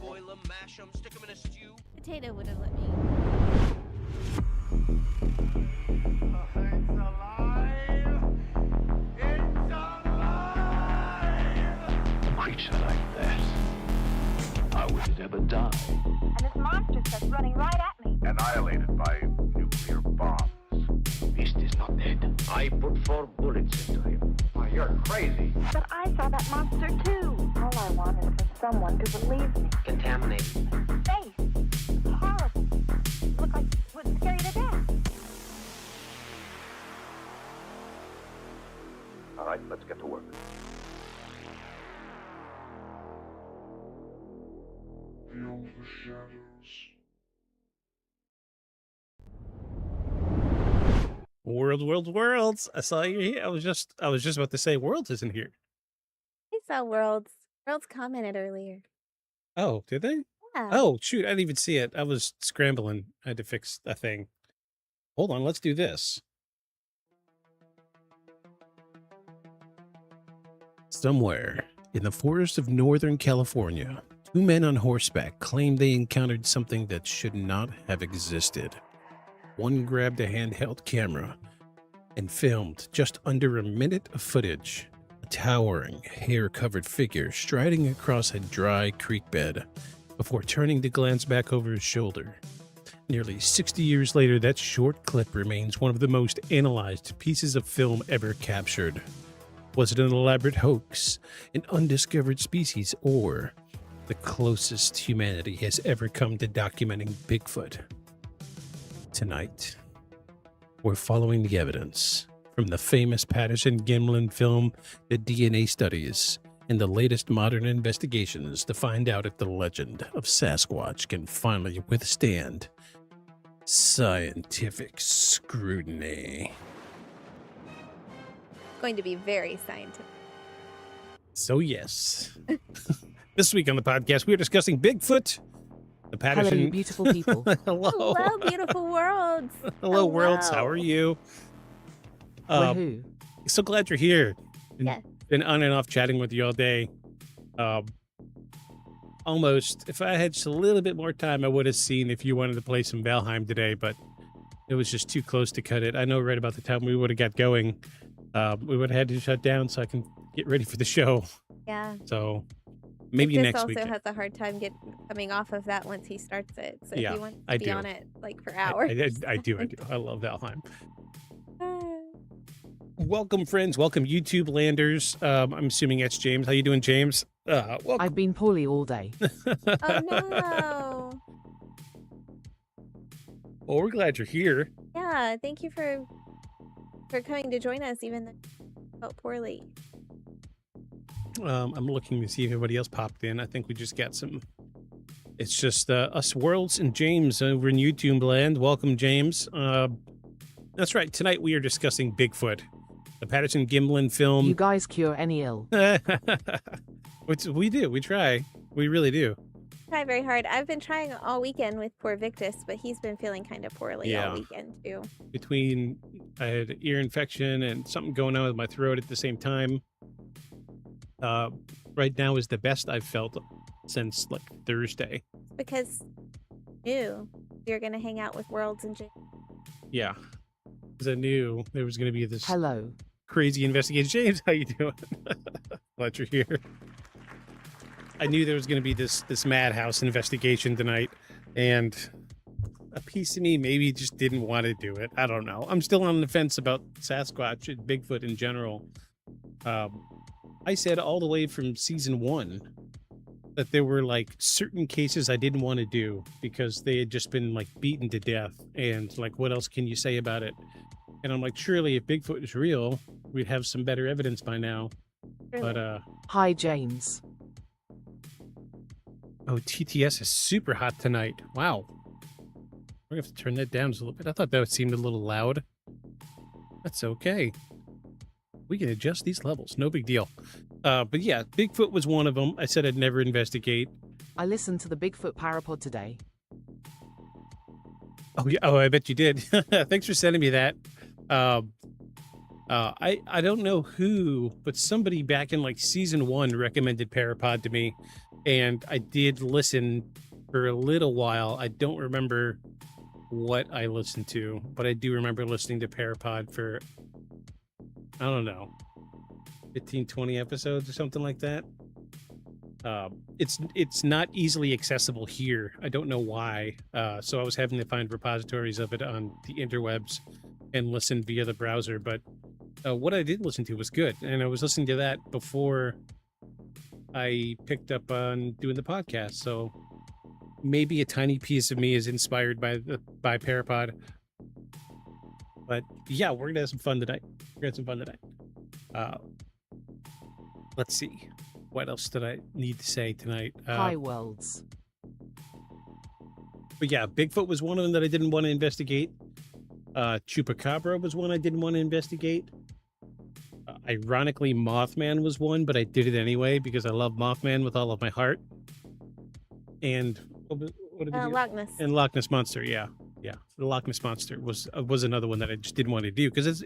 Boil them, mash them, stick them in a stew. Potato would have let me. It's alive! It's alive! A creature like that, how would it ever die? And this monster starts running right at me. Annihilated by nuclear bombs. Beast is not dead. I put 4 bullets into him. Oh, you're crazy. But I saw that monster too. All I want is for someone to believe me. Contaminated. Face. It's horrible. Look like it would scare you to death. All right, let's get to work. Worlds. I saw you here. I was just about to say Worlds isn't here. I saw Worlds. Worlds commented earlier. Oh, did they? Yeah. Oh, shoot. I didn't even see it. I was scrambling. I had to fix a thing. Hold on. Let's do this. Somewhere in the forest of Northern California, 2 men on horseback claimed they encountered something that should not have existed. One grabbed a handheld camera and filmed just under a minute of footage. A towering, hair-covered figure striding across a dry creek bed before turning to glance back over his shoulder. Nearly 60 years later, that short clip remains one of the most analyzed pieces of film ever captured. Was it an elaborate hoax, an undiscovered species, or the closest humanity has ever come to documenting Bigfoot? Tonight, we're following the evidence from the famous Patterson-Gimlin film, the DNA studies, and the latest modern investigations to find out if the legend of Sasquatch can finally withstand scientific scrutiny. Going to be very scientific. So yes, this week on the podcast, we are discussing Bigfoot, the Patterson. Hello, beautiful people. Hello. Hello, beautiful worlds. Hello, worlds. How are you? Woohoo. So glad you're here. Yeah. Been on and off chatting with you all day. Almost, if I had just a little bit more time, I would have seen if you wanted to play some Valheim today, but it was just too close to cut it. I know right about the time we would have got going, we would have had to shut down so I can get ready for the show. Yeah. So maybe This next also week. has a hard time coming off of that once he starts it. So Yeah, if he wants I to be do. on it like for hours. I do. I love Valheim. Welcome, friends. Welcome, YouTube landers. I'm assuming that's James. How you doing, James? Welcome. I've been poorly all day. Oh no. Well, we're glad you're here. Yeah, thank you for coming to join us even though you felt poorly. I'm looking to see if anybody else popped in. I think we just got some. It's just us Worlds and James over in YouTube land. Welcome, James. That's right. Tonight we are discussing Bigfoot, the Patterson-Gimlin film. You guys cure any ill. Which we do. We try. We really do. Try very hard. I've been trying all weekend with poor Victus, but he's been feeling kind of poorly all weekend too. Between I had an ear infection and something going on with my throat at the same time. Right now is the best I've felt since like Thursday. Because you you're gonna hang out with Worlds and Yeah, because I knew there was going to be this Hello. crazy investigation. James, how you doing? Glad you're here. I knew there was going to be this madhouse investigation tonight, and a piece of me maybe just didn't want to do it. I don't know. I'm still on the fence about Sasquatch and Bigfoot in general. I said all the way from season 1 that there were like certain cases I didn't want to do because they had just been like beaten to death, and like what else can you say about it? And I'm like, surely if Bigfoot is real, we'd have some better evidence by now. But Hi, James. oh, TTS is super hot tonight. Wow. We're gonna have to turn that down just a little bit. I thought that seemed a little loud. That's okay. We can adjust these levels. No big deal. But yeah, Bigfoot was one of them. I said I'd never investigate. I listened to the Bigfoot Parapod today. Oh yeah. Oh, I bet you did. Thanks for sending me that. I don't know who, but somebody back in like season 1 recommended Parapod to me. And I did listen for a little while. I don't remember what I listened to, but I do remember listening to Parapod for, I don't know, 15, 20 episodes or something like that. It's not easily accessible here. I don't know why. So I was having to find repositories of it on the interwebs and listen via the browser. But what I did listen to was good. And I was listening to that before I picked up on doing the podcast. So maybe a tiny piece of me is inspired by Parapod. But yeah, we're going to have some fun tonight. Let's see. What else did I need to say tonight? Hi, worlds. But yeah, Bigfoot was one of them that I didn't want to investigate. Chupacabra was one I didn't want to investigate. Ironically, Mothman was one, but I did it anyway because I love Mothman with all of my heart. And what did we do? Loch Ness. And Loch Ness Monster, yeah. The Loch Ness Monster was another one that I just didn't want to do because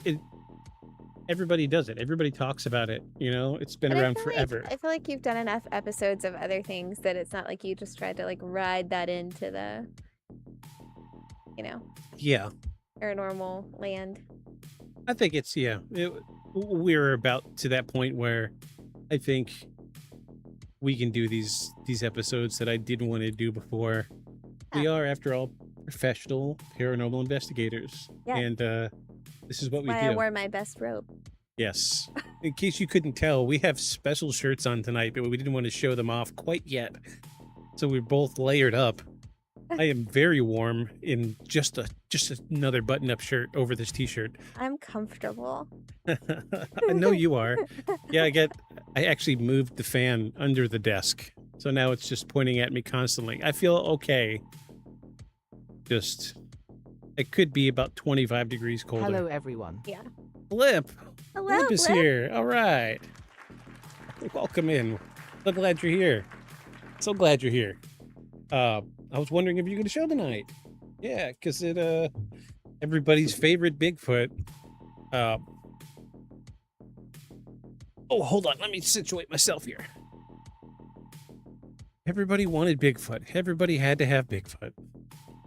everybody does it. Everybody talks about it. You know, it's been around forever. I feel like you've done enough episodes of other things that it's not like you just tried to like ride that into the, Yeah. paranormal land. I think it's, we're about to that point where I think we can do these episodes that I didn't want to do before. Yeah. We are, after all, professional paranormal investigators. Yeah. And this is what we Why do. I wore my best robe. Yes. In case you couldn't tell, we have special shirts on tonight, but we didn't want to show them off quite yet. So we're both layered up. I am very warm in just another button-up shirt over this t-shirt. I'm comfortable. I know you are. Yeah, I actually moved the fan under the desk. So now it's just pointing at me constantly. I feel okay. It could be about 25 degrees colder. Hello, everyone. Yeah. Blip. Hello, Blip is Blip. here. All right. Welcome in. So glad you're here. So glad you're here. I was wondering if you're going to show tonight. Yeah, because everybody's favorite Bigfoot. Hold on. Let me situate myself here. Everybody wanted Bigfoot. Everybody had to have Bigfoot.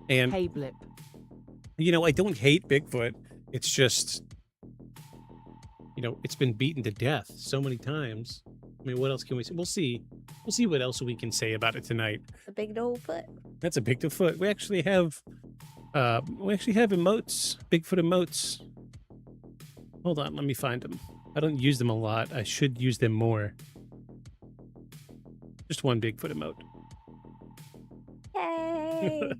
And, Hey, Blip. I don't hate Bigfoot. It's just, it's been beaten to death so many times. I mean, what else can we say? We'll see. We'll see what else we can say about it tonight. A big old foot. That's a Bigfoot foot. We actually have emotes, Bigfoot emotes. Hold on, let me find them. I don't use them a lot. I should use them more. Just one Bigfoot emote. Yay!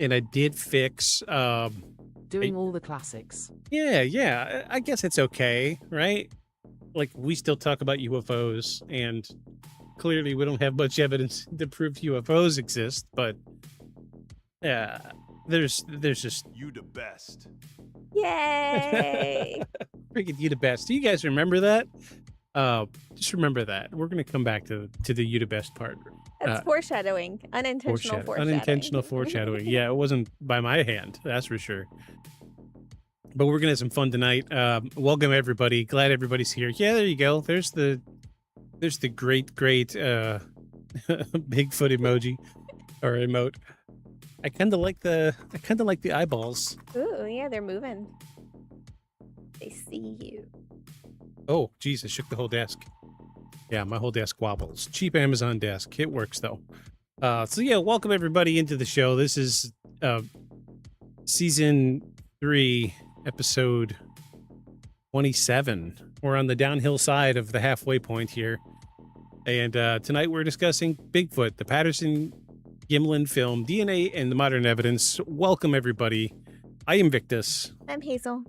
And I did fix. Doing all the classics. Yeah. I guess it's okay, right? Like, we still talk about UFOs, and clearly we don't have much evidence to prove UFOs exist, but yeah, there's just You the best. Yay! freaking you the best. Do you guys remember that? Just remember that. We're gonna come back to the you the best part. That's foreshadowing. Unintentional foreshadowing. Unintentional foreshadowing. Yeah, it wasn't by my hand, that's for sure. But we're gonna have some fun tonight. Welcome everybody. Glad everybody's here. Yeah, there you go. There's the great Bigfoot emoji or emote. I kind of like the eyeballs. Ooh, yeah, they're moving. They see you. Oh, geez, I shook the whole desk. Yeah, my whole desk wobbles. Cheap Amazon desk. It works though. So yeah, welcome everybody into the show. This is season 3. Episode 27. We're on the downhill side of the halfway point here. And tonight we're discussing Bigfoot, the Patterson-Gimlin Film, DNA and the Modern Evidence. Welcome, everybody. I am Victus. I'm Hazel.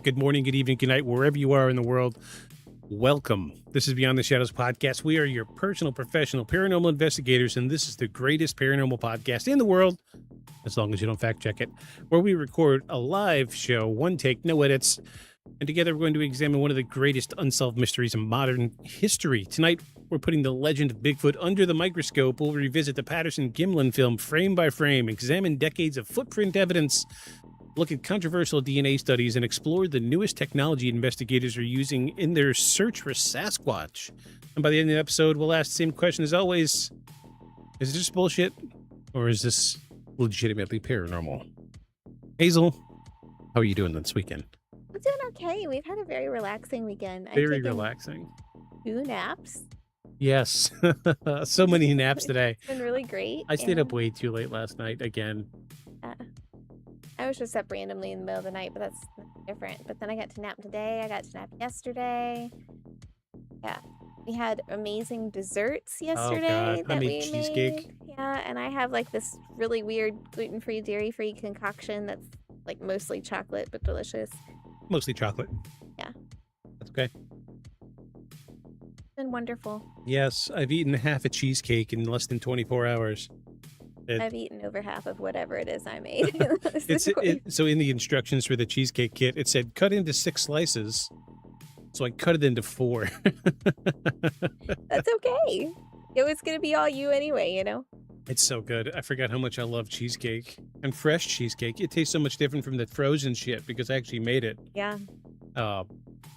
Good morning, good evening, good night, wherever you are in the world. Welcome. This is Beyond the Shadows podcast. We are your personal, professional paranormal investigators, and this is the greatest paranormal podcast in the world, as long as you don't fact check it, where we record a live show, one take, no edits, and together we're going to examine one of the greatest unsolved mysteries in modern history. Tonight, we're putting the legend of Bigfoot under the microscope. We'll revisit the Patterson-Gimlin film frame by frame, examine decades of footprint evidence, look at controversial DNA studies, and explore the newest technology investigators are using in their search for Sasquatch. And by the end of the episode, we'll ask the same question as always. Is this bullshit, or is this legitimately paranormal? Hazel, how are you doing this weekend? I'm doing okay. We've had a very relaxing weekend. Very relaxing. 2 naps. Yes. So many naps today. It's been really great. I stayed up way too late last night again. I was just up randomly in the middle of the night, but that's different. But then I got to nap today. I got to nap yesterday. Yeah. We had amazing desserts yesterday I made cheesecake. made. Yeah, and I have like this really weird gluten-free, dairy-free concoction that's like mostly chocolate but delicious. Mostly chocolate. Yeah. That's okay. It's been wonderful. Yes, I've eaten half a cheesecake in less than 24 hours. I've eaten over half of whatever it is I made. So in the instructions for the cheesecake kit, it said cut into 6 slices. So I cut it into 4. That's okay. It was going to be all you anyway, you know? It's so good. I forgot how much I love cheesecake. And fresh cheesecake. It tastes so much different from the frozen shit because I actually made it. Yeah.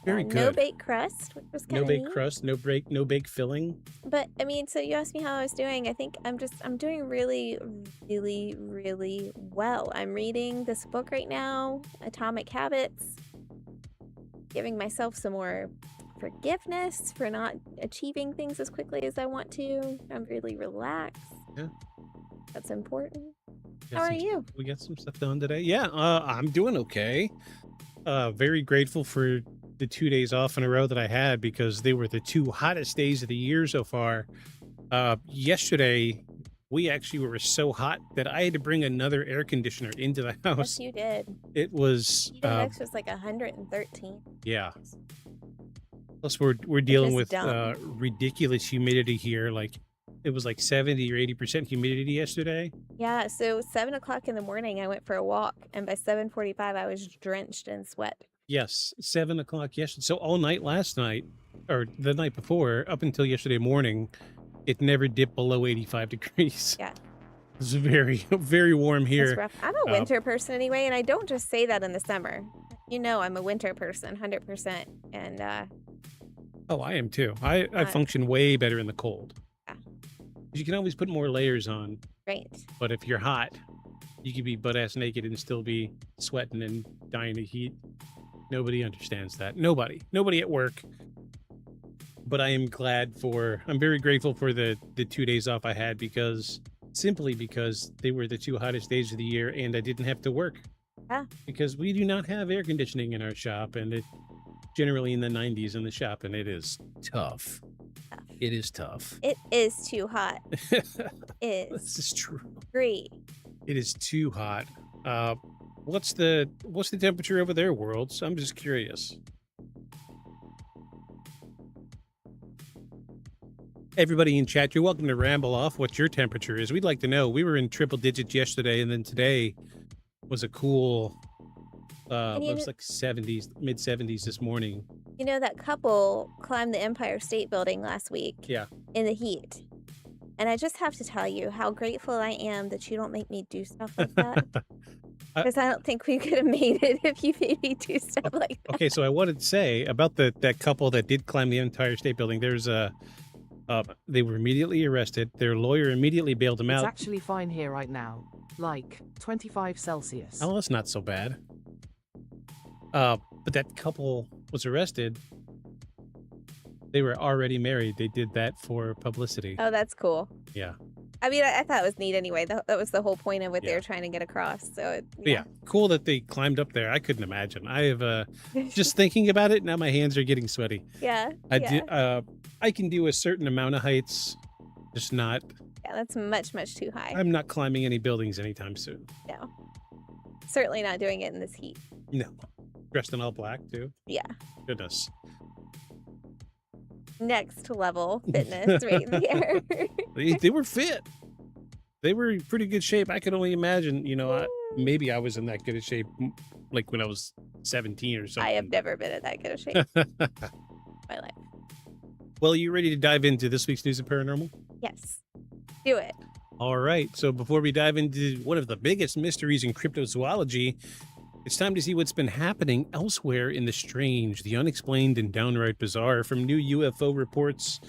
Very good. No baked crust, which was kind of No baked crust, no bake filling. But I mean, so you asked me how I was doing. I think I'm doing really, really, really well. I'm reading this book right now, Atomic Habits, giving myself some more forgiveness for not achieving things as quickly as I want to. I'm really relaxed. Yeah. That's important. How are you? We got some stuff done today. Yeah, I'm doing okay. Very grateful for the 2 days off in a row that I had because they were the 2 hottest days of the year so far. Yesterday, we actually were so hot that I had to bring another air conditioner into the house. Yes, you did. It was... It was like 113. Yeah. Plus, we're dealing with dumb. ridiculous humidity here. Like, it was like 70 or 80% humidity yesterday. Yeah, so 7 o'clock in the morning, I went for a walk, and by 7:45, I was drenched in sweat. Yes, 7 o'clock yesterday. So all night last night, or the night before, up until yesterday morning, it never dipped below 85 degrees. Yeah. It's very, very warm It's here. rough. I'm a winter person anyway, and I don't just say that in the summer. You know I'm a winter person, 100%. And, Oh, I am too. I function way better in the cold. Yeah. You can always put more layers on. Right. But if you're hot, you can be butt-ass naked and still be sweating and dying of heat. Nobody understands that. Nobody at work. But I'm very grateful for the 2 days off I had simply because they were the 2 hottest days of the year and I didn't have to work. Yeah. Because we do not have air conditioning in our shop and it's generally in the 90s in the shop and it is tough. It is tough. It is too hot. This is true. Great. It is too hot. What's the temperature over there, Worlds? I'm just curious. Everybody in chat, you're welcome to ramble off what your temperature is. We'd like to know. We were in triple digits yesterday, and then today was a cool, it was like 70s, mid 70s this morning. You know, that couple climbed the Empire State Building last week. Yeah. In the heat. And I just have to tell you how grateful I am that you don't make me do stuff like that. Because I don't think we could have made it if you made me do stuff like that. Okay, so I wanted to say about that couple that did climb the Empire State Building. They were immediately arrested. Their lawyer immediately bailed them out. It's actually fine here right now, like 25 Celsius. Oh, that's not so bad. But that couple was arrested. They were already married. They did that for publicity. Oh, that's cool. Yeah. I mean, I thought it was neat anyway. That was the whole point of what they were trying to get across. So, Yeah, cool that they climbed up there. I couldn't imagine. I have just thinking about it now. My hands are getting sweaty. Yeah. I can do a certain amount of heights, just not. Yeah, that's much, much too high. I'm not climbing any buildings anytime soon. No. Certainly not doing it in this heat. No. Dressed in all black too. Yeah. Goodness. Next level fitness right there. They were fit. They were in pretty good shape. I could only imagine, maybe I was in that good of shape like when I was 17 or something. I have never been in that good of shape in my life. Well, are you ready to dive into this week's News of Paranormal? Yes. Do it. All right. So before we dive into one of the biggest mysteries in cryptozoology, It's time to see what's been happening elsewhere in the strange, the unexplained, and downright bizarre, from new UFO reports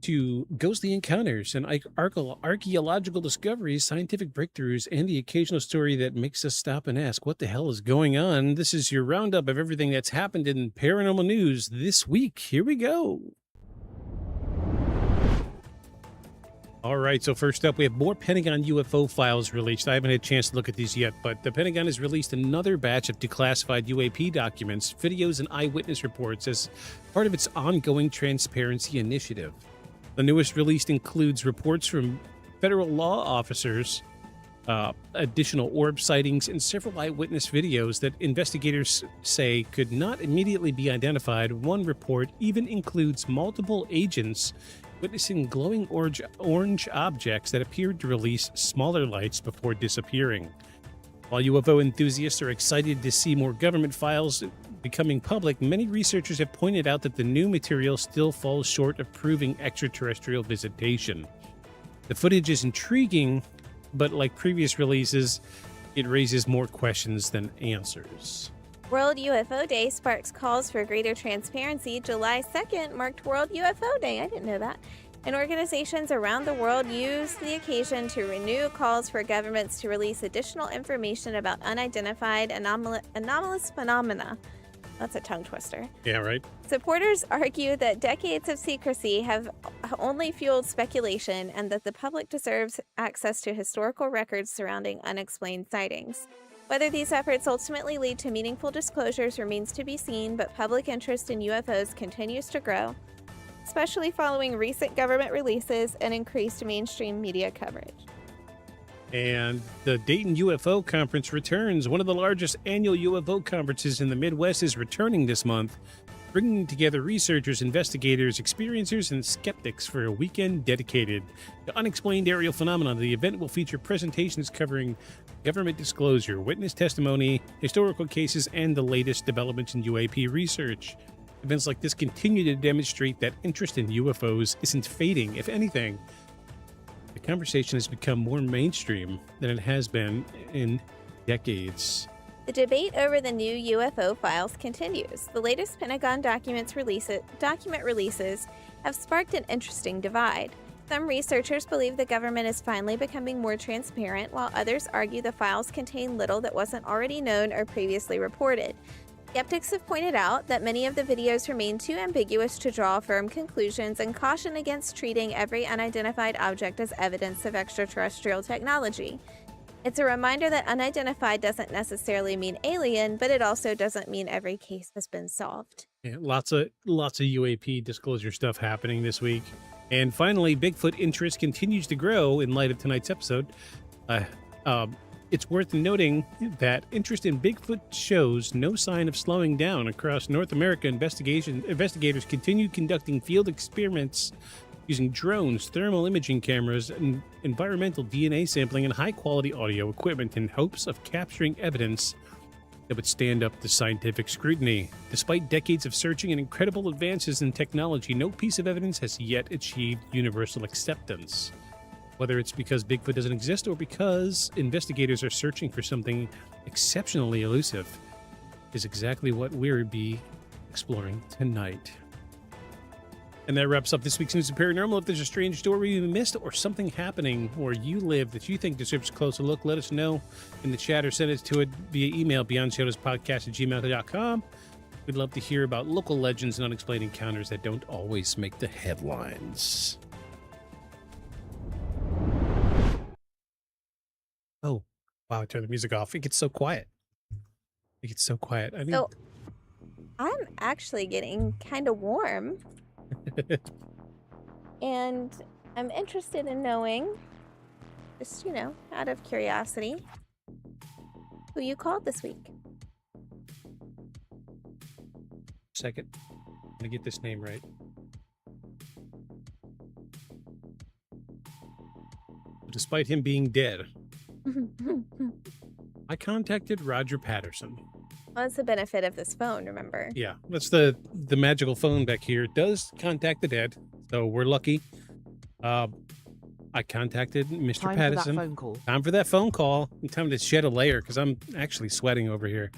to ghostly encounters and archaeological discoveries, scientific breakthroughs, and the occasional story that makes us stop and ask, what the hell is going on? This is your roundup of everything that's happened in paranormal news this week. Here we go. All right, so first up, we have more Pentagon UFO files released. I haven't had a chance to look at these yet, but the Pentagon has released another batch of declassified UAP documents, videos, and eyewitness reports as part of its ongoing transparency initiative. The newest release includes reports from federal law officers, additional orb sightings, and several eyewitness videos that investigators say could not immediately be identified. One report even includes multiple agents witnessing glowing orange objects that appeared to release smaller lights before disappearing. While UFO enthusiasts are excited to see more government files becoming public, many researchers have pointed out that the new material still falls short of proving extraterrestrial visitation. The footage is intriguing, but like previous releases, it raises more questions than answers. World UFO Day sparks calls for greater transparency. July 2nd marked World UFO Day. I didn't know that. And organizations around the world use the occasion to renew calls for governments to release additional information about unidentified anomalous phenomena. That's a tongue twister. Yeah, right. Supporters argue that decades of secrecy have only fueled speculation and that the public deserves access to historical records surrounding unexplained sightings. Whether these efforts ultimately lead to meaningful disclosures remains to be seen, but public interest in UFOs continues to grow, especially following recent government releases and increased mainstream media coverage. And the Dayton UFO Conference returns. One of the largest annual UFO conferences in the Midwest is returning this month, bringing together researchers, investigators, experiencers, and skeptics for a weekend dedicated to unexplained aerial phenomena. The event will feature presentations covering government disclosure, witness testimony, historical cases, and the latest developments in UAP research. Events like this continue to demonstrate that interest in UFOs isn't fading. If anything, the conversation has become more mainstream than it has been in decades. The debate over the new UFO files continues. The latest Pentagon document releases have sparked an interesting divide. Some researchers believe the government is finally becoming more transparent, while others argue the files contain little that wasn't already known or previously reported. Skeptics have pointed out that many of the videos remain too ambiguous to draw firm conclusions and caution against treating every unidentified object as evidence of extraterrestrial technology. It's a reminder that unidentified doesn't necessarily mean alien, but it also doesn't mean every case has been solved. Yeah, lots of UAP disclosure stuff happening this week. And finally, Bigfoot interest continues to grow in light of tonight's episode. It's worth noting that interest in Bigfoot shows no sign of slowing down across North America. Investigators continue conducting field experiments using drones, thermal imaging cameras, and environmental DNA sampling and high-quality audio equipment in hopes of capturing evidence that would stand up to scientific scrutiny. Despite decades of searching and incredible advances in technology, no piece of evidence has yet achieved universal acceptance. Whether it's because Bigfoot doesn't exist or because investigators are searching for something exceptionally elusive is exactly what we'll be exploring tonight. And that wraps up this week's News of Paranormal. If there's a strange story you missed or something happening where you live that you think deserves a closer look, let us know in the chat or send it to it via email, beyondshadowspodcast@gmail.com. We'd love to hear about local legends and unexplained encounters that don't always make the headlines. Oh, wow, I turned the music off. It gets so quiet. So, I'm actually getting kind of warm. And I'm interested in knowing, just, out of curiosity, who you called this week. Second. I'm going to get this name right. Despite him being dead, I contacted Roger Patterson. Well, that's the benefit of this phone, remember? Yeah, that's the magical phone back here. It does contact the dead, so we're lucky. I contacted Mr. Time for that Patterson. phone call. Time for that phone call. Time to shed a layer because I'm actually sweating over here.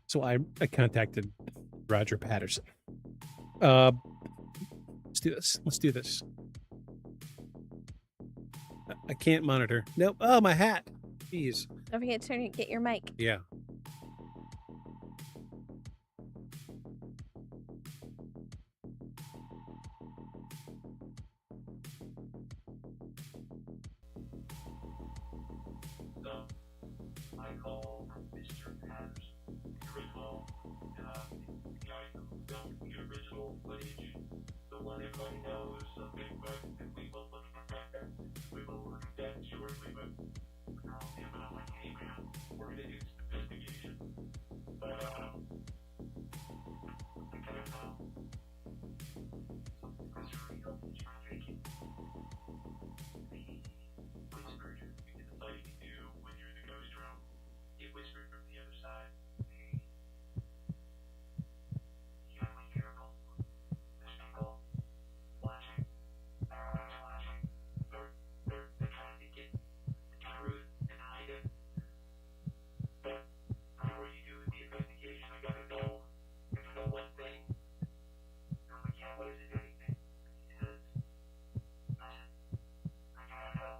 So I contacted Roger Patterson. Let's do this. Let's do this. I can't monitor. Nope. Oh, my hat. Jeez. Don't forget to get your mic. Yeah. I call Mr. Patterson, the original guy who filmed the original footage, the one everybody knows of Bigfoot, and we will look at that. We will look at that shortly, but we're all him and I'm like, hey man, we're gonna do some investigation. But I gotta know something was real and tragic. The whispered, because it's all you can do when you're in the ghost room. He whispered from the other side, hey, you gotta be careful. There's people flashing. Their eyes flashing. They're trying to get the truth and hide it. But before you do the investigation, I gotta know one thing. I'm like, yeah, what is it, anything? He says, listen, I gotta know.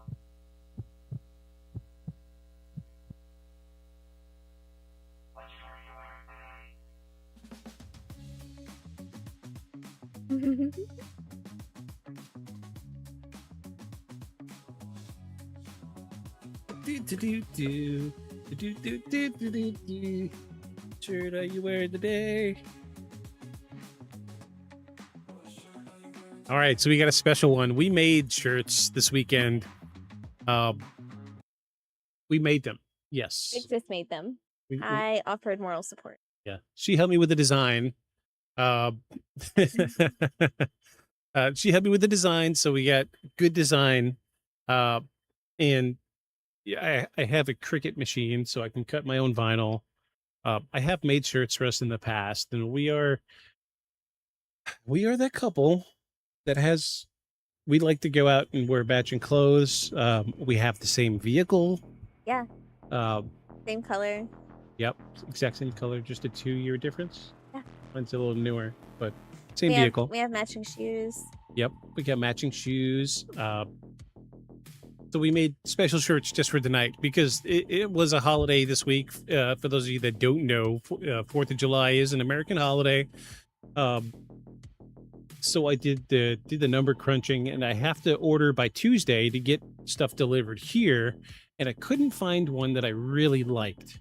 What story you learned today? Shirt are you wearing today? All right, so we got a special one. We made shirts this weekend. We made them. Yes. I just made them. We- I offered moral support. yeah. She helped me with the design. She helped me with the design, so we got good design. And yeah, I have a Cricut machine, so I can cut my own vinyl. I have made shirts for us in the past, and we are that couple that has. We like to go out and wear matching clothes. We have the same vehicle. Yeah. Uh, Same color. Yep, exact same color, just a 2-year difference. Yeah. Mine's a little newer, but same we vehicle. we have matching shoes. Yep, we got matching shoes. So we made special shirts just for tonight because it was a holiday this week. For those of you that don't know, 4th of July is an American holiday. So I did the number crunching, and I have to order by Tuesday to get stuff delivered here. And I couldn't find one that I really liked.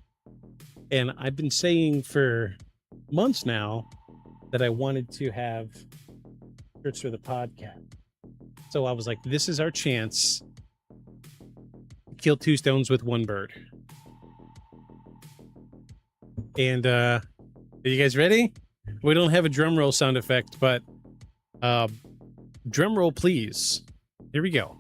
And I've been saying for months now that I wanted to have shirts for the podcast. So I was like, this is our chance to kill 2 stones with 1 bird. And are you guys ready? We don't have a drum roll sound effect, but drum roll, please. Here we go.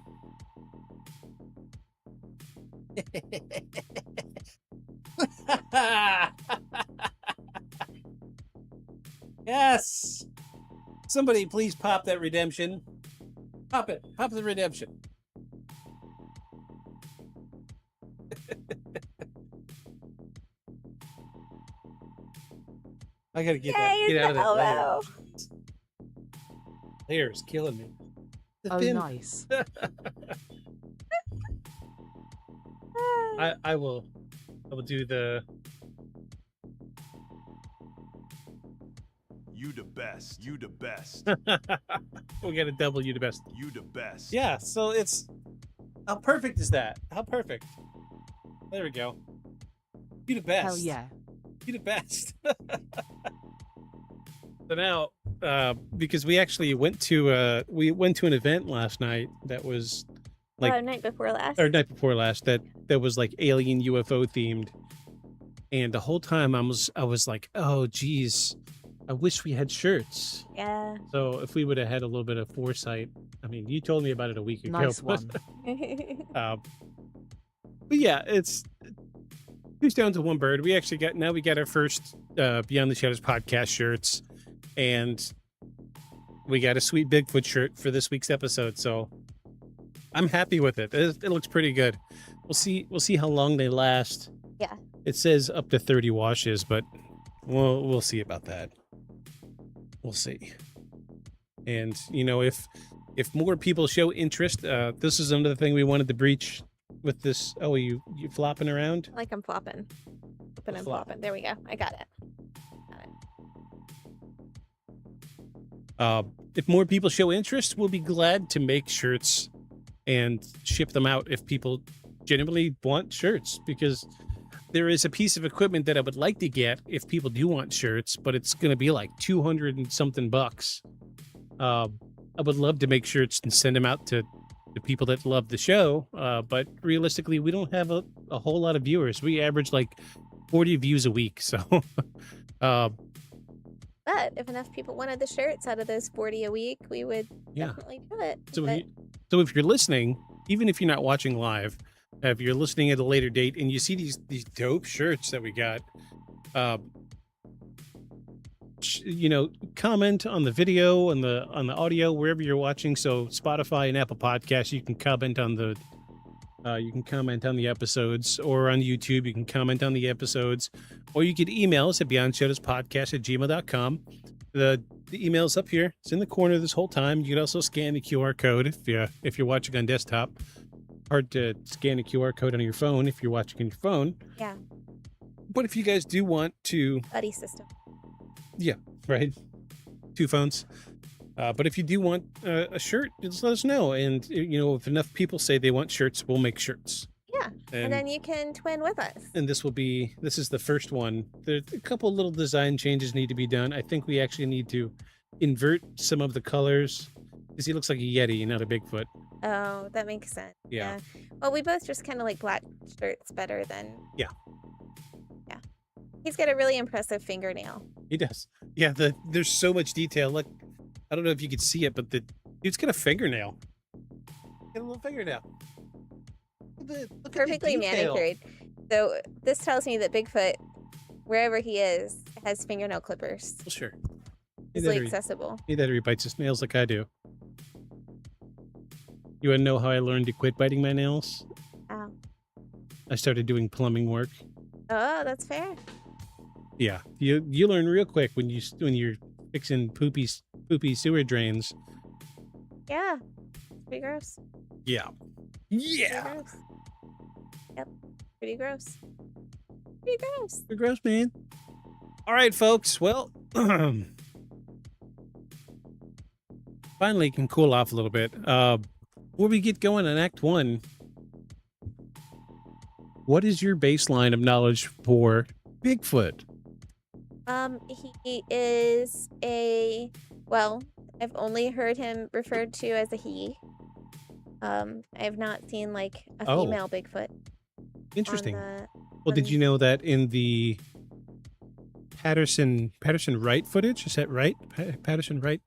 Yes. Somebody please pop that redemption. Pop it. Pop the redemption. I gotta get that. Yay, Get out of that elbow. layer. Is killing me. The Oh, thin- nice. I will do the. You the best. You the best. We got to double you the best. You the best. Yeah, so it's how perfect is that? How perfect? There we go. You the best. Hell yeah. You the best. So now, because we actually went to an event last night that was like Night before last. or night before last that was like alien UFO themed, and the whole time I was like, oh geez, I wish we had shirts. Yeah. So if we would have had a little bit of foresight, I mean, you told me about it a week ago. Nice one. But yeah, it's 2 stones with 1 bird. We actually got our first Beyond the Shadows podcast shirts, and we got a sweet Bigfoot shirt for this week's episode, so I'm happy with it. It looks pretty good. We'll see how long they last. Yeah. It says up to 30 washes, but we'll see about that. We'll see. And you know, if more people show interest, this is another thing we wanted to breach with this. Oh, you flopping around? Like I'm flopping. Flipping and flopping. There we go. I got it. If more people show interest, we'll be glad to make shirts and ship them out if people genuinely want shirts, because there is a piece of equipment that I would like to get if people do want shirts, but it's going to be like 200 and something bucks. I would love to make shirts and send them out to the people that love the show, but realistically, we don't have a whole lot of viewers. We average like 40 views a week, so but if enough people wanted the shirts out of those 40 a week, we would definitely do it. So, but... so if you're listening, even if you're not watching live, if you're listening at a later date and you see these dope shirts that we got, you know, comment on the video, on the audio, wherever you're watching. So Spotify and Apple Podcasts, you can comment on the episodes, or on YouTube, you can comment on the episodes, or you could email us at beyondshadows@gmail.com. The email's up here. It's in the corner this whole time. You can also scan the QR code if you're watching on desktop. Hard to scan a QR code on your phone if you're watching on your phone. Yeah. But if you guys do want to... Buddy system. Yeah, right. 2 phones. But if you do want a shirt, just let us know. And, you know, if enough people say they want shirts, we'll make shirts. Yeah. And then you can twin with us. And this is the first one. There's a couple little design changes need to be done. I think we actually need to invert some of the colors, because he looks like a Yeti, not a Bigfoot. Oh, that makes sense. Yeah. Well, we both just kind of like black shirts better than... Yeah. Yeah. He's got a really impressive fingernail. He does. Yeah, there's so much detail. Look, I don't know if you could see it, but the dude's got a fingernail. Got a little fingernail. Look Perfectly at the detail. manicured. So this tells me that Bigfoot, wherever he is, has fingernail clippers. Well, sure. Easily accessible. Either he bites his nails like I do. You want to know how I learned to quit biting my nails? Ow. I started doing plumbing work. Oh, that's fair. Yeah, you learn real quick when you're fixing poopy sewer drains. Yeah. Pretty gross. Yeah. Pretty gross. Yep. Pretty gross. Pretty gross. Pretty gross, man. All right, folks. Well, finally can cool off a little bit. Before we get going on Act 1, what is your baseline of knowledge for Bigfoot? He is I've only heard him referred to as a he. I've not seen like a female Bigfoot. Interesting. Well, did you know that in the Patterson Wright footage, is that right? Patterson Wright?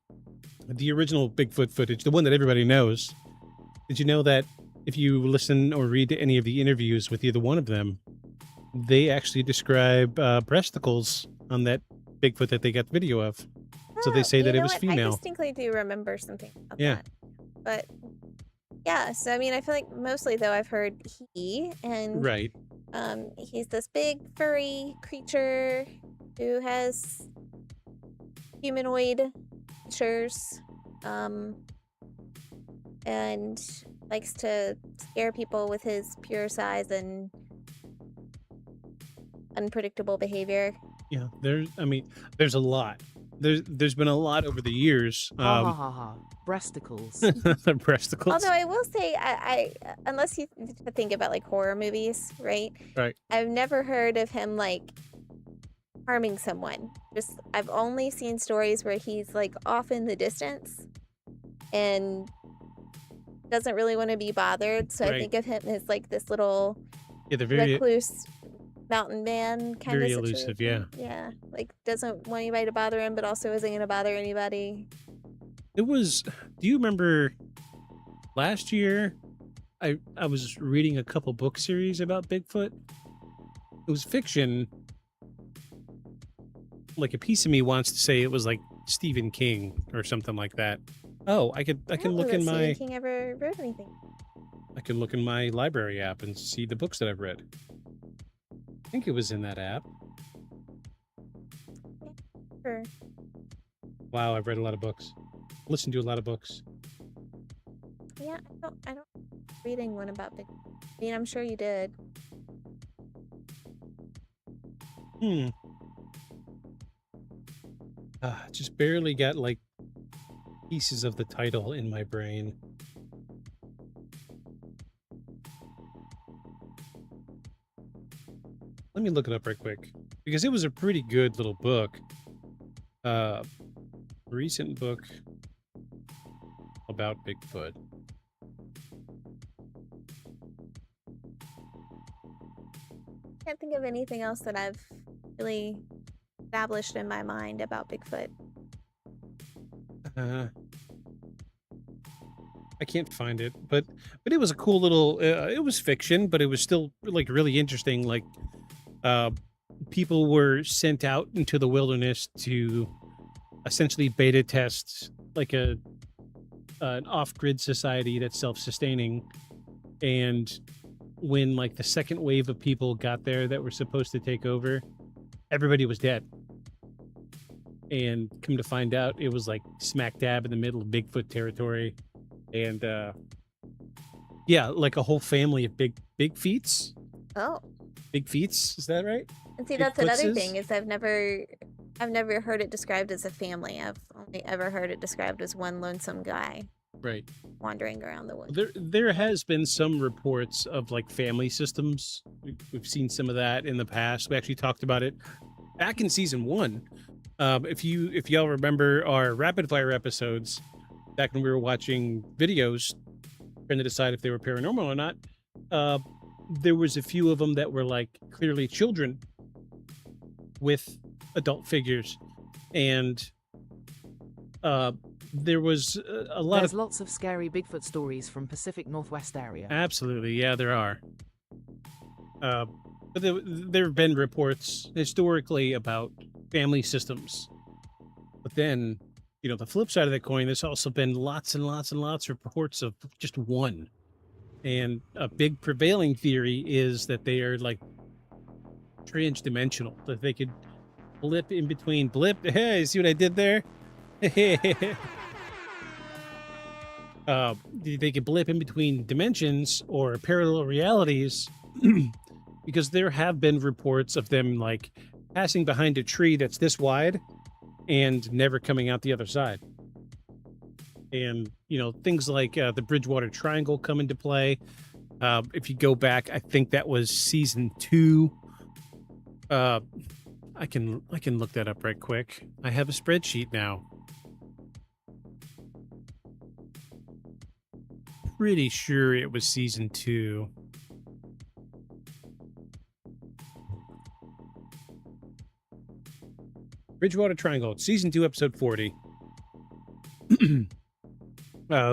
The original Bigfoot footage, the one that everybody knows. Did you know that if you listen or read any of the interviews with either one of them, they actually describe breasticles on that Bigfoot that they got video of. So they say that it was female. I distinctly do remember something about that. But yeah, so I mean, I feel like mostly though I've heard he, and right. He's this big furry creature who has humanoid features, and likes to scare people with his pure size and unpredictable behavior. Yeah, there's a lot. There's been a lot over the years. Breasticles. Breasticles. Although I will say, I unless you think about like horror movies, right? Right. I've never heard of him like harming someone. I've only seen stories where he's like off in the distance and doesn't really want to be bothered. So I think of him as like this little recluse mountain man kind of very situation. elusive. Yeah. Yeah, like doesn't want anybody to bother him, but also isn't going to bother anybody. Do you remember last year I was reading a couple book series about Bigfoot? It was fiction. Like a piece of me wants to say it was like Stephen King or something like that. Oh, I can don't look know in that my Stephen King ever wrote anything. I can look in my library app and see the books that I've read. I think it was in that app. Sure. Wow, I've read a lot of books. Listened to a lot of books. Yeah, I don't reading one about Bigfoot. I mean, I'm sure you did. Just barely got like pieces of the title in my brain. Let me look it up right quick because it was a pretty good little book. Recent book about Bigfoot. Can't think of anything else that I've really established in my mind about Bigfoot. I can't find it, but it was a cool little. It was fiction, but it was still like really interesting. Like, people were sent out into the wilderness to essentially beta test like an off-grid society that's self-sustaining, and when like the second wave of people got there that were supposed to take over, everybody was dead. And come to find out, it was like smack dab in the middle of Bigfoot territory. And yeah, like a whole family of big feets. Oh. Big feets, is that right? And see, that's another Bigfootses? thing is I've never heard it described as a family. I've only ever heard it described as one lonesome guy Right. wandering around the woods. There has been some reports of like family systems. We've seen some of that in the past. We actually talked about it back in season 1. If y'all remember our rapid fire episodes back when we were watching videos trying to decide if they were paranormal or not, there was a few of them that were like clearly children with adult figures, and there was a lot There's of lots of scary Bigfoot stories from Pacific Northwest area. absolutely, yeah, there are. But there have been reports historically about family systems, but then, you know, the flip side of the coin, there's also been lots and lots and lots of reports of just one. And a big prevailing theory is that they are like trans-dimensional, that they could blip in between Hey, see what I did there? They could blip in between dimensions or parallel realities because there have been reports of them like passing behind a tree that's this wide and never coming out the other side. And, you know, things like the Bridgewater Triangle come into play. If you go back, I think that was season 2. I can look that up right quick. I have a spreadsheet now. Pretty sure it was season 2. Bridgewater Triangle, season 2, episode 40.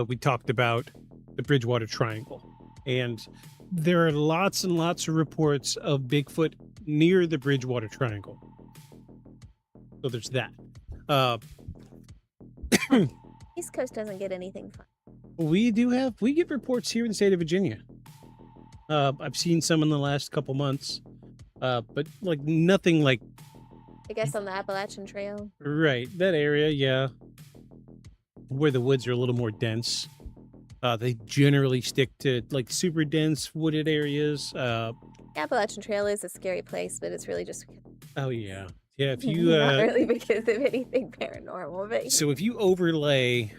We talked about the Bridgewater Triangle, and there are lots and lots of reports of Bigfoot near the Bridgewater Triangle. So there's that. East Coast doesn't get anything fun. We get reports here in the state of Virginia. I've seen some in the last couple months, but like nothing like. I guess on the Appalachian Trail. Right, that area, yeah. Where the woods are a little more dense. They generally stick to like super dense wooded areas. The Appalachian Trail is a scary place, but it's really just Oh yeah. Yeah, if you not really because of anything paranormal, but so if you overlay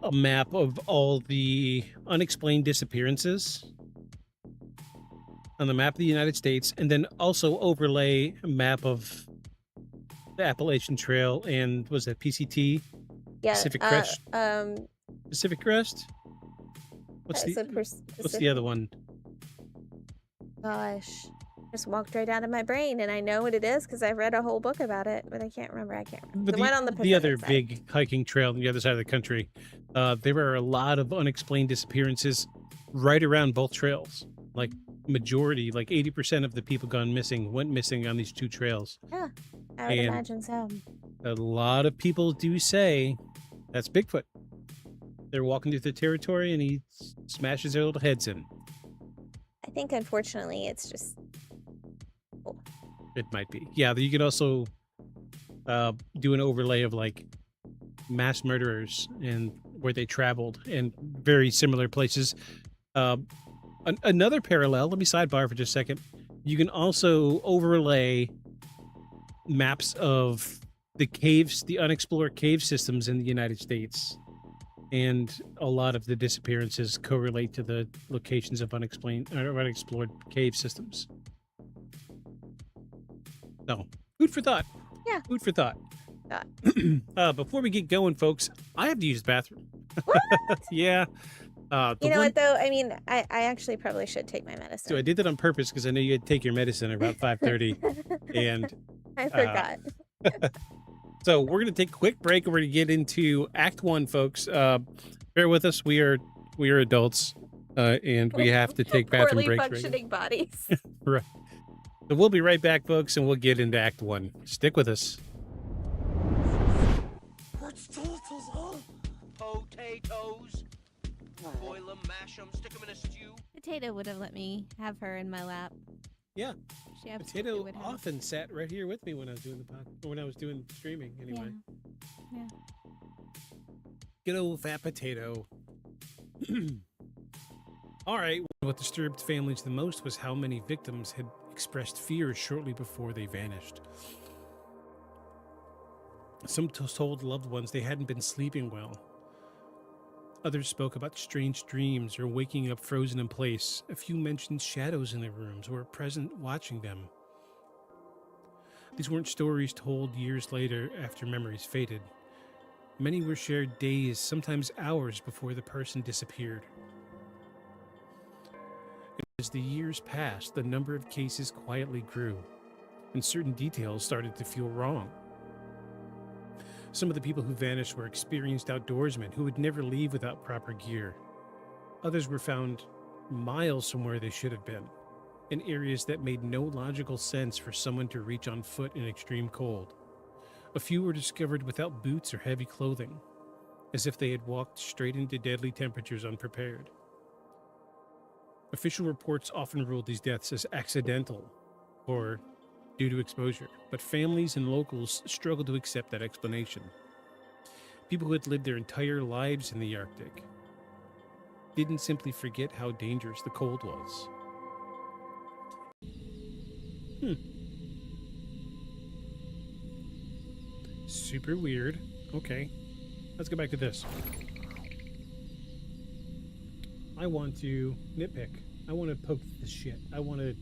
a map of all the unexplained disappearances on the map of the United States, and then also overlay a map of the Appalachian Trail and was that PCT? yeah, Pacific Crest? Pacific Crest? What's the other one? Gosh, just walked right out of my brain, and I know what it is because I've read a whole book about it, but I can't remember. But the one on the the other Pacific side. big hiking trail on the other side of the country. There are a lot of unexplained disappearances right around both trails. Like majority, like 80% of the people went missing on these two trails. Yeah, I would And- imagine so. a lot of people do say that's Bigfoot. They're walking through the territory and he smashes their little heads in. I think, unfortunately, it's just... It might be. Yeah, you could also do an overlay of like mass murderers and where they traveled in very similar places. Another parallel, let me sidebar for just a second. You can also overlay maps of the caves, the unexplored cave systems in the United States. And a lot of the disappearances correlate to the locations of unexplored cave systems. So, food for thought. Yeah. Food for thought. Thought. Before we get going, folks, I have to use the bathroom. What? Yeah. You know what, though? I mean, I actually probably should take my medicine. So I did that on purpose because I knew you had to take your medicine at about 5:30. And I forgot. So we're going to take a quick break and we're going to get into Act 1, folks. Bear with us. We are adults and we have to take bathroom Poorly breaks. functioning bodies. Right. So we'll be right back, folks, and we'll get into Act 1. Stick with us. Potatoes. Boil them, mash them, stick them in a stew. Potato would have let me have her in my lap. Yeah. She absolutely Potato would have. often sat right here with me when I was doing when I was doing streaming anyway. Yeah. Good old fat potato. All right. What disturbed families the most was how many victims had expressed fear shortly before they vanished. Some told loved ones they hadn't been sleeping well. Others spoke about strange dreams or waking up frozen in place. A few mentioned shadows in their rooms or were present watching them. These weren't stories told years later after memories faded. Many were shared days, sometimes hours before the person disappeared. As the years passed, the number of cases quietly grew, and certain details started to feel wrong. Some of the people who vanished were experienced outdoorsmen who would never leave without proper gear. Others were found miles from where they should have been, in areas that made no logical sense for someone to reach on foot in extreme cold. A few were discovered without boots or heavy clothing, as if they had walked straight into deadly temperatures unprepared. Official reports often ruled these deaths as accidental or due to exposure, but families and locals struggled to accept that explanation. People who had lived their entire lives in the Arctic didn't simply forget how dangerous the cold was. Super weird. Okay, let's go back to this. I want to nitpick. I want to poke this shit. I want to...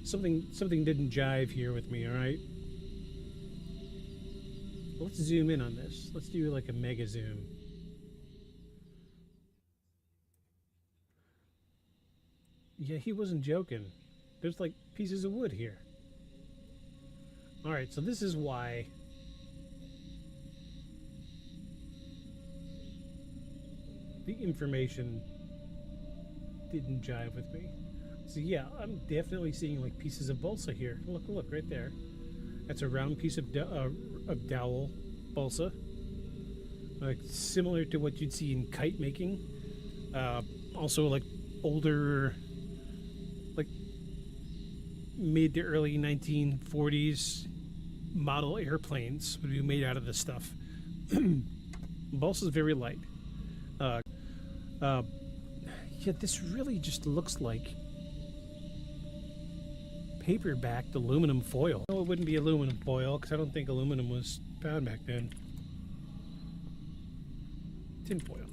Something didn't jive here with me, alright? Let's zoom in on this. Let's do like a mega zoom. Yeah, he wasn't joking. There's like pieces of wood here. Alright, so this is why... the information didn't jive with me. So yeah, I'm definitely seeing like pieces of balsa here. Look right there. That's a round piece of dowel balsa, like similar to what you'd see in kite making. Also like older, like mid to early 1940s model airplanes would be made out of this stuff. Balsa is very light. Yeah, this really just looks like paper-backed aluminum foil. No, it wouldn't be aluminum foil because I don't think aluminum was found back then. Tin foil.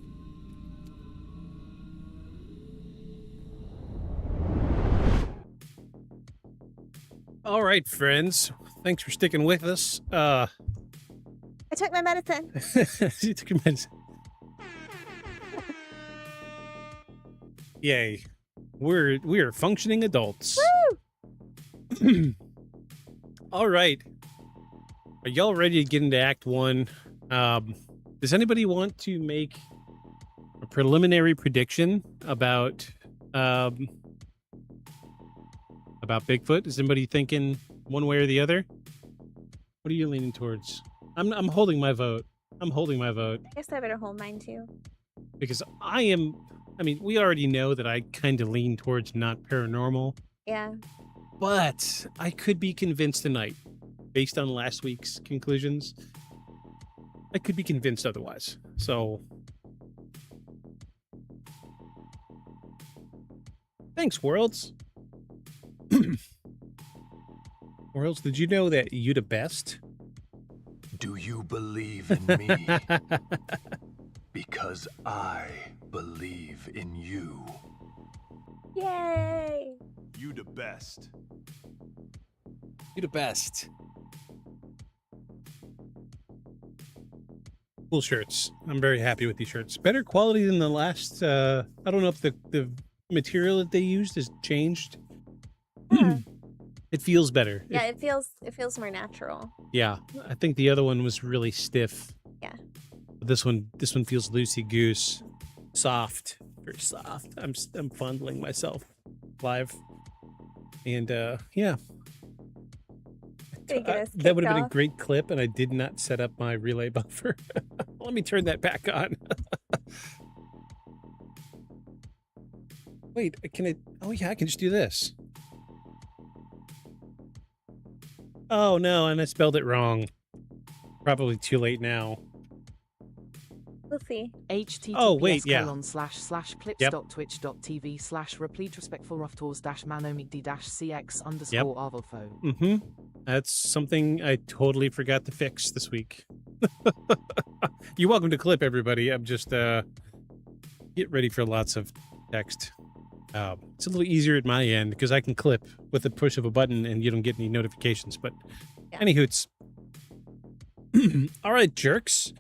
All right, friends. Thanks for sticking with us. I took my medicine. You took your medicine. Yay. We are functioning adults. Woo! All right. Are y'all ready to get into Act 1? Does anybody want to make a preliminary prediction about Bigfoot? Is anybody thinking one way or the other? What are you leaning towards? I'm holding my vote. I'm holding my vote I guess I better hold mine too. because I mean, we already know that I kind of lean towards not paranormal, Yeah. but I could be convinced tonight, based on last week's conclusions. I could be convinced otherwise. So, thanks, Worlds. Worlds, did you know that you the best? Do you believe in me? Because I believe in you. Yay! You the best. You the best. Cool shirts. I'm very happy with these shirts. Better quality than the last. I don't know if the material that they used has changed. Yeah. It feels better. Yeah, it feels more natural. Yeah, I think the other one was really stiff. Yeah. But this one feels loosey goose, soft, very soft. I'm fondling myself live, and yeah. Did get us That would kicked have been a off? great clip, and I did not set up my relay buffer. Let me turn that back on. Wait, can I? Oh yeah, I can just do this. Oh no, and I spelled it wrong. Probably too late now. We'll see. Oh, wait, yeah. clips.twitch.tv/replete-respectful-roughtools-manomigd-cx_arvolfo. Mm-hmm. That's something I totally forgot to fix this week. You're welcome to clip, everybody. I'm just get ready for lots of text. It's a little easier at my end because I can clip with the push of a button and you don't get any notifications. But Yeah. any hoots. All right, jerks.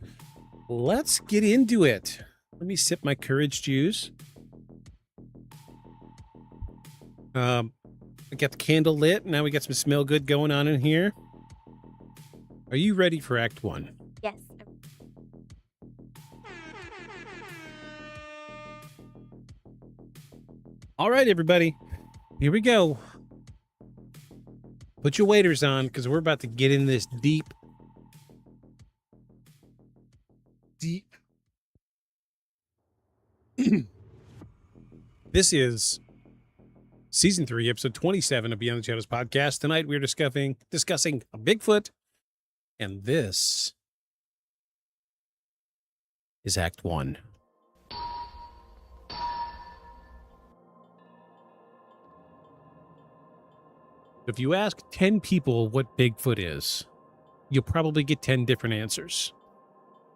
Let's get into it. Let me sip my courage juice. I got the candle lit. Now we got some smell good going on in here. Are you ready for Act 1? Yes. All right, everybody. Here we go. Put your waders on because we're about to get in this deep. This is Season 3, Episode 27 of Beyond the Shadows podcast. Tonight we're discussing Bigfoot, and this is Act 1. If you ask 10 people what Bigfoot is, you'll probably get 10 different answers.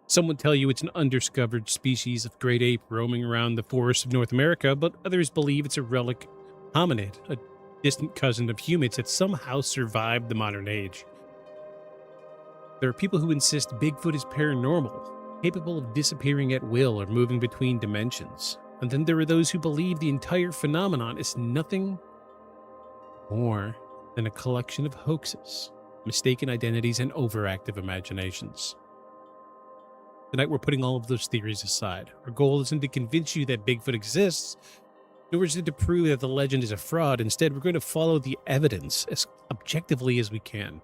Some would tell you it's an undiscovered species of great ape roaming around the forests of North America, but others believe it's a relic hominid, a distant cousin of humans that somehow survived the modern age. There are people who insist Bigfoot is paranormal, capable of disappearing at will or moving between dimensions. And then there are those who believe the entire phenomenon is nothing more than a collection of hoaxes, mistaken identities, and overactive imaginations. Tonight we're putting all of those theories aside. Our goal isn't to convince you that Bigfoot exists, nor is it to prove that the legend is a fraud. Instead, we're going to follow the evidence as objectively as we can.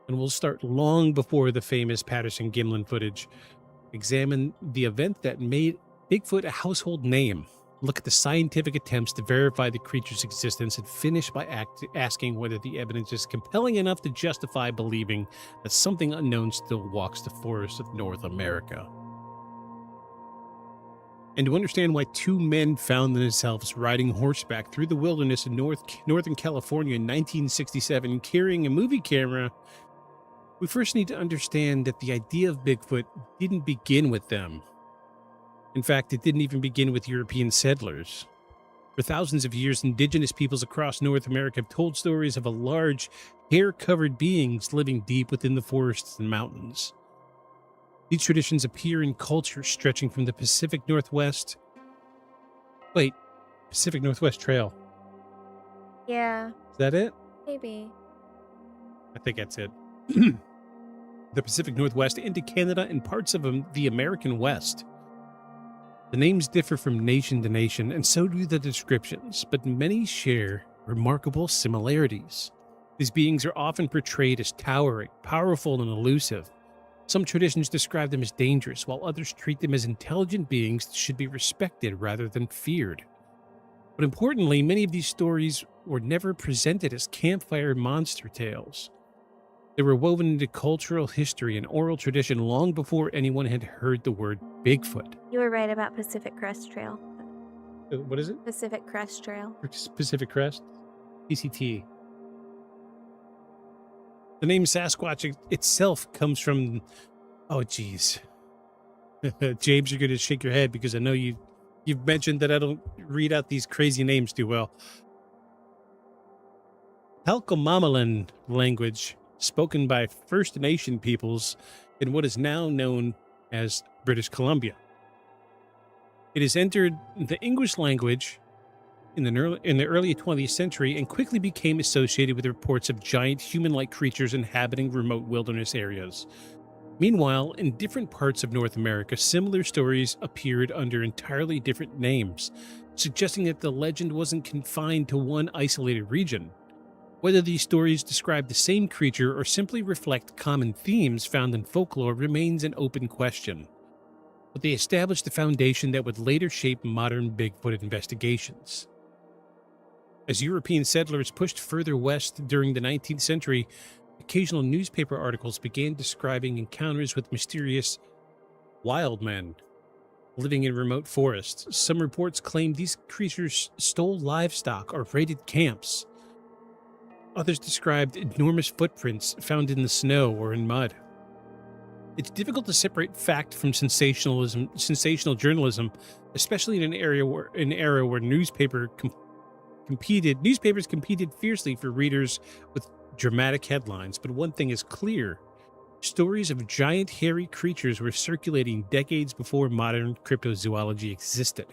And we'll start long before the famous Patterson-Gimlin footage. Examine the event that made Bigfoot a household name. Look at the scientific attempts to verify the creature's existence, and finish by asking whether the evidence is compelling enough to justify believing that something unknown still walks the forests of North America. And to understand why two men found themselves riding horseback through the wilderness in Northern California in 1967 carrying a movie camera, we first need to understand that the idea of Bigfoot didn't begin with them. In fact, it didn't even begin with European settlers. For thousands of years, indigenous peoples across North America have told stories of a large, hair-covered beings living deep within the forests and mountains. These traditions appear in culture stretching from the Pacific Northwest Trail. Yeah, Is that it? maybe. I think that's it. The Pacific Northwest into Canada and parts of the American West. The names differ from nation to nation, and so do the descriptions, but many share remarkable similarities. These beings are often portrayed as towering, powerful, and elusive, Some traditions describe them as dangerous, while others treat them as intelligent beings that should be respected rather than feared. But importantly, many of these stories were never presented as campfire monster tales. They were woven into cultural history and oral tradition long before anyone had heard the word Bigfoot. You were right about Pacific Crest Trail. What is it? Pacific Crest Trail. Pacific Crest? PCT. The name Sasquatch itself comes from... Oh, geez. James, you're going to shake your head because I know you've mentioned that I don't read out these crazy names too well. Halkomamalin language, spoken by First Nation peoples in what is now known as British Columbia. It has entered the English language in the early 20th century and quickly became associated with reports of giant human-like creatures inhabiting remote wilderness areas. Meanwhile, in different parts of North America, similar stories appeared under entirely different names, suggesting that the legend wasn't confined to one isolated region. Whether these stories describe the same creature or simply reflect common themes found in folklore remains an open question. But they established a foundation that would later shape modern Bigfoot investigations. As European settlers pushed further west during the 19th century, occasional newspaper articles began describing encounters with mysterious wild men living in remote forests. Some reports claimed these creatures stole livestock or raided camps. Others described enormous footprints found in the snow or in mud. It's difficult to separate fact from sensational journalism, especially in an era where newspapers competed fiercely for readers with dramatic headlines. But one thing is clear: stories of giant hairy creatures were circulating decades before modern cryptozoology existed.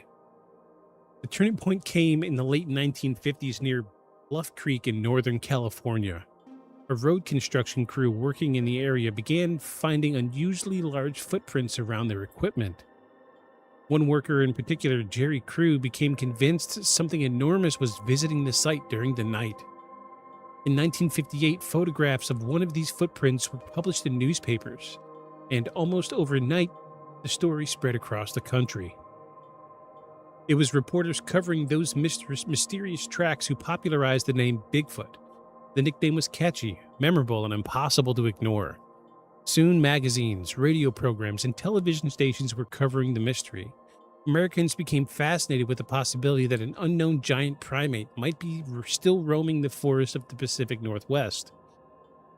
The turning point came in the late 1950s near Bluff Creek in Northern California. A road construction crew working in the area began finding unusually large footprints around their equipment. One worker in particular, Jerry Crew, became convinced something enormous was visiting the site during the night. In 1958, photographs of one of these footprints were published in newspapers, and almost overnight, the story spread across the country. It was reporters covering those mysterious tracks who popularized the name Bigfoot. The nickname was catchy, memorable, and impossible to ignore. Soon, magazines, radio programs, and television stations were covering the mystery. Americans became fascinated with the possibility that an unknown giant primate might be still roaming the forests of the Pacific Northwest.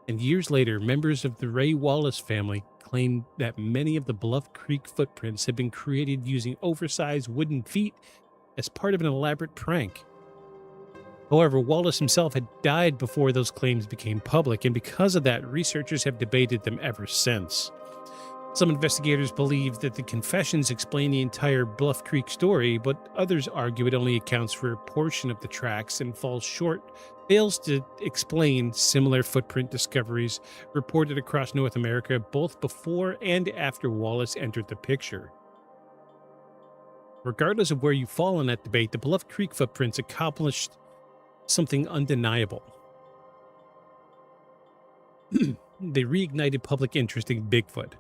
And years later, members of the Ray Wallace family claimed that many of the Bluff Creek footprints had been created using oversized wooden feet as part of an elaborate prank. However, Wallace himself had died before those claims became public, and because of that, researchers have debated them ever since. Some investigators believe that the confessions explain the entire Bluff Creek story, but others argue it only accounts for a portion of the tracks and fails to explain similar footprint discoveries reported across North America both before and after Wallace entered the picture. Regardless of where you fall in that debate, the Bluff Creek footprints accomplished something undeniable. They reignited public interest in Bigfoot.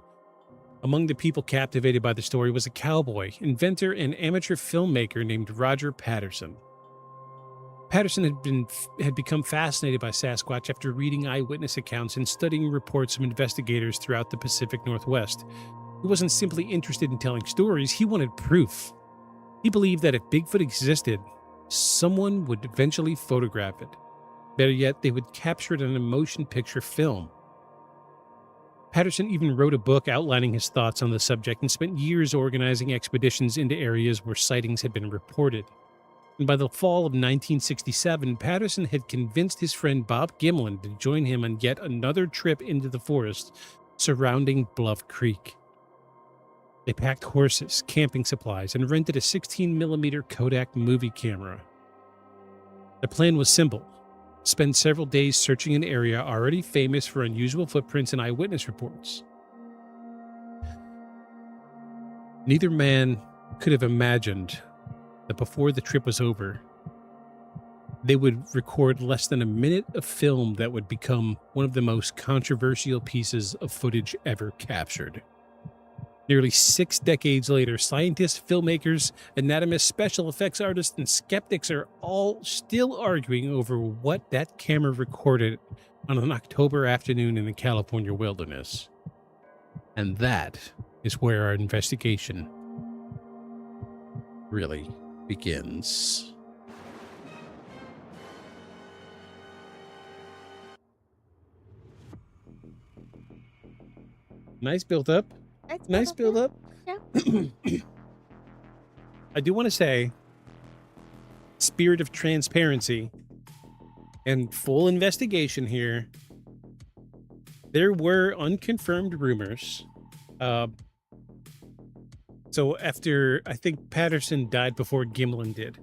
Among the people captivated by the story was a cowboy, inventor, and amateur filmmaker named Roger Patterson. Patterson had become fascinated by Sasquatch after reading eyewitness accounts and studying reports from investigators throughout the Pacific Northwest. He wasn't simply interested in telling stories, he wanted proof. He believed that if Bigfoot existed, someone would eventually photograph it. Better yet, they would capture it on a motion picture film. Patterson even wrote a book outlining his thoughts on the subject and spent years organizing expeditions into areas where sightings had been reported. And by the fall of 1967, Patterson had convinced his friend Bob Gimlin to join him on yet another trip into the forest surrounding Bluff Creek. They packed horses, camping supplies, and rented a 16mm Kodak movie camera. The plan was simple: spend several days searching an area already famous for unusual footprints and eyewitness reports. Neither man could have imagined that before the trip was over, they would record less than a minute of film that would become one of the most controversial pieces of footage ever captured. Nearly 6 decades later, scientists, filmmakers, anatomists, special effects artists, and skeptics are all still arguing over what that camera recorded on an October afternoon in the California wilderness. And that is where our investigation really begins. Nice build up. Nice build up. Yeah. I do want to say, spirit of transparency and full investigation here. There were unconfirmed rumors. So after, I think Patterson died before Gimlin did.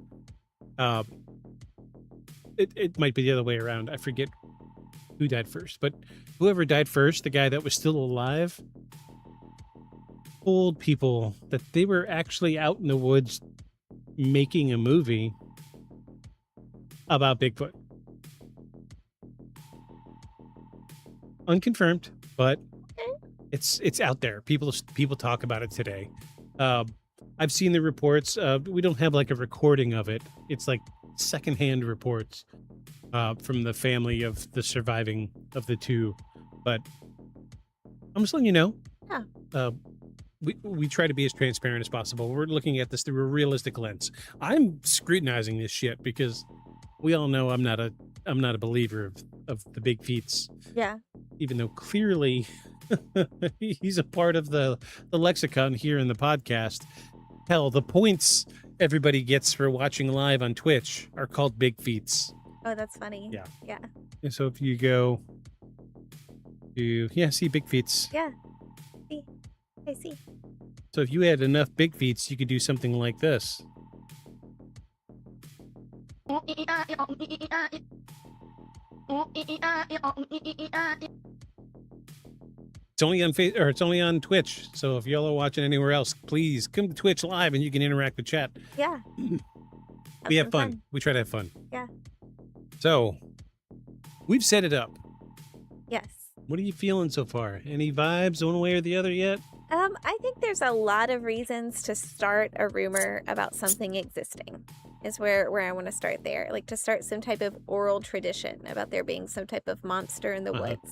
It might be the other way around. I forget who died first, but whoever died first, the guy that was still alive, told people that they were actually out in the woods making a movie about Bigfoot. Unconfirmed, but it's out there. People talk about it today. I've seen the reports. We don't have like a recording of it. It's like secondhand reports from the family of the surviving of the two. But I'm just letting you know. Yeah. We try to be as transparent as possible. We're looking at this through a realistic lens. I'm scrutinizing this shit because we all know I'm not a believer of the big feats. Yeah. Even though clearly he's a part of the lexicon here in the podcast. Hell, the points everybody gets for watching live on Twitch are called big feats. Oh, that's funny. Yeah. Yeah. And so if you go to, see big feats. Yeah. See. I see. So if you had enough big feats, you could do something like this. It's only on it's only on Twitch. So if y'all are watching anywhere else, please come to Twitch live and you can interact with chat. Yeah. We have fun. We try to have fun. Yeah. So we've set it up. Yes. What are you feeling so far? Any vibes one way or the other yet? I think there's a lot of reasons to start a rumor about something existing. Is where I want to start there. Like to start some type of oral tradition about there being some type of monster in the woods.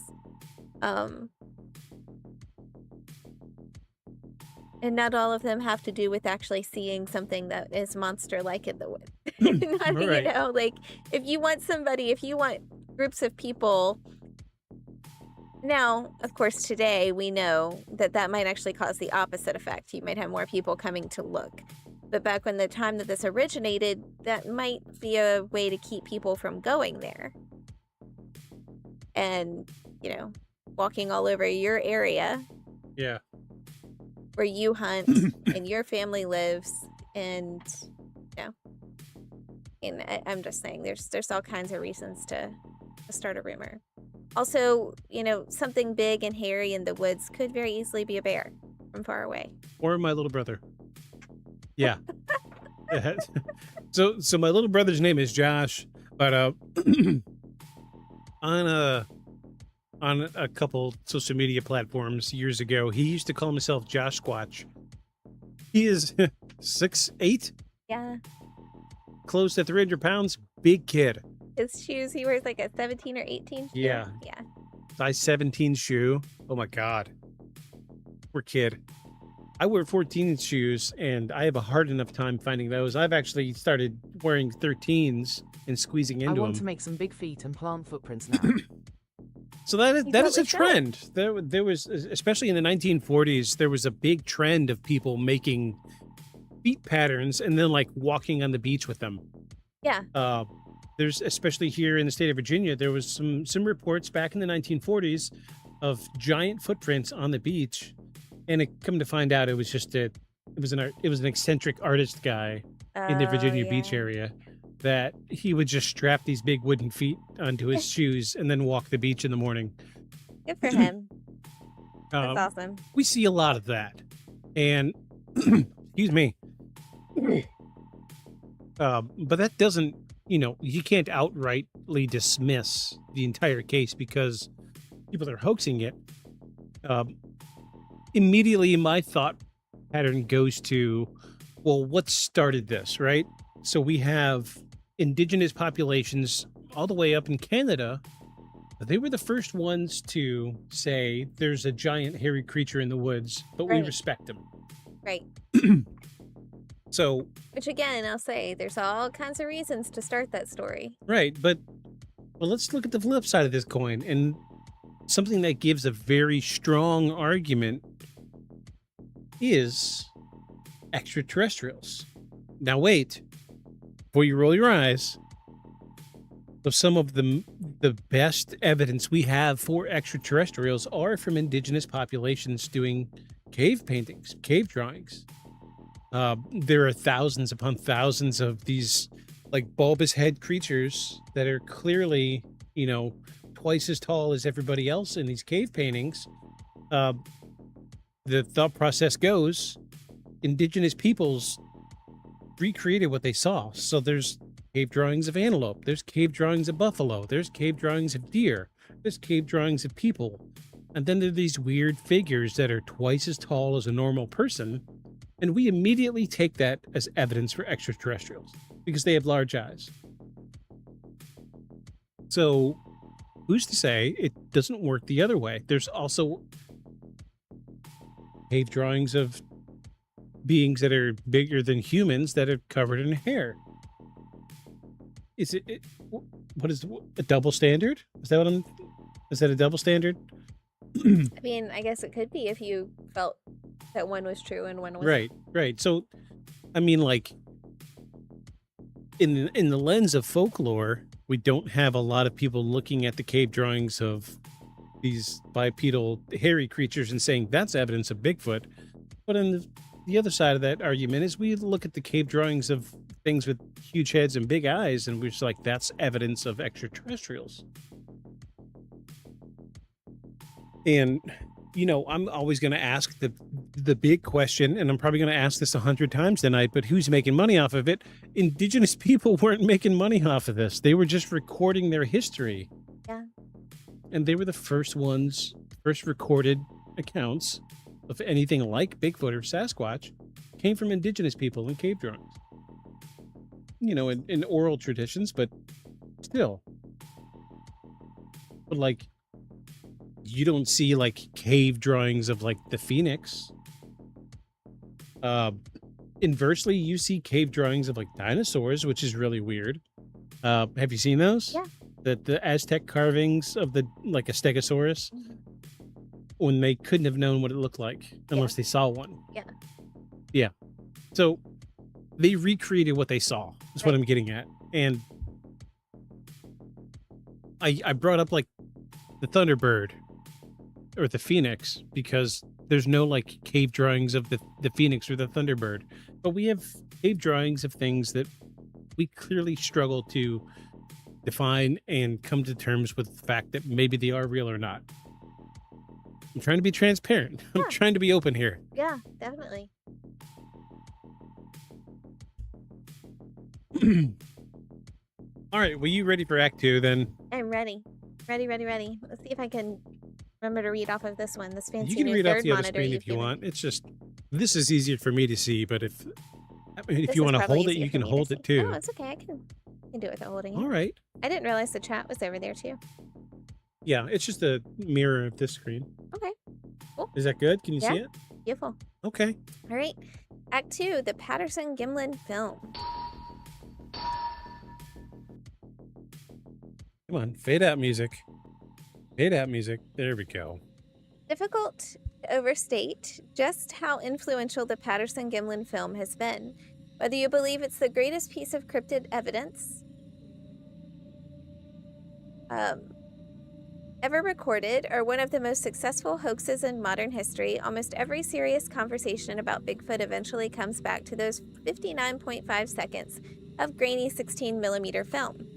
And not all of them have to do with actually seeing something that is monster-like in the woods. Right. You know, like if you want groups of people. Now, of course, today we know that might actually cause the opposite effect. You might have more people coming to look. But back when the time that this originated, that might be a way to keep people from going there. And, walking all over your area. Yeah. Where you hunt and your family lives. And, and I'm just saying there's all kinds of reasons to start a rumor. Also, something big and hairy in the woods could very easily be a bear from far away. Or my little brother. Yeah. So my little brother's name is Josh, but on a couple social media platforms years ago, he used to call himself Josh Squatch. He is 6'8". Yeah. Close to 300 pounds. Big kid. His shoes, he wears like a 17 or 18 shoe. Yeah. Yeah. Size 17 shoe. Oh my God. Poor kid. I wear 14 shoes and I have a hard enough time finding those. I've actually started wearing 13s and squeezing into them. I want to make some big feet and plant footprints now. So that is a trend. There was, especially in the 1940s, there was a big trend of people making feet patterns and then like walking on the beach with them. Yeah. There's, especially here in the state of Virginia, there was some reports back in the 1940s of giant footprints on the beach, and it come to find out it was just it was an eccentric artist guy in the Virginia Beach area that he would just strap these big wooden feet onto his shoes and then walk the beach in the morning. Good for him. That's awesome. We see a lot of that, and excuse me, but that doesn't you can't outrightly dismiss the entire case because people are hoaxing it. Immediately my thought pattern goes to, well, what started this, right? So we have indigenous populations all the way up in Canada. They were the first ones to say there's a giant hairy creature in the woods, but we Right. respect him. Right. So, Which again, I'll say there's all kinds of reasons to start that story. right, but well, let's look at the flip side of this coin, and something that gives a very strong argument is extraterrestrials. Now wait, before you roll your eyes, so some of the best evidence we have for extraterrestrials are from indigenous populations doing cave paintings, cave drawings. There are thousands upon thousands of these like bulbous head creatures that are clearly, twice as tall as everybody else in these cave paintings. The thought process goes, indigenous peoples recreated what they saw. So there's cave drawings of antelope, there's cave drawings of buffalo, there's cave drawings of deer, there's cave drawings of people. And then there are these weird figures that are twice as tall as a normal person. And we immediately take that as evidence for extraterrestrials because they have large eyes. So who's to say it doesn't work the other way? There's also cave drawings of beings that are bigger than humans that are covered in hair. Is what is a double standard? Is that a double standard? I mean, I guess it could be if you felt that one was true and one wasn't. Right. So, I mean, like, in the lens of folklore, we don't have a lot of people looking at the cave drawings of these bipedal hairy creatures and saying that's evidence of Bigfoot. But on the other side of that argument is we look at the cave drawings of things with huge heads and big eyes, and we're just like, that's evidence of extraterrestrials. And, I'm always going to ask the big question, and I'm probably going to ask this 100 times tonight, but who's making money off of it? Indigenous people weren't making money off of this. They were just recording their history. Yeah. And they were the first recorded accounts of anything like Bigfoot or Sasquatch came from indigenous people in cave drawings. In oral traditions, but still. But like, you don't see like cave drawings of like the phoenix. Inversely, you see cave drawings of like dinosaurs, which is really weird. Have you seen those? Yeah. The Aztec carvings of a Stegosaurus, when they couldn't have known what it looked like unless they saw one. Yeah. So they recreated what they saw. That's what I'm getting at. And I brought up like the Thunderbird or the Phoenix because there's no like cave drawings of the Phoenix or the Thunderbird, but we have cave drawings of things that we clearly struggle to define and come to terms with the fact that maybe they are real or not. I'm trying to be transparent. Yeah. I'm trying to be open here. Yeah, definitely. All right. Well, you ready for Act 2 then? I'm ready. Ready. Let's see if I can remember to read off of this one. This fancy You can new read off third the other monitor screen you've if you given want. me. It's just, this is easier for me to see, but if This you is want to probably hold it, easier you for can me to hold see. it too. No, it's okay. I can do it without holding it. All right. I didn't realize the chat was over there too. Yeah, it's just a mirror of this screen. Okay. Cool. Is that good? Can you see Yeah. it? Beautiful. Okay. All right. Act 2, the Patterson-Gimlin Film. Come on, fade out music. Fade out music. There we go. Difficult to overstate just how influential the Patterson-Gimlin film has been. Whether you believe it's the greatest piece of cryptid evidence ever recorded or one of the most successful hoaxes in modern history, almost every serious conversation about Bigfoot eventually comes back to those 59.5 seconds of grainy 16mm film.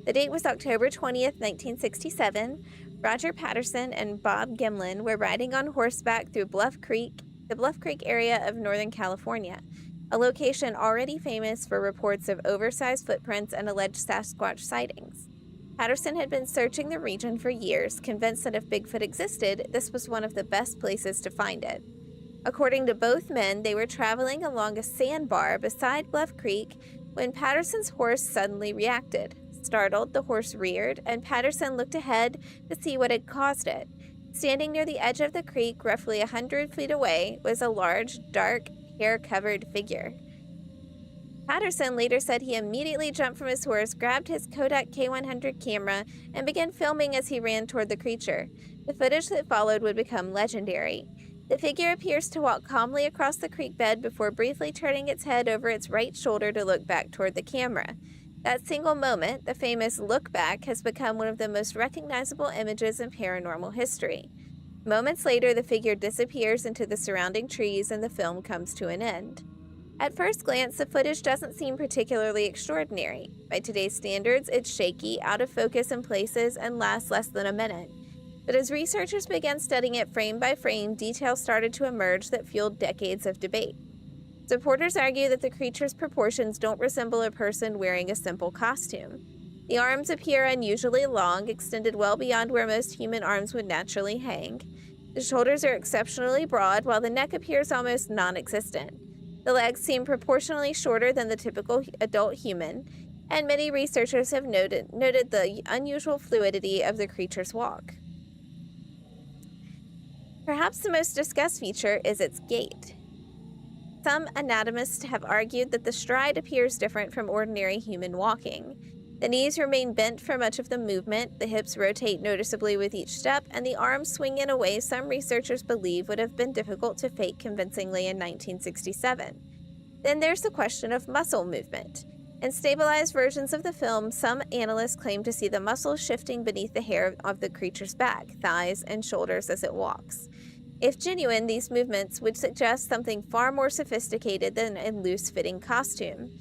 The date was October 20th, 1967. Roger Patterson and Bob Gimlin were riding on horseback through the Bluff Creek area of Northern California. a location already famous for reports of oversized footprints and alleged Sasquatch sightings. Patterson had been searching the region for years, convinced that if Bigfoot existed, this was one of the best places to find it. According to both men, they were traveling along a sandbar beside Bluff Creek when Patterson's horse suddenly reacted. Startled, the horse reared, and Patterson looked ahead to see what had caused it. Standing near the edge of the creek, roughly 100 feet away, was a large, dark, hair-covered figure. Patterson later said he immediately jumped from his horse, grabbed his Kodak K100 camera, and began filming as he ran toward the creature. The footage that followed would become legendary. The figure appears to walk calmly across the creek bed before briefly turning its head over its right shoulder to look back toward the camera. That single moment, the famous look back, has become one of the most recognizable images in paranormal history. Moments later, the figure disappears into the surrounding trees and the film comes to an end. At first glance, the footage doesn't seem particularly extraordinary. By today's standards, it's shaky, out of focus in places, and lasts less than a minute. But as researchers began studying it frame by frame, details started to emerge that fueled decades of debate. Supporters argue that the creature's proportions don't resemble a person wearing a simple costume. The arms appear unusually long, extended well beyond where most human arms would naturally hang. The shoulders are exceptionally broad, while the neck appears almost non-existent. The legs seem proportionally shorter than the typical adult human, and many researchers have noted the unusual fluidity of the creature's walk. Perhaps the most discussed feature is its gait. Some anatomists have argued that the stride appears different from ordinary human walking. The knees remain bent for much of the movement, the hips rotate noticeably with each step, and the arms swing in a way some researchers believe would have been difficult to fake convincingly in 1967. Then there's the question of muscle movement. In stabilized versions of the film, some analysts claim to see the muscles shifting beneath the hair of the creature's back, thighs, and shoulders as it walks. If genuine, these movements would suggest something far more sophisticated than a loose-fitting costume.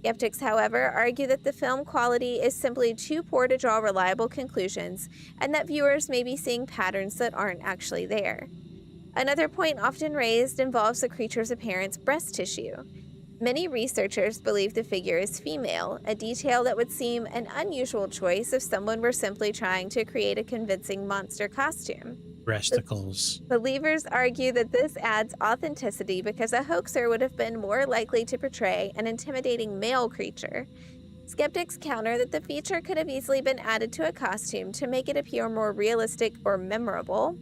Skeptics, however, argue that the film quality is simply too poor to draw reliable conclusions, and that viewers may be seeing patterns that aren't actually there. Another point often raised involves the creature's apparent breast tissue. Many researchers believe the figure is female, a detail that would seem an unusual choice if someone were simply trying to create a convincing monster costume. Breasticles. Believers argue that this adds authenticity because a hoaxer would have been more likely to portray an intimidating male creature. Skeptics counter that the feature could have easily been added to a costume to make it appear more realistic or memorable.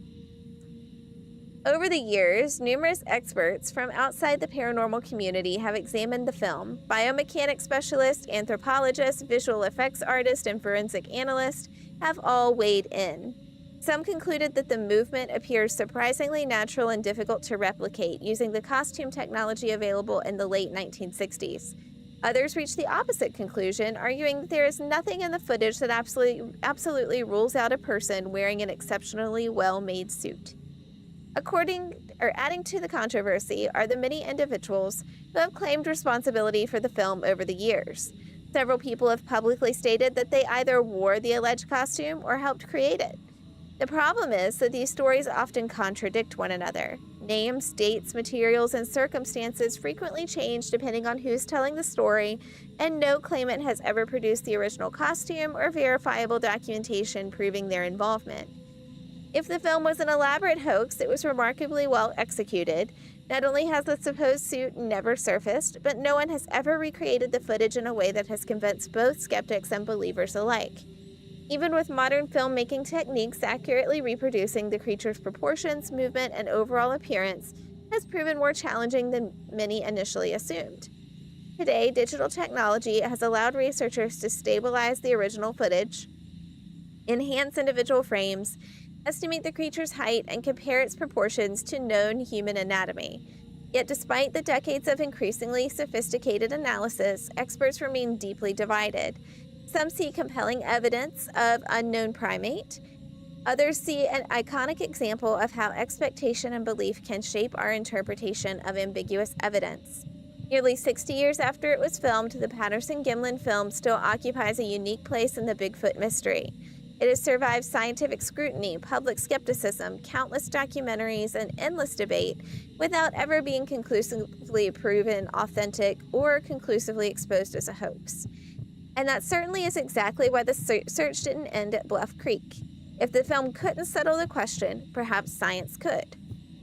Over the years, numerous experts from outside the paranormal community have examined the film. Biomechanics specialists, anthropologists, visual effects artists, and forensic analysts have all weighed in. Some concluded that the movement appears surprisingly natural and difficult to replicate using the costume technology available in the late 1960s. Others reached the opposite conclusion, arguing that there is nothing in the footage that absolutely rules out a person wearing an exceptionally well-made suit. Adding to the controversy are the many individuals who have claimed responsibility for the film over the years. Several people have publicly stated that they either wore the alleged costume or helped create it. The problem is that these stories often contradict one another. Names, dates, materials, and circumstances frequently change depending on who's telling the story, and no claimant has ever produced the original costume or verifiable documentation proving their involvement. If the film was an elaborate hoax, it was remarkably well executed. Not only has the supposed suit never surfaced, but no one has ever recreated the footage in a way that has convinced both skeptics and believers alike. Even with modern filmmaking techniques, accurately reproducing the creature's proportions, movement, and overall appearance has proven more challenging than many initially assumed. Today, digital technology has allowed researchers to stabilize the original footage, enhance individual frames, estimate the creature's height, and compare its proportions to known human anatomy. Yet despite the decades of increasingly sophisticated analysis, experts remain deeply divided. Some see compelling evidence of unknown primate. Others see an iconic example of how expectation and belief can shape our interpretation of ambiguous evidence. Nearly 60 years after it was filmed, the Patterson-Gimlin film still occupies a unique place in the Bigfoot mystery. It has survived scientific scrutiny, public skepticism, countless documentaries, and endless debate without ever being conclusively proven authentic or conclusively exposed as a hoax. And that certainly is exactly why the search didn't end at Bluff Creek. If the film couldn't settle the question, perhaps science could.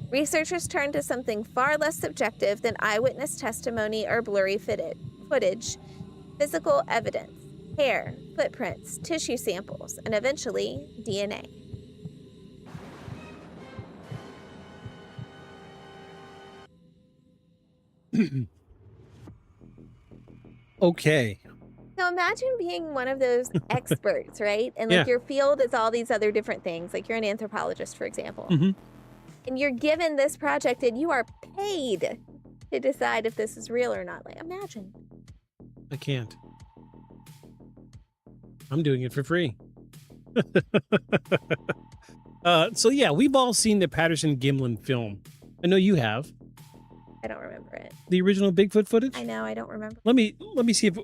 Researchers turned to something far less subjective than eyewitness testimony or blurry footage, physical evidence, hair, footprints, tissue samples, and eventually DNA. Okay. So imagine being one of those experts, right? And like Yeah. your field is all these other different things. Like you're an anthropologist, for example. Mhm. And you're given this project and you are paid to decide if this is real or not. Like imagine. I can't. I'm doing it for free. So yeah, we've all seen the Patterson-Gimlin film. I know you have. I don't remember it. The original Bigfoot footage? I know, I don't remember. Let me see if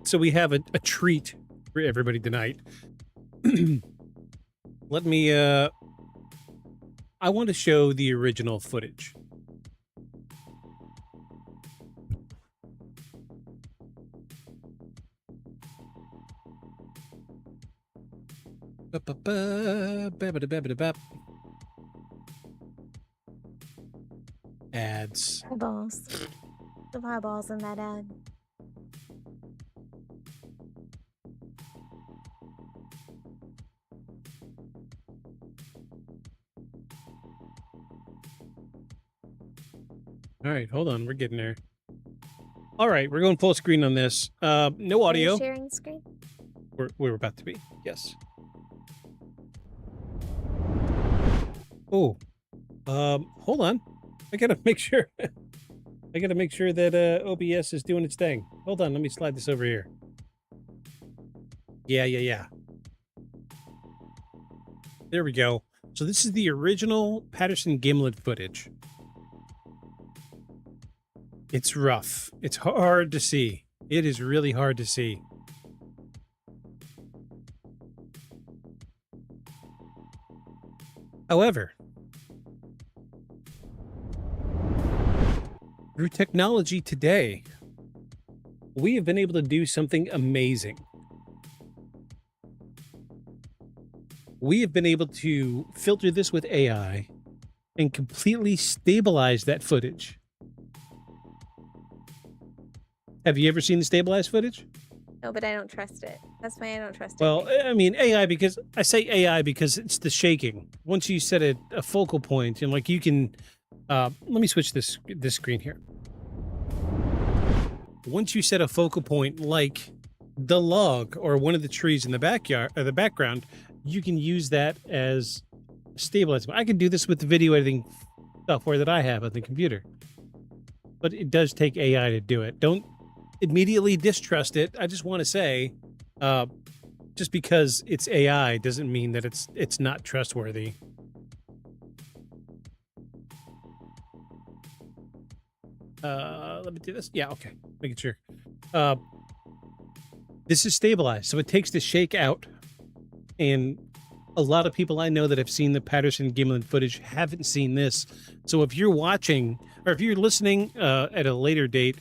so we have a treat for everybody tonight. Let me I want to show the original footage. Ads. Eyeballs. The eyeballs in that ad. All right, hold on. We're getting there. All right, we're going full screen on this. No Are you audio. sharing screen? We're about to be. Yes. Oh. Hold on. I gotta make sure. I gotta make sure that OBS is doing its thing. Hold on. Let me slide this over here. Yeah. There we go. So this is the original Patterson-Gimlin footage. It's rough. It's hard to see. It is really hard to see. However, through technology today, we have been able to do something amazing. We have been able to filter this with AI and completely stabilize that footage. Have you ever seen the stabilized footage? No, but I don't trust it. That's why I don't trust it. Well, I mean, AI because I say AI because it's the shaking. Once you set a focal point and like you can, let me switch this screen here. Once you set a focal point like the log or one of the trees in the backyard or the background, you can use that as stabilizing. I can do this with the video editing software that I have on the computer, but it does take AI to do it. Don't immediately distrust it. I just want to say, just because it's AI doesn't mean that it's not trustworthy. Let me do this. Yeah, okay. Making sure. This is stabilized, so it takes the shake out. And a lot of people I know that have seen the Patterson-Gimlin footage haven't seen this. So if you're watching or if you're listening at a later date,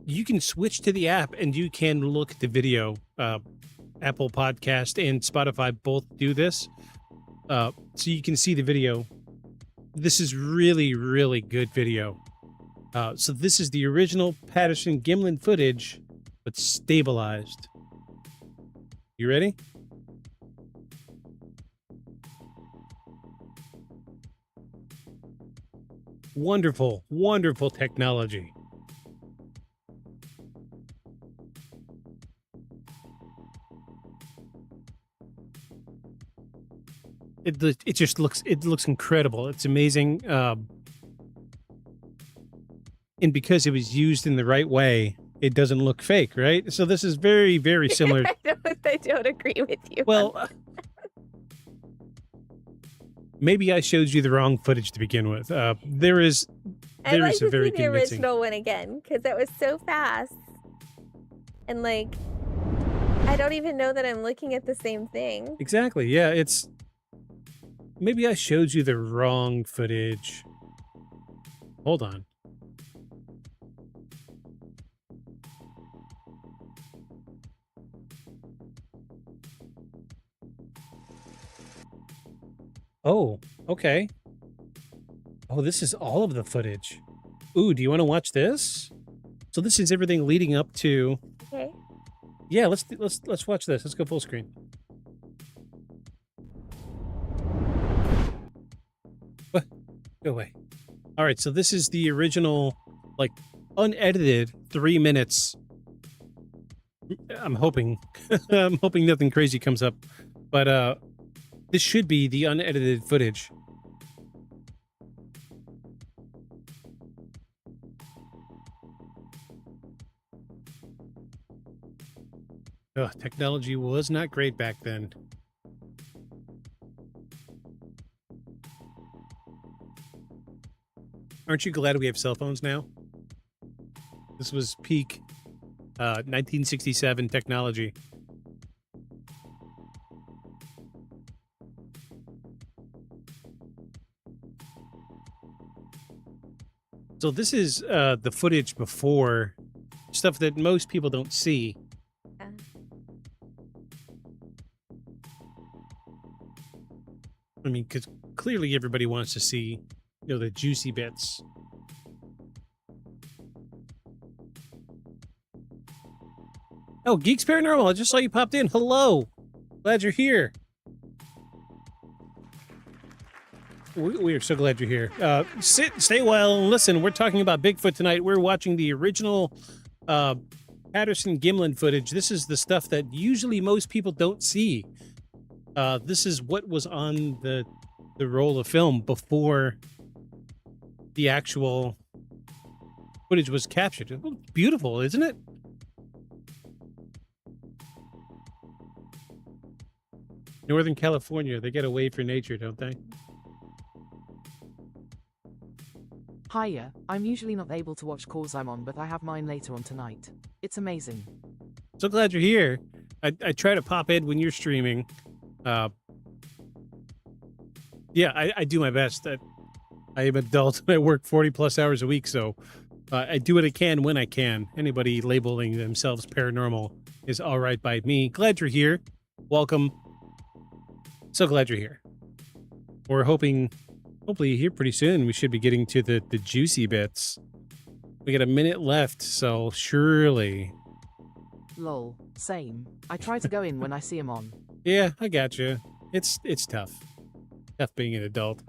you can switch to the app and you can look at the video. Apple Podcast and Spotify both do this. So you can see the video. This is really, really good video. So this is the original Patterson-Gimlin footage, but stabilized. You ready? Wonderful, wonderful technology. It just looks incredible. It's amazing. And because it was used in the right way, it doesn't look fake, right? So this is very, very similar. I don't agree with you. Well, maybe I showed you the wrong footage to begin with. There is I'd like a very to see the original one again because it was so fast and like I don't even know that I'm looking at the same thing. Exactly. Yeah, it's... Maybe I showed you the wrong footage. Hold on. Oh, okay. Oh, this is all of the footage. Ooh, do you want to watch this? So this is everything leading up to... Okay. Yeah, let's watch this. Let's go full screen. What? Go away. All right, so this is the original, like, unedited 3 minutes. I'm hoping, I'm hoping nothing crazy comes up, but this should be the unedited footage. Ugh, technology was not great back then. Aren't you glad we have cell phones now? This was peak 1967 technology. So this is the footage before, stuff that most people don't see. Yeah. I mean, because clearly everybody wants to see, you know, the juicy bits. Oh, Geeks Paranormal, I just saw you popped in. Hello. Glad you're here. We are so glad you're here. Sit, stay well, and listen. We're talking about Bigfoot tonight. We're watching the original Patterson-Gimlin footage. This is the stuff that usually most people don't see. This is what was on the roll of film before the actual footage was captured. It looks beautiful, isn't it? Northern California, they get away for nature, don't they? Hiya, I'm usually not able to watch calls I'm on, but I have mine later on tonight. It's amazing. So glad you're here. I try to pop in when you're streaming. Yeah, I do my best. I am an adult. I work 40 plus hours a week, so I do what I can when I can. Anybody labeling themselves paranormal is all right by me. Glad you're here. Welcome. So glad you're here. We're hopefully here pretty soon. We should be getting to the juicy bits. We got a minute left, so surely. Lol, same. I try to go in when I see him on. Yeah, I got you. It's tough. Tough being an adult.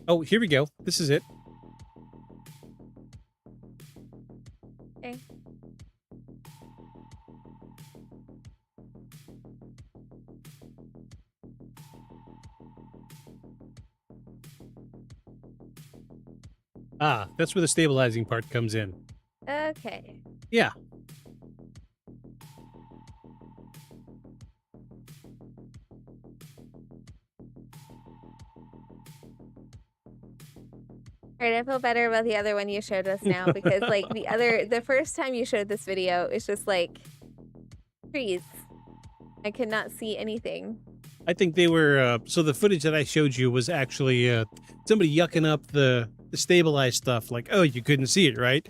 Oh, here we go. This is it. Okay. Ah, that's where the stabilizing part comes in. Okay. Yeah. All right, I feel better about the other one you showed us now because, like, the first time you showed this video, it's just like trees. I could not see anything. I think they were, so the footage that I showed you was actually somebody yucking up the stabilized stuff. Like, oh, you couldn't see it, right?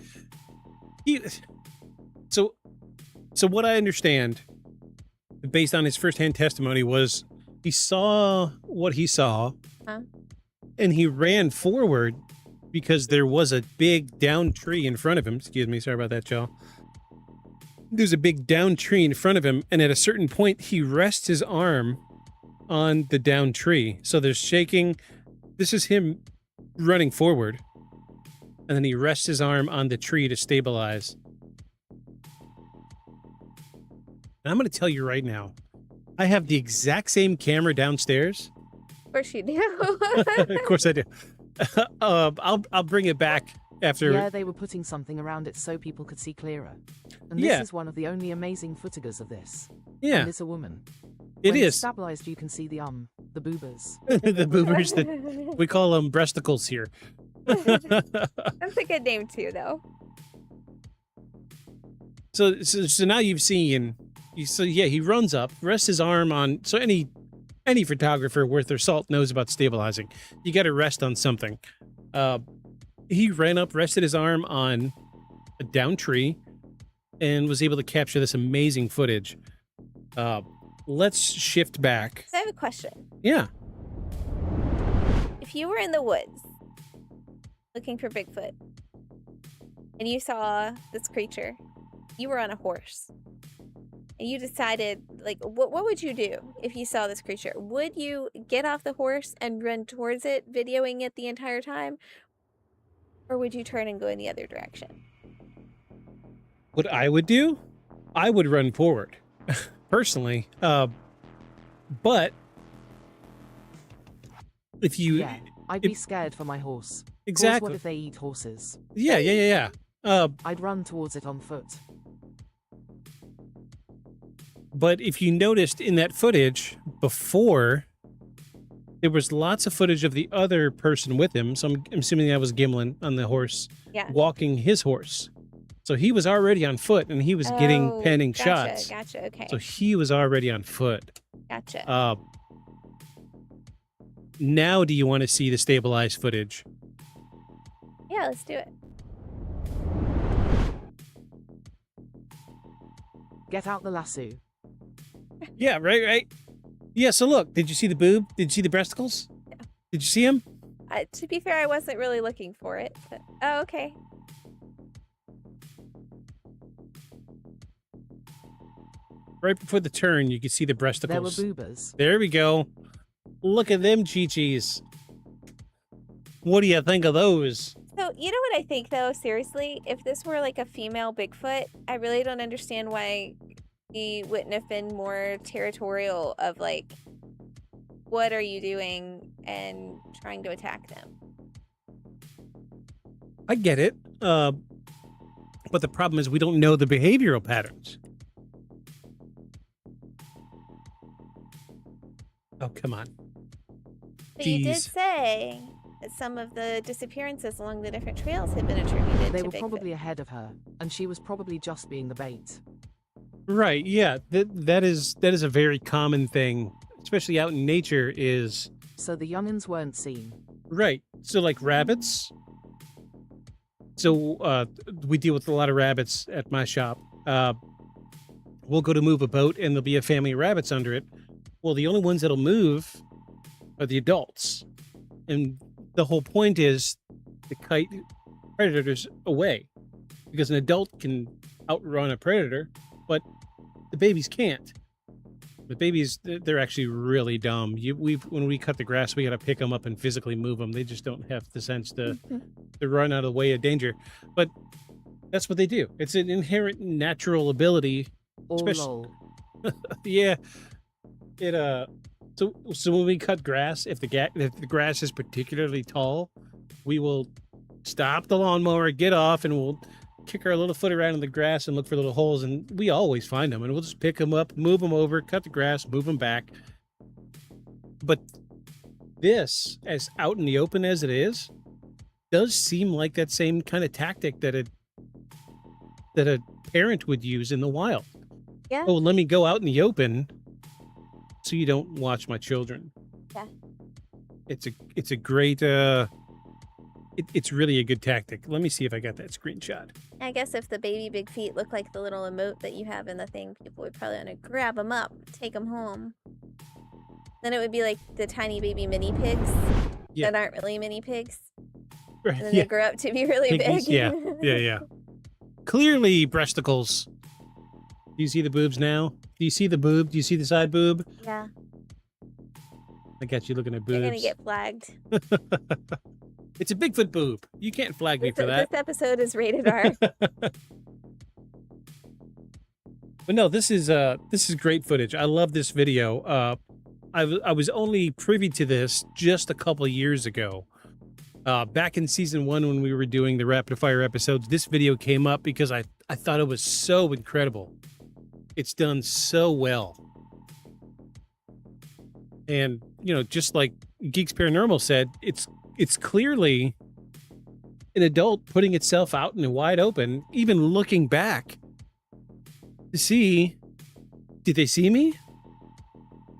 So what I understand, based on his firsthand testimony, was he saw what he saw, and he ran forward because there was a big down tree in front of him. Excuse me, sorry about that, y'all. There's a big down tree in front of him, and at a certain point, he rests his arm on the down tree. So there's shaking. This is him running forward, and then he rests his arm on the tree to stabilize. And I'm going to tell you right now, I have the exact same camera downstairs. Of course you do. Of course I do. I'll bring it back after. Yeah, they were putting something around it so people could see clearer. And this is one of the only amazing footages of this. Yeah. And it's a woman. It When is. it's stabilized, you can see the boobers. The boobers, that we call them breasticles here. That's a good name too, though. So now you've seen So yeah, he runs up, rests his arm on. So any photographer worth their salt knows about stabilizing. You got to rest on something. He ran up, rested his arm on a down tree, and was able to capture this amazing footage. Let's shift back. So I have a question. Yeah. If you were in the woods looking for Bigfoot and you saw this creature, you were on a horse, and you decided, like, what would you do if you saw this creature? Would you get off the horse and run towards it, videoing it the entire time? Or would you turn and go in the other direction? What I would do? I would run forward, personally. But if you... Yeah, I'd be scared for my horse. Exactly. What if they eat horses? Yeah. I'd run towards it on foot. But if you noticed in that footage before, there was lots of footage of the other person with him. So I'm assuming that was Gimlin on the horse, walking his horse. So he was already on foot, and he was getting panning shots. Gotcha, okay. So he was already on foot. Gotcha. Now do you want to see the stabilized footage? Yeah, let's do it. Get out the lasso. Yeah, right. Yeah, so look, did you see the boob? Did you see the breasticles? No. Did you see him? To be fair, I wasn't really looking for it. But... Oh, okay. Right before the turn, you could see the breasticles. There were boobas. There we go. Look at them chi-chis. What do you think of those? So, you know what I think, though? Seriously, if this were like a female Bigfoot, I really don't understand why he wouldn't have been more territorial of, like, what are you doing and trying to attack them. I get it. But the problem is we don't know the behavioral patterns. Oh, come on. But you did say that some of the disappearances along the different trails had been attributed They to were Bigfoot. probably ahead of her, and she was probably just being the bait. Right, yeah. That is a very common thing, especially out in nature, is... So the young'uns weren't seen. Right. So, like, rabbits. So, we deal with a lot of rabbits at my shop. We'll go to move a boat, and there'll be a family of rabbits under it. Well, the only ones that'll move are the adults. And the whole point is to kite predators away. Because an adult can outrun a predator, but the babies can't. The babies, they're actually really dumb. When we cut the grass, we got to pick them up and physically move them. They just don't have the sense to run out of the way of danger. But that's what they do. It's an inherent natural ability. Lol. Yeah. So when we cut grass, if the grass is particularly tall, we will stop the lawnmower, get off, and we'll kick our little foot around in the grass and look for little holes, and we always find them, and we'll just pick them up, move them over, cut the grass, move them back. But this, as out in the open as it is, does seem like that same kind of tactic that a parent would use in the wild. Yeah. Oh, let me go out in the open so you don't watch my children. Yeah. It's a great it's really a good tactic. Let me see if I got that screenshot. I guess if the baby big feet look like the little emote that you have in the thing, people would probably want to grab them up, take them home. Then it would be like the tiny baby mini pigs that aren't really mini pigs. Right. And then they grow up to be really Piggies, big. Yeah. Clearly breasticles. Do you see the boobs now? Do you see the boob? Do you see the side boob? Yeah. I got you looking at boobs. You're going to get flagged. It's a Bigfoot boob. You can't flag me for that. This episode is rated R. But no, this is great footage. I love this video. I was only privy to this just a couple of years ago. Back in season 1 when we were doing the rapid fire episodes, this video came up because I thought it was so incredible. It's done so well. And, you know, just like Geeks Paranormal said, it's clearly an adult putting itself out in the wide open, even looking back to see Did they see me?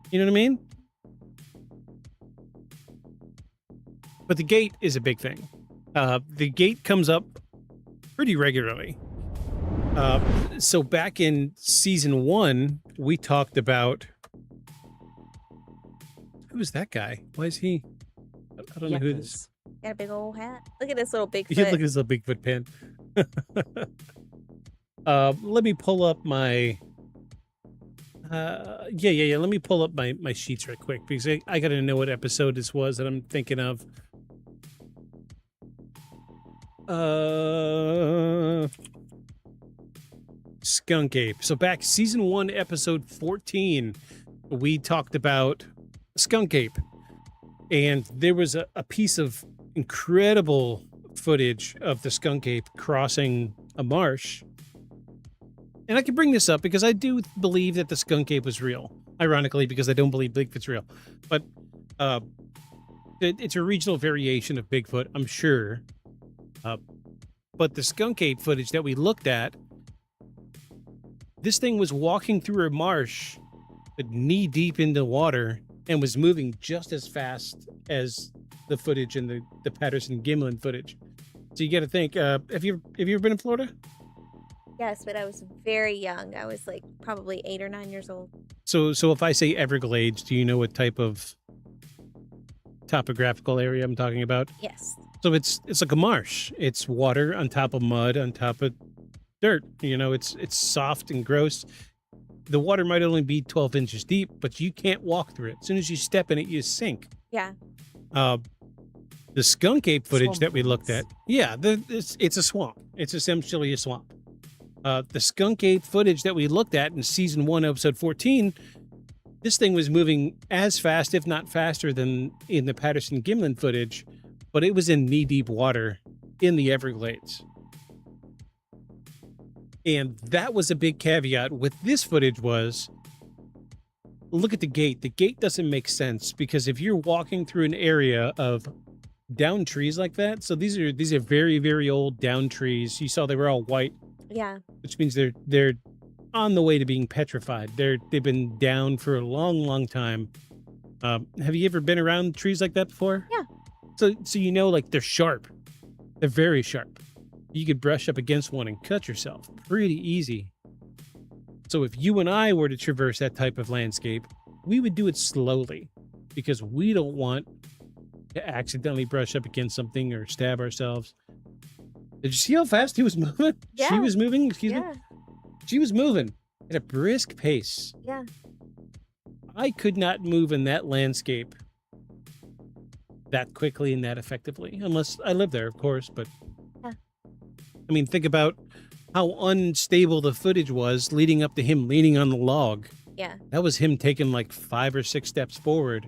You know what I mean? But the gate is a big thing. The gate comes up pretty regularly. So back in season 1, we talked about... Who's that guy? Why is he... I don't know who this is. Got a big old hat. Look at this little Bigfoot. Look at this little Bigfoot pen. Let me pull up my... Yeah. Let me pull up my sheets right quick because I got to know what episode this was that I'm thinking of. Skunk Ape. So back season 1, episode 14, we talked about Skunk Ape. And there was a piece of incredible footage of the skunk ape crossing a marsh. And I can bring this up because I do believe that the skunk ape was real. Ironically, because I don't believe Bigfoot's real. But it's a regional variation of Bigfoot, I'm sure. But the skunk ape footage that we looked at, this thing was walking through a marsh knee deep into water and was moving just as fast as the footage in the Patterson-Gimlin footage. So you got to think, have you ever been in Florida? Yes, but I was very young. I was like probably 8 or 9 years old. So if I say Everglades, do you know what type of topographical area I'm talking about? Yes. So it's like a marsh. It's water on top of mud, on top of dirt. You know, it's soft and gross. The water might only be 12 inches deep, but you can't walk through it. As soon as you step in it, you sink. Yeah. The skunk ape footage Swamp that we looked lands. at, yeah, it's a swamp. It's essentially a swamp. The skunk ape footage that we looked at in season 1, episode 14, this thing was moving as fast, if not faster, than in the Patterson-Gimlin footage, but it was in knee-deep water in the Everglades. And that was a big caveat with this footage was, look at the gate. The gate doesn't make sense because if you're walking through an area of down trees like that, so these are very, very old down trees. You saw they were all white. Yeah. Which means they're on the way to being petrified. They've been down for a long, long time. Have you ever been around trees like that before? Yeah. So you know, like they're sharp. They're very sharp. You could brush up against one and cut yourself pretty easy. So if you and I were to traverse that type of landscape, we would do it slowly because we don't want to accidentally brush up against something or stab ourselves. Did you see how fast he was moving? Yeah. She was moving, excuse me? Yeah. She was moving at a brisk pace. Yeah. I could not move in that landscape that quickly and that effectively, unless I lived there, of course, but Yeah. I mean, think about how unstable the footage was leading up to him leaning on the log. Yeah. That was him taking like 5 or 6 steps forward,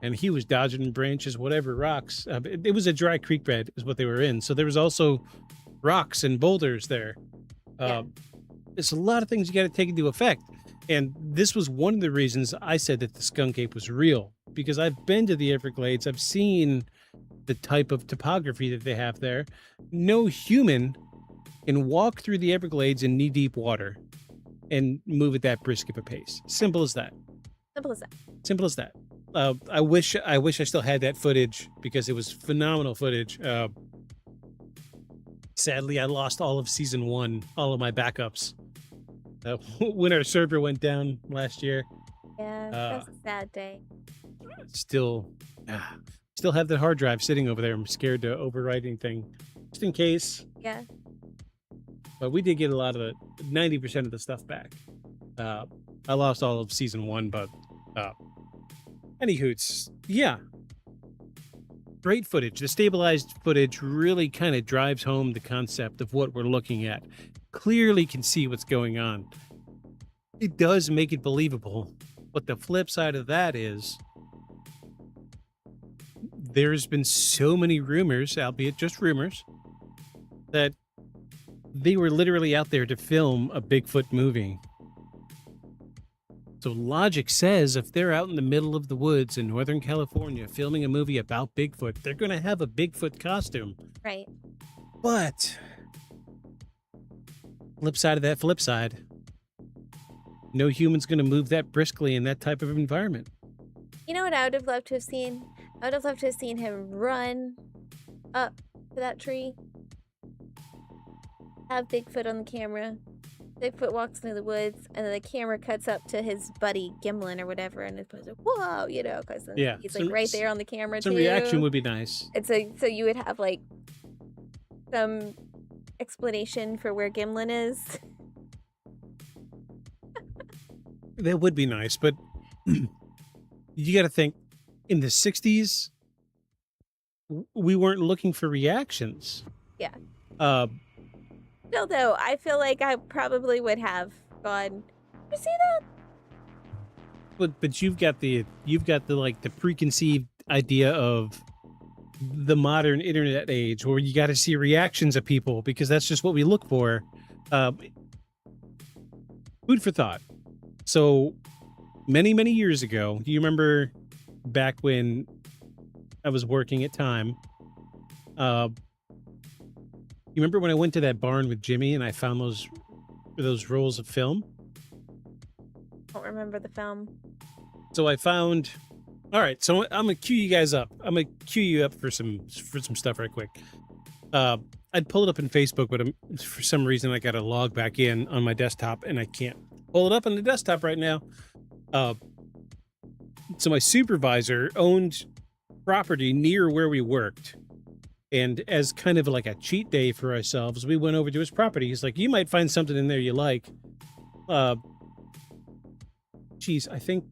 and he was dodging branches, whatever, rocks. It was a dry creek bed is what they were in, so there was also rocks and boulders there. Yeah. There's a lot of things you got to take into effect, and this was one of the reasons I said that the skunk ape was real, because I've been to the Everglades. I've seen the type of topography that they have there. No human can walk through the Everglades in knee-deep water and move at that brisk of a pace. Simple as that. Simple as that. Simple as that. I wish I still had that footage because it was phenomenal footage. Sadly, I lost all of season 1, all of my backups. When our server went down last year. Yeah, that's a sad day. Still have that hard drive sitting over there. I'm scared to overwrite anything just in case. Yeah. But we did get a lot of 90% of the stuff back. I lost all of season 1, but any hoots. Yeah. Great footage. The stabilized footage really kind of drives home the concept of what we're looking at. Clearly can see what's going on. It does make it believable. But the flip side of that is there's been so many rumors, albeit just rumors, that they were literally out there to film a Bigfoot movie. So logic says if they're out in the middle of the woods in Northern California filming a movie about Bigfoot, they're going to have a Bigfoot costume. Right. But flip side of that flip side, no human's going to move that briskly in that type of environment. You know what I would have loved to have seen? I would have loved to have seen him run up to that tree. Have Bigfoot on the camera. Bigfoot walks through the woods, and then the camera cuts up to his buddy Gimlin or whatever, and it's like, whoa, you know, because Yeah, he's like right there on the camera Some too. reaction would be nice. And so you would have like some explanation for where Gimlin is. That would be nice, but you got to think, in the 60s, we weren't looking for reactions. Yeah. No, though, I feel like I probably would have gone, you see that? but you've got the like the preconceived idea of the modern internet age where you got to see reactions of people because that's just what we look for. Food for thought. So many years ago, do you remember back when I was working at Time? You remember when I went to that barn with Jimmy and I found those rolls of film? I don't remember the film. So I found. All right, so I'm gonna cue you guys up. I'm gonna cue you up for some stuff right quick. I'd pull it up in Facebook, but for some reason I got to log back in on my desktop and I can't pull it up on the desktop right now. So my supervisor owned property near where we worked. And as kind of like a cheat day for ourselves, we went over to his property. He's like, you might find something in there you like. Geez, I think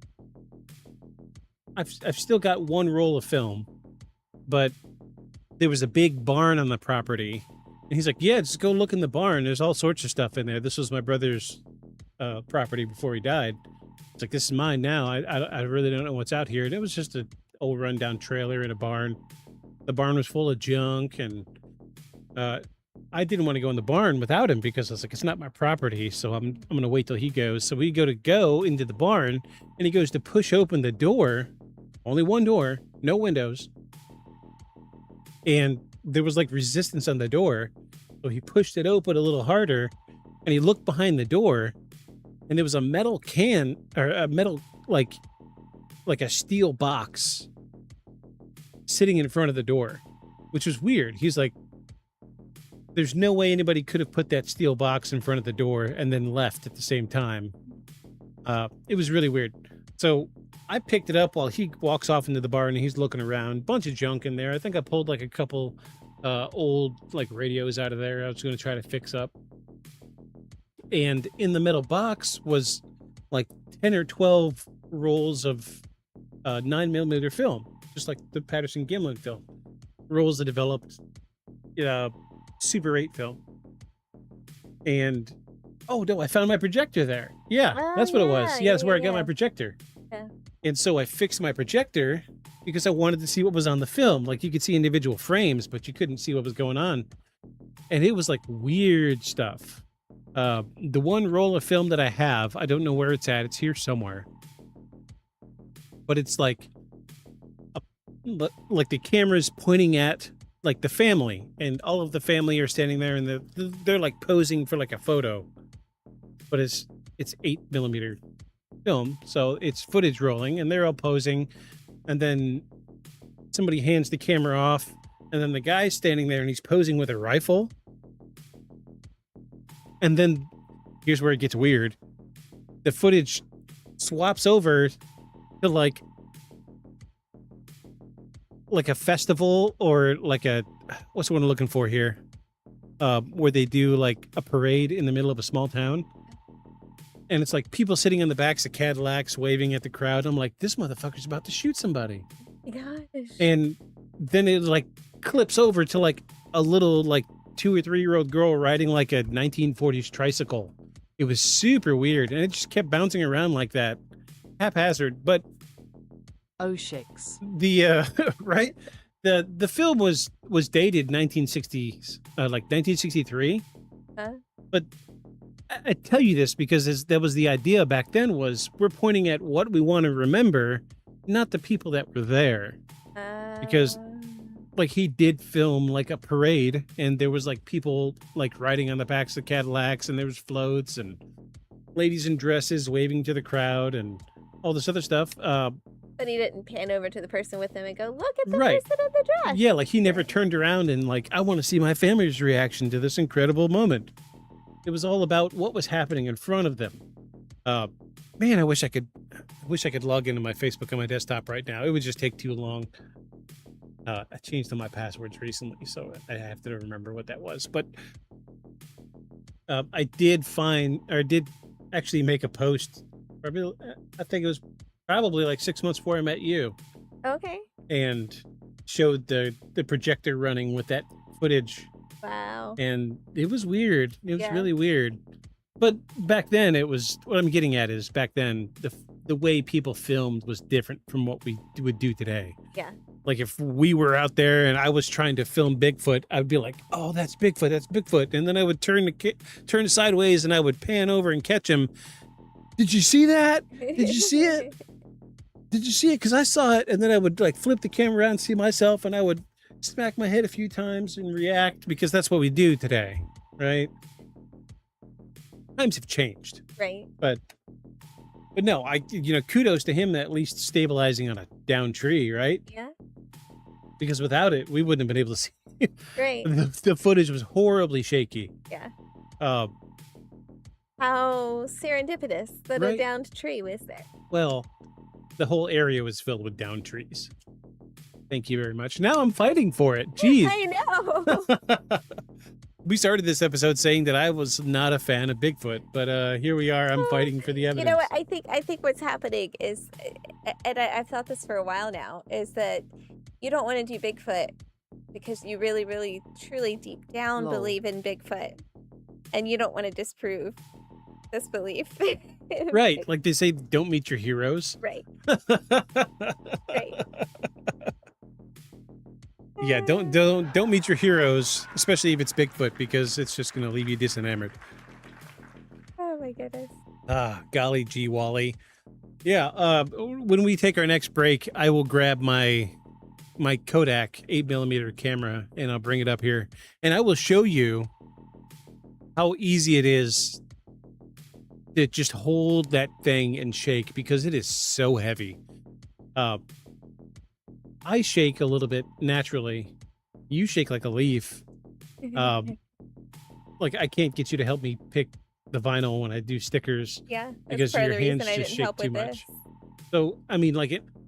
I've still got one roll of film, but there was a big barn on the property. And he's like, yeah, just go look in the barn. There's all sorts of stuff in there. This was my brother's property before he died. It's like, this is mine now. I really don't know what's out here. And it was just an old rundown trailer in a barn. The barn was full of junk, and I didn't want to go in the barn without him because I was like, it's not my property, so I'm going to wait till he goes. So we go into the barn, and he goes to push open the door. Only one door, no windows. And there was like resistance on the door. So he pushed it open a little harder, and he looked behind the door, and there was a metal can, or a metal, like a steel box sitting in front of the door, which was weird. He's like, there's no way anybody could have put that steel box in front of the door and then left at the same time. It was really weird. So I picked it up while he walks off into the barn and he's looking around. Bunch of junk in there. I think I pulled like a couple old like radios out of there. I was going to try to fix up. And in the metal box was like 10 or 12 rolls of 9mm film. Just like the Patterson-Gimlin film, rolls that developed Super 8 film. And oh no, I found my projector there. Yeah, that's what it was. Yeah, that's where I got my projector. Yeah. And so I fixed my projector because I wanted to see what was on the film. Like you could see individual frames, but you couldn't see what was going on. And it was like weird stuff. The one roll of film that I have, I don't know where it's at. It's here somewhere. But it's like the camera's pointing at like the family, and all of the family are standing there, and they're like posing for like a photo, but it's 8mm film, so it's footage rolling, and they're all posing, and then somebody hands the camera off, and then the guy's standing there, and he's posing with a rifle, and then here's where it gets weird. The footage swaps over to like a festival, or like what's the one I'm looking for here? Where they do like a parade in the middle of a small town. And it's like people sitting on the backs of Cadillacs waving at the crowd. I'm like, this motherfucker's about to shoot somebody. Oh my gosh. And then it like clips over to like a little like 2 or 3 year old girl riding like a 1940s tricycle. It was super weird. And it just kept bouncing around like that. Haphazard. But oh shicks. The right, the film was dated 1960s, like 1963. But I tell you this because that was the idea back then, was we're pointing at what we want to remember, not the people that were there. Because like he did film like a parade, and there was like people like riding on the backs of Cadillacs, and there was floats, and ladies in dresses waving to the crowd and all this other stuff. But he didn't pan over to the person with him and go, look at the Right. person in the dress. Yeah, like he never turned around and like, I want to see my family's reaction to this incredible moment. It was all about what was happening in front of them. Man, I wish I could log into my Facebook on my desktop right now. It would just take too long. I changed all my passwords recently, so I have to remember what that was. But I did actually make a post. I think it was probably like 6 months before I met you, Okay. and showed the projector running with that footage. Wow. And it was weird. It was Yeah. really weird. But back then, it was, what I'm getting at is back then, the way people filmed was different from what we would do today. Yeah. Like if we were out there and I was trying to film Bigfoot, I'd be like, "Oh, that's Bigfoot, that's Bigfoot," and then I would turn sideways and I would pan over and catch him. Did you see that? Did you see it? Did you see it? Because I saw it, and then I would like flip the camera around and see myself, and I would smack my head a few times and react, because that's what we do today, right? Times have changed, Right. but no, kudos to him at least stabilizing on a down tree, right? Yeah. Because without it, we wouldn't have been able to see. Right. The footage was horribly shaky. Yeah. Uh, How serendipitous that a Right. downed tree was there. well, the whole area was filled with down trees. Thank you very much. Now I'm fighting for it. Jeez. I know. We started this episode saying that I was not a fan of Bigfoot, but here we are. I'm fighting for the evidence. You know what? I think what's happening is, and I've thought this for a while now, is that you don't want to do Bigfoot because you really, really, truly deep down Lol. believe in Bigfoot, and you don't want to disprove this belief. Right. Like they say, don't meet your heroes. Right. Right. Yeah, don't meet your heroes, especially if it's Bigfoot, because it's just going to leave you disenamored. Oh my goodness. Ah, golly gee, Wally. Yeah, when we take our next break, I will grab my Kodak 8mm camera and I'll bring it up here, and I will show you how easy it is to just hold that thing and shake, because it is so heavy. I shake a little bit naturally. You shake like a leaf. Like I can't get you to help me pick the vinyl when I do stickers. Yeah. Because That's part your of the reason hands I just didn't shake help too with much. this. So, I mean,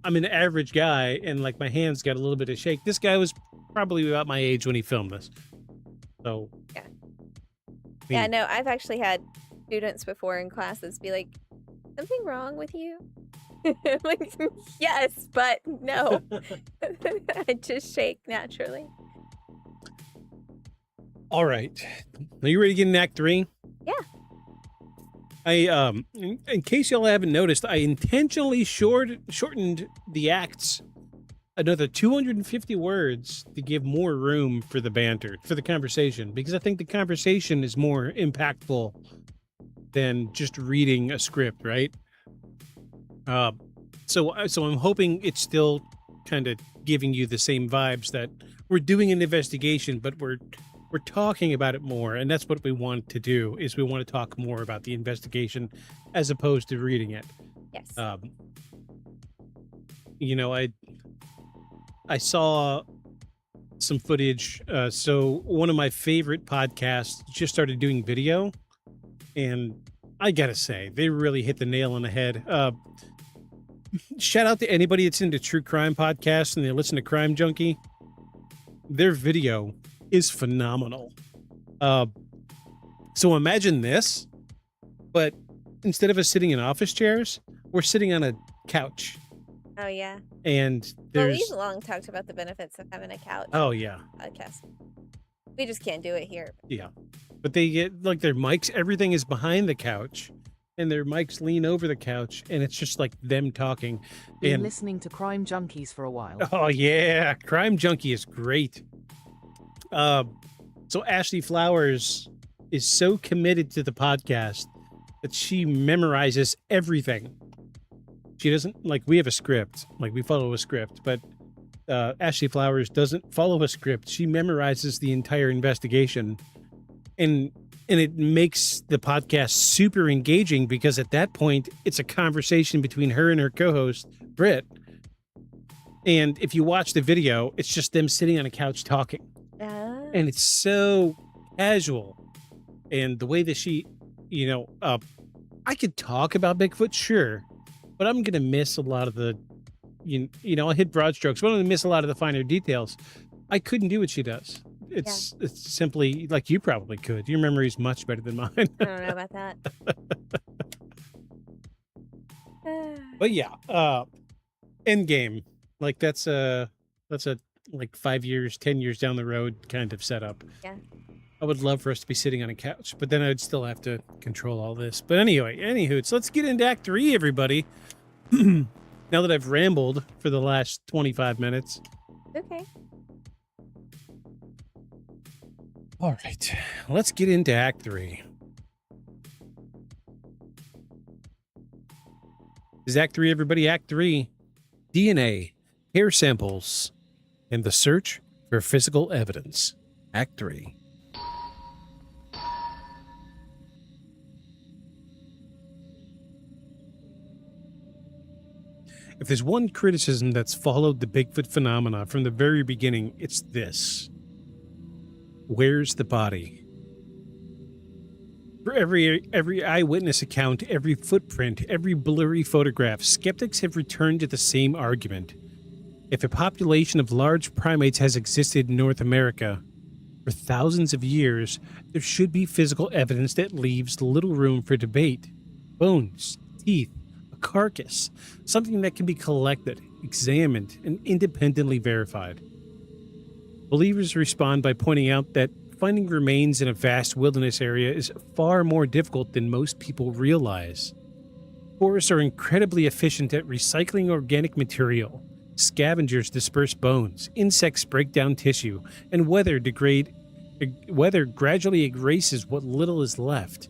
I'm an average guy, and like my hands got a little bit of shake. This guy was probably about my age when he filmed this. So, Yeah. I Yeah, mean, no, I've actually had students before in classes be like, something wrong with you? I'm like, yes, but no. I just shake naturally. All right. Are you ready to get in Act 3? Yeah. I in case y'all haven't noticed, I intentionally shortened the acts another 250 words to give more room for the banter, for the conversation, because I think the conversation is more impactful than just reading a script, right? So I'm hoping it's still kind of giving you the same vibes that we're doing an investigation, but we're talking about it more, and that's what we want to do. Is we want to talk more about the investigation as opposed to reading it. Yes. I saw some footage. So one of my favorite podcasts just started doing video, and I gotta say, they really hit the nail on the head. Shout out to anybody that's into true crime podcasts and they listen to Crime Junkie. Their video is phenomenal. So imagine this, but instead of us sitting in office chairs, we're sitting on a couch. Oh, yeah. And Well, there's... we've long talked about the benefits of having a couch Oh, yeah. podcast. We just can't do it here. Yeah. But they get, like, their mics, everything is behind the couch, and their mics lean over the couch, and it's just like them talking. Been And listening to Crime Junkies for a while. oh, yeah. Crime Junkie is great. So Ashley Flowers is so committed to the podcast that she memorizes everything. She doesn't, like, we have a script, like we follow a script, but Ashley Flowers doesn't follow a script. She memorizes the entire investigation, and And it makes the podcast super engaging because at that point, it's a conversation between her and her co-host, Britt. And if you watch the video, it's just them sitting on a couch talking. And it's so casual. And the way that she, I could talk about Bigfoot, sure, but I'm going to miss a lot of the, I'll hit broad strokes, but I'm going to miss a lot of the finer details. I couldn't do what she does. It's simply like you probably could. Your memory is much better than mine. I don't know about that. But yeah, Endgame. Like that's a like 5 years, 10 years down the road kind of setup. Yeah. I would love for us to be sitting on a couch, but then I'd still have to control all this. But anyway, anywho, let's get into Act 3, everybody. Now that I've rambled for the last 25 minutes. Okay. All right, let's get into Act 3. This is Act 3, everybody. Act 3, DNA, hair samples, and the search for physical evidence. Act 3. If there's one criticism that's followed the Bigfoot phenomena from the very beginning, it's this. Where's the body? For every eyewitness account, every footprint, every blurry photograph, skeptics have returned to the same argument. If a population of large primates has existed in North America for thousands of years, there should be physical evidence that leaves little room for debate. Bones, teeth, a carcass, something that can be collected, examined, and independently verified. Believers respond by pointing out that finding remains in a vast wilderness area is far more difficult than most people realize. Forests are incredibly efficient at recycling organic material. Scavengers disperse bones, insects break down tissue, and weather gradually erases what little is left.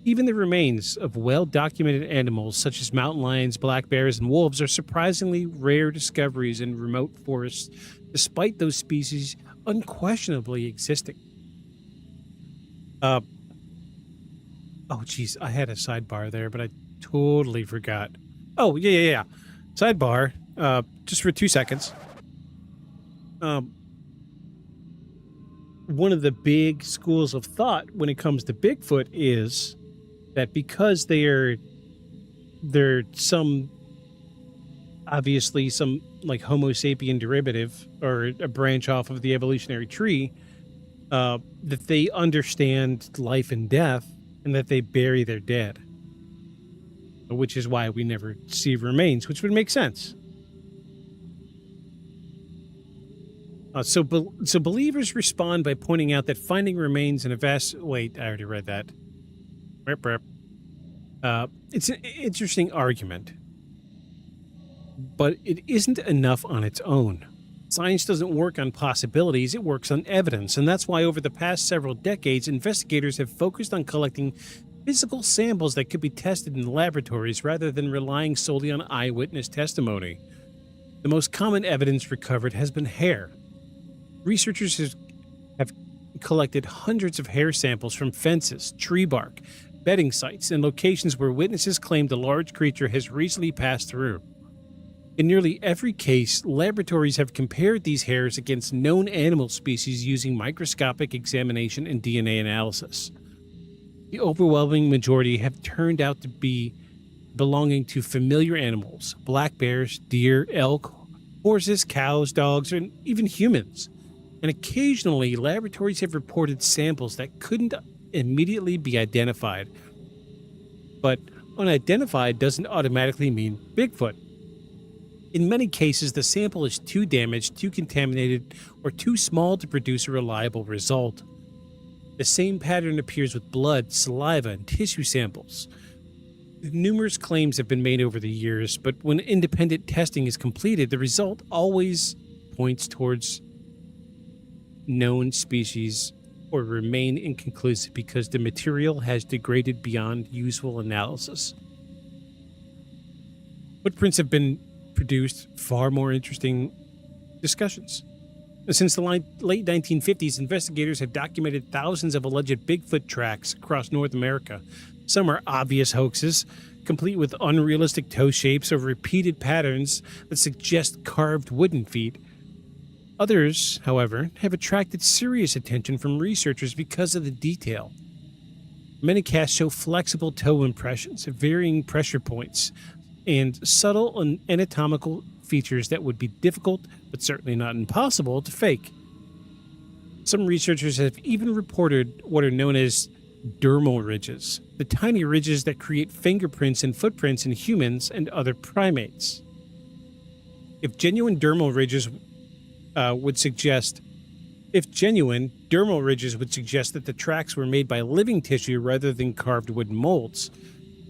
Even the remains of well-documented animals such as mountain lions, black bears, and wolves are surprisingly rare discoveries in remote forests, despite those species unquestionably existing. Oh, geez, I had a sidebar there, but I totally forgot. Oh, yeah. Sidebar, just for 2 seconds. One of the big schools of thought when it comes to Bigfoot is that because they're obviously some like Homo sapien derivative or a branch off of the evolutionary tree, that they understand life and death and that they bury their dead, which is why we never see remains, which would make sense. So believers respond by pointing out that finding remains in a vast... Wait, I already read that. It's an interesting argument, but it isn't enough on its own. Science doesn't work on possibilities, it works on evidence, and that's why over the past several decades, investigators have focused on collecting physical samples that could be tested in laboratories rather than relying solely on eyewitness testimony. The most common evidence recovered has been hair. Researchers have collected hundreds of hair samples from fences, tree bark, bedding sites, and locations where witnesses claimed a large creature has recently passed through. In nearly every case, laboratories have compared these hairs against known animal species using microscopic examination and DNA analysis. The overwhelming majority have turned out to be belonging to familiar animals: black bears, deer, elk, horses, cows, dogs, and even humans. And occasionally, laboratories have reported samples that couldn't immediately be identified. But unidentified doesn't automatically mean Bigfoot. In many cases, the sample is too damaged, too contaminated, or too small to produce a reliable result. The same pattern appears with blood, saliva, and tissue samples. Numerous claims have been made over the years, but when independent testing is completed, the result always points towards known species or remain inconclusive because the material has degraded beyond useful analysis. Footprints have been produced far more interesting discussions. Since the late 1950s, investigators have documented thousands of alleged Bigfoot tracks across North America. Some are obvious hoaxes, complete with unrealistic toe shapes or repeated patterns that suggest carved wooden feet. Others, however, have attracted serious attention from researchers because of the detail. Many casts show flexible toe impressions at varying pressure points and subtle and anatomical features that would be difficult, but certainly not impossible, to fake. Some researchers have even reported what are known as dermal ridges, the tiny ridges that create fingerprints and footprints in humans and other primates. If genuine dermal ridges would suggest that the tracks were made by living tissue rather than carved wooden molds.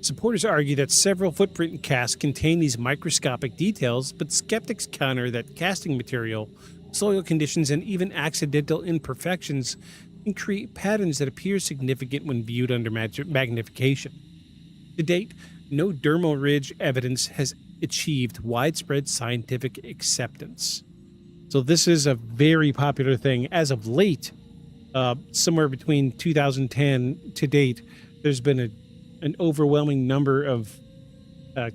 Supporters argue that several footprint casts contain these microscopic details, but skeptics counter that casting material, soil conditions, and even accidental imperfections can create patterns that appear significant when viewed under magnification. To date, no dermal ridge evidence has achieved widespread scientific acceptance. So this is a very popular thing. As of late, somewhere between 2010 to date, there's been an overwhelming number of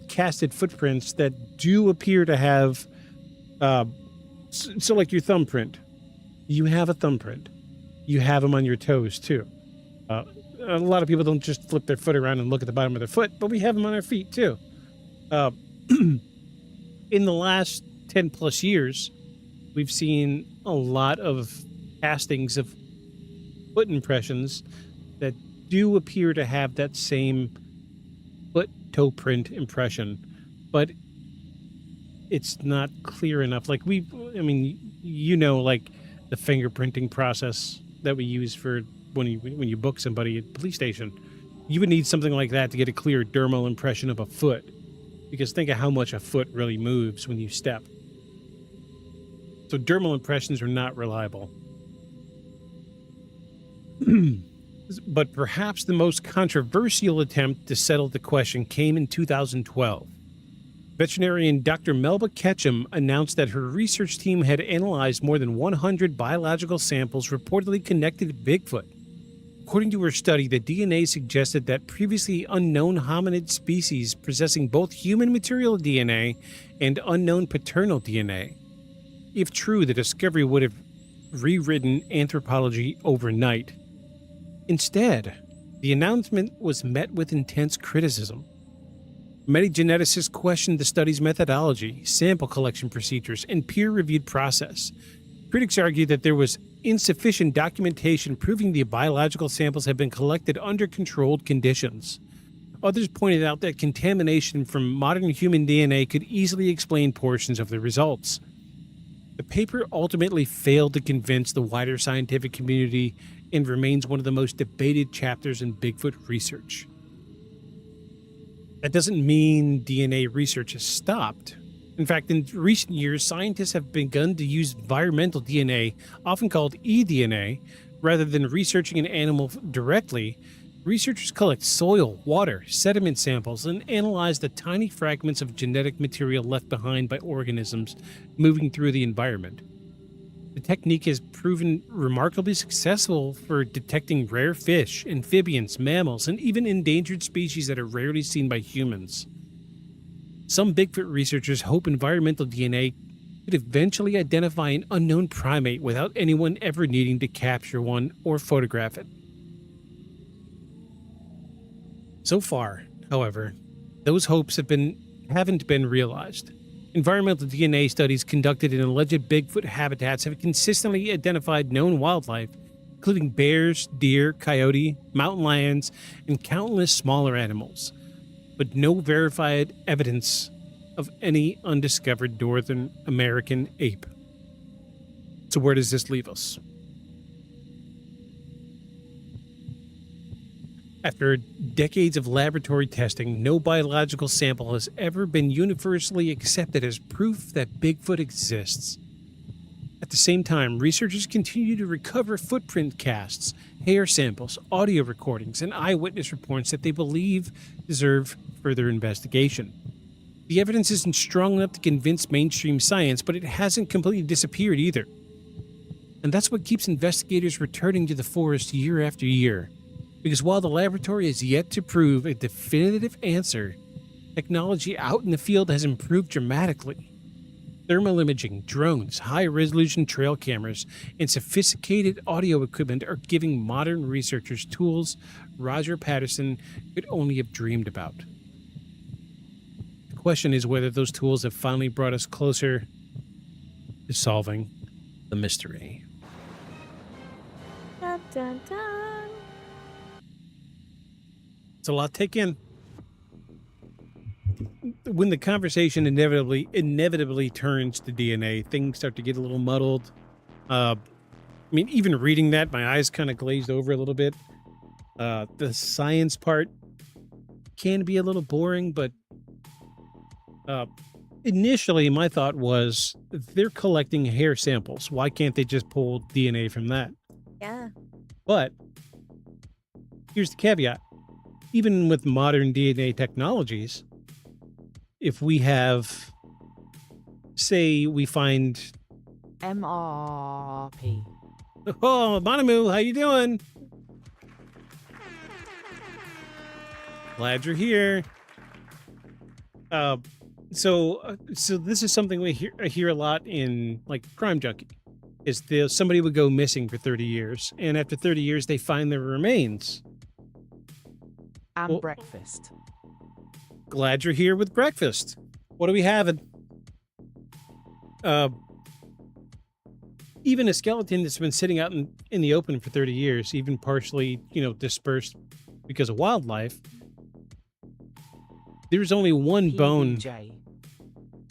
casted footprints that do appear to have, so like your thumbprint. You have a thumbprint. You have them on your toes too. A lot of people don't just flip their foot around and look at the bottom of their foot, but we have them on our feet too. In the last 10 plus years, we've seen a lot of castings of foot impressions that do appear to have that same foot toe print impression, but it's not clear enough. Like like the fingerprinting process that we use for when you book somebody at the police station. You would need something like that to get a clear dermal impression of a foot, because think of how much a foot really moves when you step. So dermal impressions are not reliable. But perhaps the most controversial attempt to settle the question came in 2012. Veterinarian Dr. Melba Ketchum announced that her research team had analyzed more than 100 biological samples reportedly connected to Bigfoot. According to her study, the DNA suggested that previously unknown hominid species possessing both human material DNA and unknown paternal DNA. If true, the discovery would have rewritten anthropology overnight. Instead, the announcement was met with intense criticism. Many geneticists questioned the study's methodology, sample collection procedures, and peer-reviewed process. Critics argued that there was insufficient documentation proving the biological samples had been collected under controlled conditions. Others pointed out that contamination from modern human DNA could easily explain portions of the results. The paper ultimately failed to convince the wider scientific community and remains one of the most debated chapters in Bigfoot research. That doesn't mean DNA research has stopped. In fact, in recent years, scientists have begun to use environmental DNA, often called eDNA, rather than researching an animal directly. Researchers collect soil, water, sediment samples, and analyze the tiny fragments of genetic material left behind by organisms moving through the environment. The technique has proven remarkably successful for detecting rare fish, amphibians, mammals, and even endangered species that are rarely seen by humans. Some Bigfoot researchers hope environmental DNA could eventually identify an unknown primate without anyone ever needing to capture one or photograph it. So far, however, those hopes haven't been realized. Environmental DNA studies conducted in alleged Bigfoot habitats have consistently identified known wildlife, including bears, deer, coyote, mountain lions, and countless smaller animals, but no verified evidence of any undiscovered North American ape. So where does this leave us? After decades of laboratory testing, no biological sample has ever been universally accepted as proof that Bigfoot exists. At the same time, researchers continue to recover footprint casts, hair samples, audio recordings, and eyewitness reports that they believe deserve further investigation. The evidence isn't strong enough to convince mainstream science, but it hasn't completely disappeared either. And that's what keeps investigators returning to the forest year after year. Because while the laboratory is yet to prove a definitive answer, technology out in the field has improved dramatically. Thermal imaging, drones, high-resolution trail cameras, and sophisticated audio equipment are giving modern researchers tools Roger Patterson could only have dreamed about. The question is whether those tools have finally brought us closer to solving the mystery. Dun, dun, dun. It's a lot to take in. When the conversation inevitably turns to DNA, things start to get a little muddled. I mean, even reading that, my eyes kind of glazed over a little bit. The science part can be a little boring, but initially my thought was they're collecting hair samples. Why can't they just pull DNA from that? Yeah. But here's the caveat. Even with modern DNA technologies, if we have, say, we find... MRP. Oh, Manamu, how you doing? Glad you're here. So this is something we hear a lot in, like, Crime Junkie. Is somebody would go missing for 30 years, and after 30 years, they find their remains. And breakfast. Glad you're here with breakfast. What are we having? Even a skeleton that's been sitting out in the open for 30 years, even partially, dispersed because of wildlife, there's only one bone.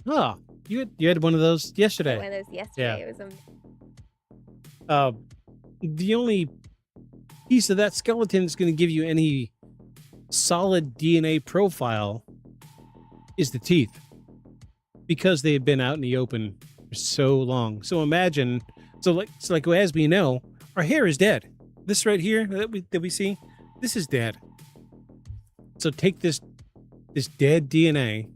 Oh, you had one of those yesterday. One of those yesterday. Yeah. It was the only piece of that skeleton that's going to give you any solid DNA profile is the teeth, because they have been out in the open for so long. So imagine, like as we know, our hair is dead. This right here that we see, this is dead. So take this dead DNA.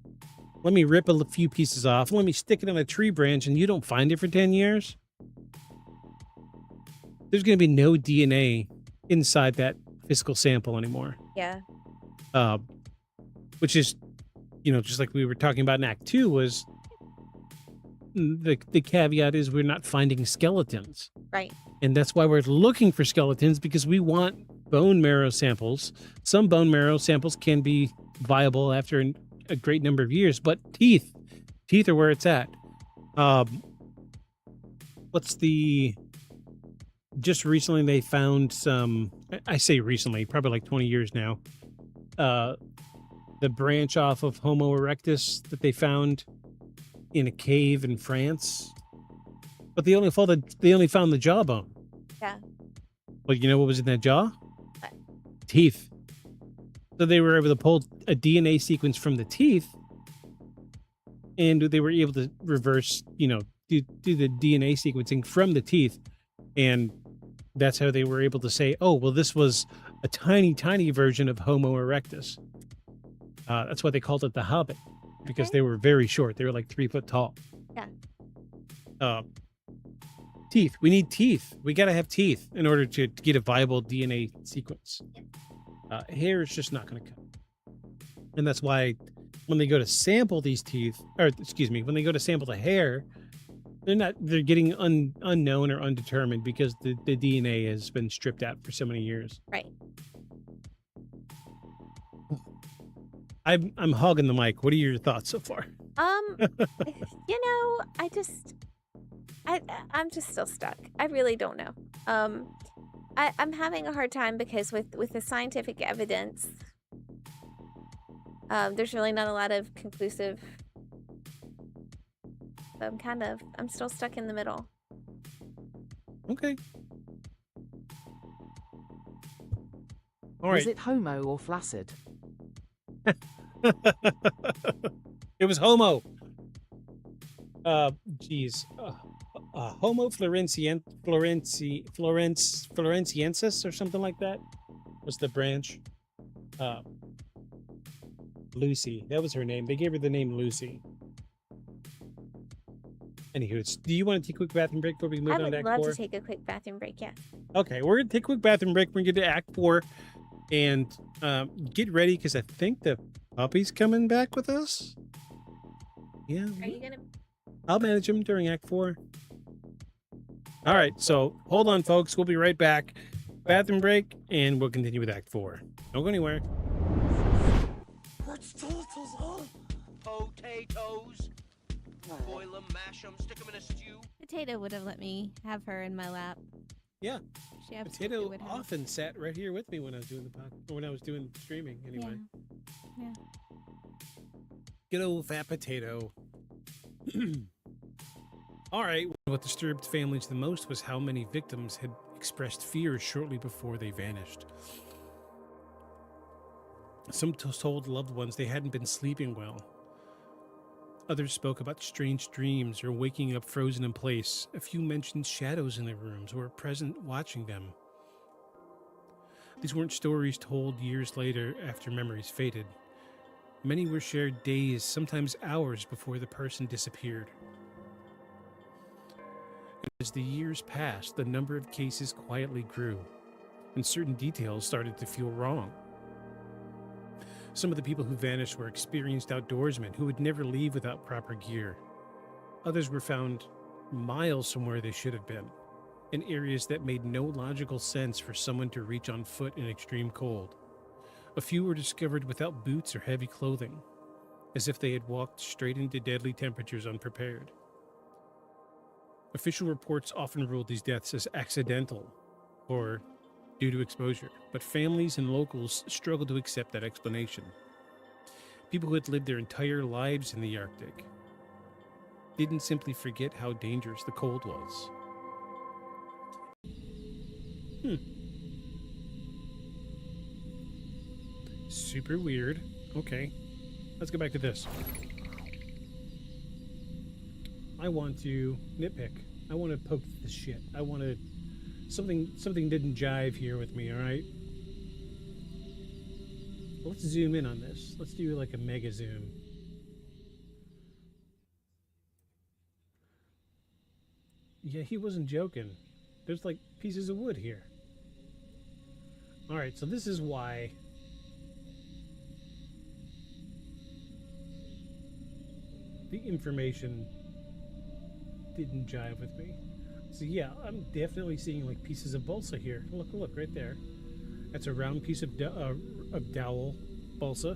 Let me rip a few pieces off. Let me stick it on a tree branch, and you don't find it for 10 years. There's going to be no DNA inside that physical sample anymore. Yeah. Which is, just like we were talking about in Act 2, was the caveat is we're not finding skeletons. Right. And that's why we're looking for skeletons, because we want bone marrow samples. Some bone marrow samples can be viable after a great number of years, but teeth are where it's at. Just recently they found some, I say recently, probably like 20 years now, the branch off of Homo erectus that they found in a cave in France. But they only found the jawbone. Yeah. But you know what was in that jaw? What? Teeth. So they were able to pull a DNA sequence from the teeth, and they were able to reverse, do the DNA sequencing from the teeth. And that's how they were able to say, oh, well, this was a tiny, tiny version of Homo erectus. That's why they called it the Hobbit, because they were very short. They were like 3 foot tall. Yeah. Teeth. We need teeth. We got to have teeth in order to get a viable DNA sequence. Hair is just not going to cut. And that's why when they go to sample these teeth, when they go to sample the hair, they're getting unknown or undetermined because the DNA has been stripped out for so many years. Right. I'm hogging the mic. What are your thoughts so far? I'm just still stuck. I really don't know. I'm having a hard time because with the scientific evidence, there's really not a lot of conclusive. I'm still stuck in the middle. Okay. All right. Was it Homo or flaccid? It was Homo. Homo floresiensis or something like that was the branch. Lucy, that was her name. They gave her the name Lucy. Anywho, do you want to take a quick bathroom break before we move I on would to Act love 4? to take a quick bathroom break, yes. Okay, we're gonna take a quick bathroom break. We're gonna get to Act 4, and get ready because I think the puppy's coming back with us. Yeah, Are you gonna... I'll manage him during Act 4. All right, so hold on, folks. We'll be right back. Bathroom break, and we'll continue with Act 4. Don't go anywhere. Potatoes. Boil them, mash them, stick them in a stew. Potato would have let me have her in my lap. Yeah, She absolutely Potato would have. often sat right here with me when I was doing the podcast, or when I was doing streaming. Anyway, Yeah. good old fat Potato. All right, what disturbed families the most was how many victims had expressed fear shortly before they vanished. Some told loved ones they hadn't been sleeping well. Others spoke about strange dreams or waking up frozen in place. A few mentioned shadows in their rooms or were present watching them. These weren't stories told years later after memories faded. Many were shared days, sometimes hours before the person disappeared. As the years passed, the number of cases quietly grew, and certain details started to feel wrong. Some of the people who vanished were experienced outdoorsmen who would never leave without proper gear. Others were found miles from where they should have been, in areas that made no logical sense for someone to reach on foot in extreme cold. A few were discovered without boots or heavy clothing, as if they had walked straight into deadly temperatures unprepared. Official reports often ruled these deaths as accidental or due to exposure, but families and locals struggled to accept that explanation. People who had lived their entire lives in the Arctic didn't simply forget how dangerous the cold was. Super weird. Okay, let's go back to this. I want to nitpick. I want to poke the shit. I want to... Something didn't jive here with me, alright? Let's zoom in on this. Let's do like a mega zoom. Yeah, he wasn't joking. There's like pieces of wood here. Alright, so this is why... the information didn't jive with me. So yeah, I'm definitely seeing like pieces of balsa here. Look right there. That's a round piece of dowel balsa,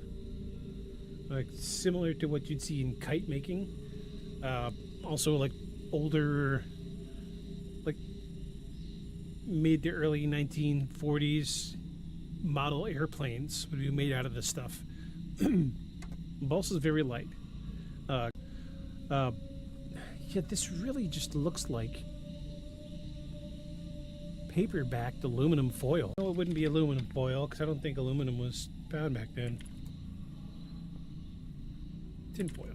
like similar to what you'd see in kite making. Also like older, like mid to early 1940s model airplanes would be made out of this stuff. Balsa is very light. Yeah, this really just looks like paper-backed aluminum foil. No, it wouldn't be aluminum foil because I don't think aluminum was found back then. Tin foil.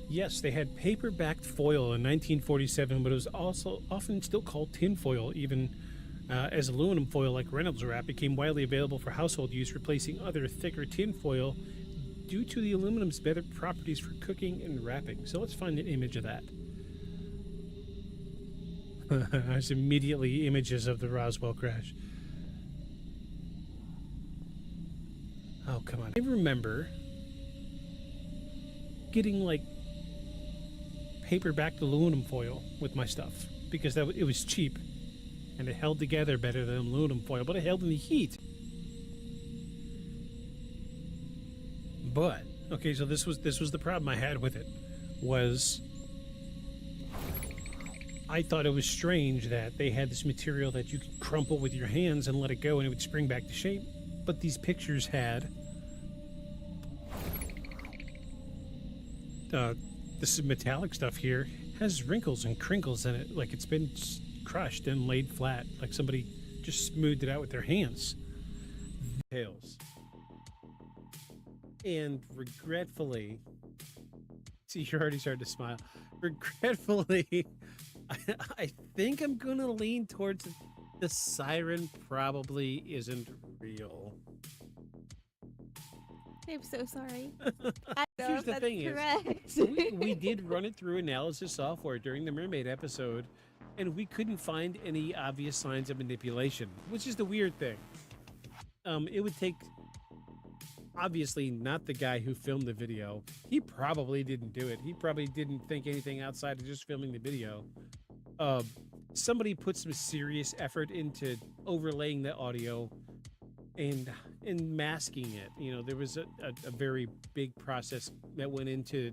Yes, they had paper-backed foil in 1947, but it was also often still called tin foil, even as aluminum foil like Reynolds wrap became widely available for household use, replacing other thicker tin foil due to the aluminum's better properties for cooking and wrapping. So let's find an image of that. There's immediately images of the Roswell crash. Oh, come on. I remember getting like paper-backed aluminum foil with my stuff because it was cheap and it held together better than aluminum foil, but it held in the heat. But okay, so this was the problem I had with it, was I thought it was strange that they had this material that you could crumple with your hands and let it go and it would spring back to shape, but these pictures had this metallic stuff here has wrinkles and crinkles in it, like it's been crushed and laid flat, like somebody just smoothed it out with their hands. Tails. And regretfully, see, you're already starting to smile. Regretfully, I think I'm gonna lean towards the siren probably isn't real. I'm so sorry. I don't know Here's if the that's thing correct. is, we did run it through analysis software during the mermaid episode, and we couldn't find any obvious signs of manipulation, which is the weird thing. It would take, obviously not the guy who filmed the video. He probably didn't do it. He probably didn't think anything outside of just filming the video. Somebody put some serious effort into overlaying the audio and masking it. You know, there was a very big process that went into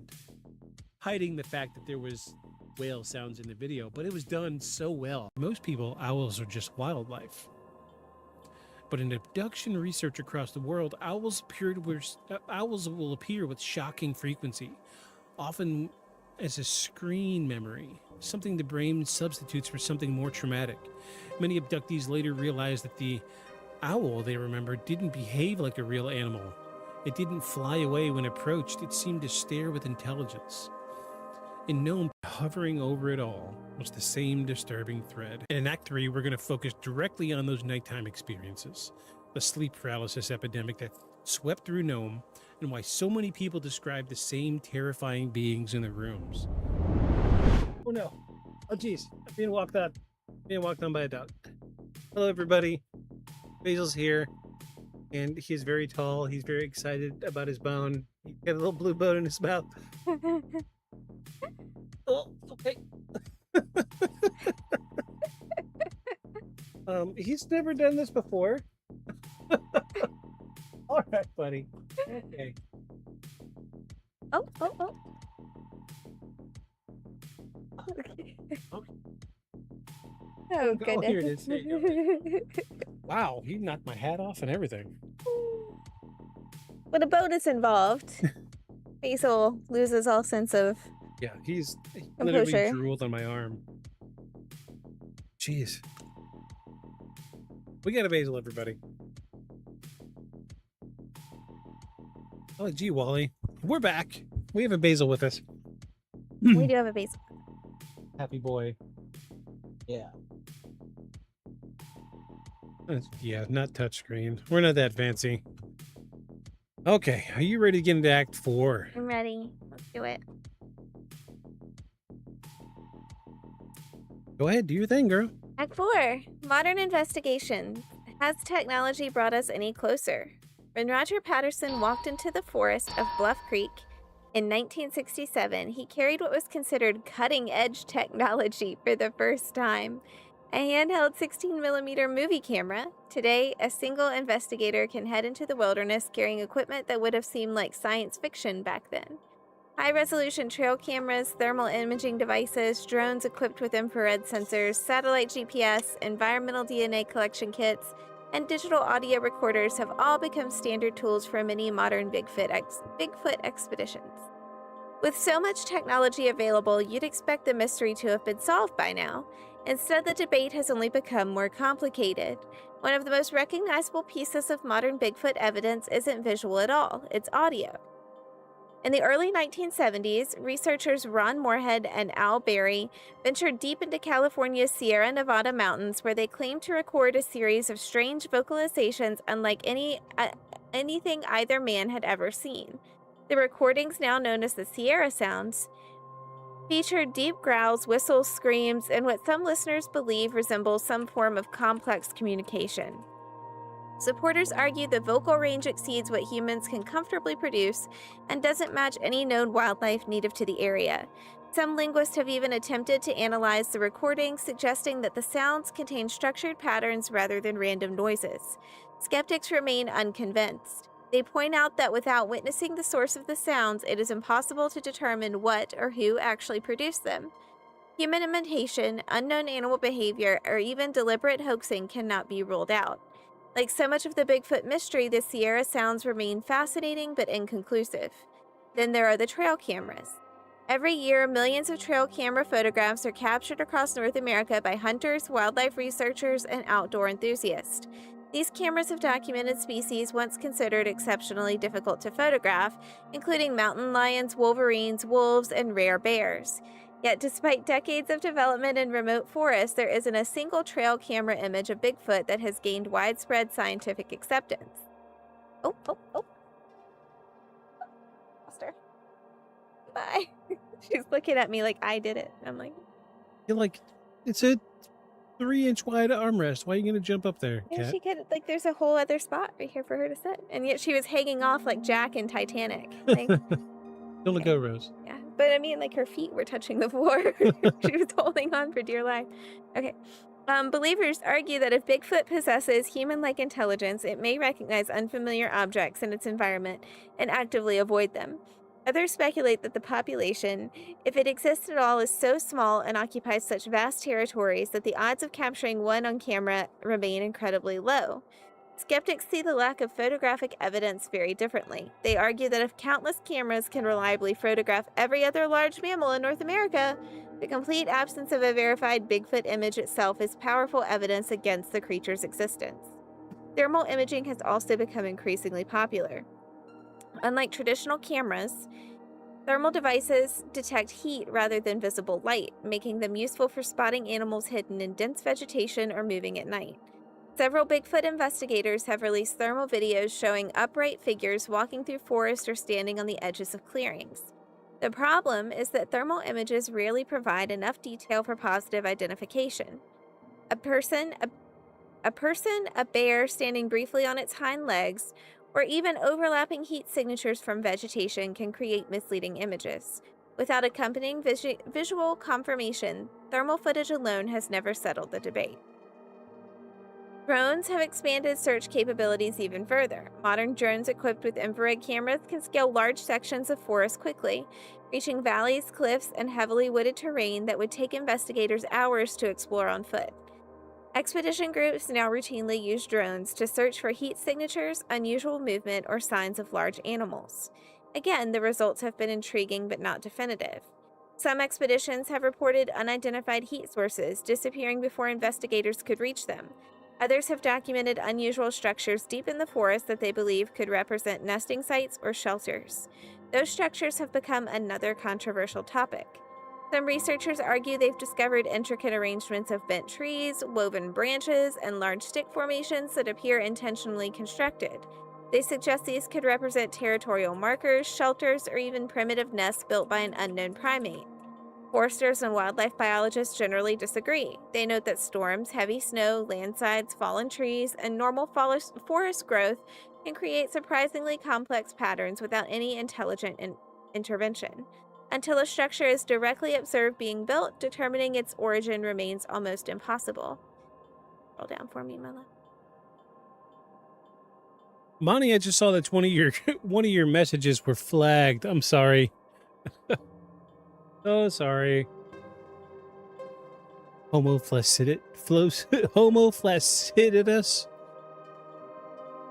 hiding the fact that there was whale sounds in the video, but it was done so well. Most people, owls are just wildlife. But in abduction research across the world, owls will appear with shocking frequency, often as a screen memory, something the brain substitutes for something more traumatic. Many abductees later realized that the owl they remembered didn't behave like a real animal. It didn't fly away when approached. It seemed to stare with intelligence. In Nome, hovering over it all was the same disturbing thread. And in Act 3, we're going to focus directly on those nighttime experiences, the sleep paralysis epidemic that swept through Nome, and why so many people describe the same terrifying beings in the rooms. Oh no. Oh geez. I'm being walked on. By a dog. Hello everybody. Basil's here. And he's very tall. He's very excited about his bone. He's got a little blue bone in his mouth. Oh, okay. He's never done this before. All right, buddy. Okay. Oh. Okay. Oh, Oh, here it goodness. is. There you go. Wow, he knocked my hat off and everything. When a boat is involved, Basil loses all sense of Yeah, he composure. literally drooled on my arm. Jeez. We got a Basil, everybody. Oh, gee, Wally. We're back. We have a Basil with us. We do have a Basil. Happy boy. Yeah. Yeah, not touchscreen. We're not that fancy. Okay, are you ready to get into Act 4? I'm ready. Let's do it. Go ahead, do your thing, girl. Act 4. Modern investigation. Has technology brought us any closer? When Roger Patterson walked into the forest of Bluff Creek in 1967, he carried what was considered cutting-edge technology for the first time. A handheld 16mm movie camera. Today, a single investigator can head into the wilderness carrying equipment that would have seemed like science fiction back then. High-resolution trail cameras, thermal imaging devices, drones equipped with infrared sensors, satellite GPS, environmental DNA collection kits, and digital audio recorders have all become standard tools for many modern Bigfoot expeditions. With so much technology available, you'd expect the mystery to have been solved by now. Instead, the debate has only become more complicated. One of the most recognizable pieces of modern Bigfoot evidence isn't visual at all, it's audio. In the early 1970s, researchers Ron Moorhead and Al Berry ventured deep into California's Sierra Nevada mountains, where they claimed to record a series of strange vocalizations unlike anything either man had ever seen. The recordings, now known as the Sierra Sounds, featured deep growls, whistles, screams, and what some listeners believe resembles some form of complex communication. Supporters argue the vocal range exceeds what humans can comfortably produce and doesn't match any known wildlife native to the area. Some linguists have even attempted to analyze the recordings, suggesting that the sounds contain structured patterns rather than random noises. Skeptics remain unconvinced. They point out that without witnessing the source of the sounds, it is impossible to determine what or who actually produced them. Human imitation, unknown animal behavior, or even deliberate hoaxing cannot be ruled out. Like so much of the Bigfoot mystery, the Sierra Sounds remain fascinating but inconclusive. Then there are the trail cameras. Every year, millions of trail camera photographs are captured across North America by hunters, wildlife researchers, and outdoor enthusiasts. These cameras have documented species once considered exceptionally difficult to photograph, including mountain lions, wolverines, wolves, and rare bears. Yet, despite decades of development in remote forests, there isn't a single trail camera image of Bigfoot that has gained widespread scientific acceptance. Oh. Lost her. Bye. She's looking at me like I did it. I'm like, You're like, it's a 3-inch wide armrest. Why are you going to jump up there, yeah, cat? she could, like, there's a whole other spot right here for her to sit. And yet she was hanging off like Jack in Titanic. Like, Don't let go, Rose. yeah. But I mean, like, her feet were touching the floor. She was holding on for dear life. Okay. Believers argue that if Bigfoot possesses human-like intelligence, it may recognize unfamiliar objects in its environment and actively avoid them. Others speculate that the population, if it exists at all, is so small and occupies such vast territories that the odds of capturing one on camera remain incredibly low. Skeptics see the lack of photographic evidence very differently. They argue that if countless cameras can reliably photograph every other large mammal in North America, the complete absence of a verified Bigfoot image itself is powerful evidence against the creature's existence. Thermal imaging has also become increasingly popular. Unlike traditional cameras, thermal devices detect heat rather than visible light, making them useful for spotting animals hidden in dense vegetation or moving at night. Several Bigfoot investigators have released thermal videos showing upright figures walking through forests or standing on the edges of clearings. The problem is that thermal images rarely provide enough detail for positive identification. A person, a bear standing briefly on its hind legs, or even overlapping heat signatures from vegetation can create misleading images. Without accompanying visual confirmation, thermal footage alone has never settled the debate. Drones have expanded search capabilities even further. Modern drones equipped with infrared cameras can scale large sections of forest quickly, reaching valleys, cliffs, and heavily wooded terrain that would take investigators hours to explore on foot. Expedition groups now routinely use drones to search for heat signatures, unusual movement, or signs of large animals. Again, the results have been intriguing but not definitive. Some expeditions have reported unidentified heat sources disappearing before investigators could reach them. Others have documented unusual structures deep in the forest that they believe could represent nesting sites or shelters. Those structures have become another controversial topic. Some researchers argue they've discovered intricate arrangements of bent trees, woven branches, and large stick formations that appear intentionally constructed. They suggest these could represent territorial markers, shelters, or even primitive nests built by an unknown primate. Foresters and wildlife biologists generally disagree. They note that storms, heavy snow, landslides, fallen trees, and normal forest growth can create surprisingly complex patterns without any intelligent intervention. Until a structure is directly observed being built, determining its origin remains almost impossible. Scroll down for me, my love. Monty, I just saw that one of your messages were flagged. I'm sorry. Oh, sorry. Homo flaccidus.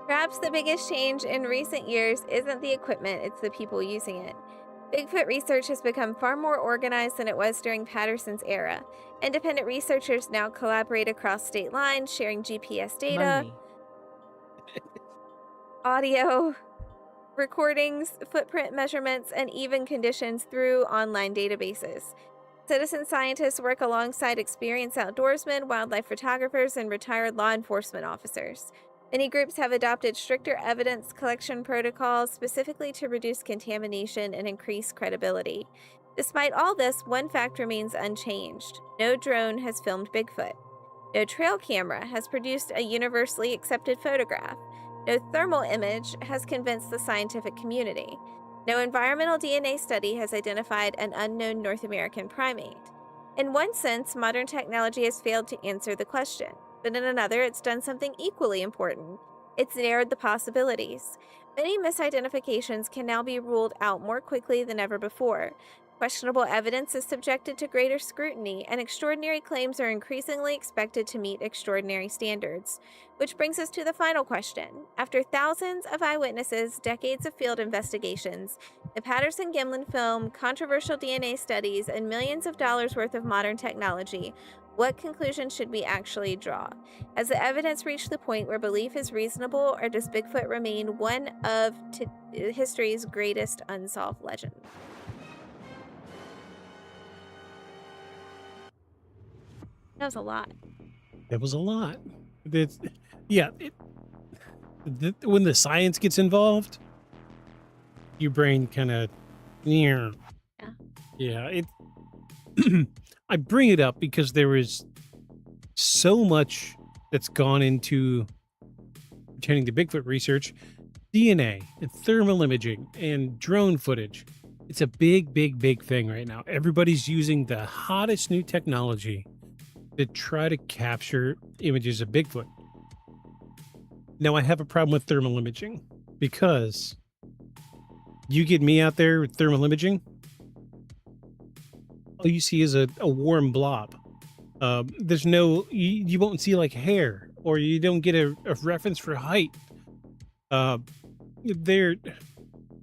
Perhaps the biggest change in recent years isn't the equipment, it's the people using it. Bigfoot research has become far more organized than it was during Patterson's era. Independent researchers now collaborate across state lines, sharing GPS data, Money. audio, recordings, footprint measurements, and even conditions through online databases. Citizen scientists work alongside experienced outdoorsmen, wildlife photographers, and retired law enforcement officers. Many groups have adopted stricter evidence collection protocols specifically to reduce contamination and increase credibility. Despite all this, one fact remains unchanged. No drone has filmed Bigfoot. No trail camera has produced a universally accepted photograph. No thermal image has convinced the scientific community. No environmental DNA study has identified an unknown North American primate. In one sense, modern technology has failed to answer the question, but in another, it's done something equally important. It's narrowed the possibilities. Many misidentifications can now be ruled out more quickly than ever before. Questionable evidence is subjected to greater scrutiny, and extraordinary claims are increasingly expected to meet extraordinary standards. Which brings us to the final question. After thousands of eyewitnesses, decades of field investigations, the Patterson-Gimlin film, controversial DNA studies, and millions of dollars worth of modern technology, what conclusion should we actually draw? Has the evidence reached the point where belief is reasonable, or does Bigfoot remain one of history's greatest unsolved legends? That was a lot. That was a lot. Yeah. When the science gets involved, your brain kind of, yeah. I bring it up because there is so much that's gone into pertaining to Bigfoot research, DNA and thermal imaging and drone footage. It's a big, big, big thing right now. Everybody's using the hottest new technology to try to capture images of Bigfoot. Now, I have a problem with thermal imaging because you get me out there with thermal imaging, all you see is a warm blob. There's no, you won't see like hair, or you don't get a reference for height. They're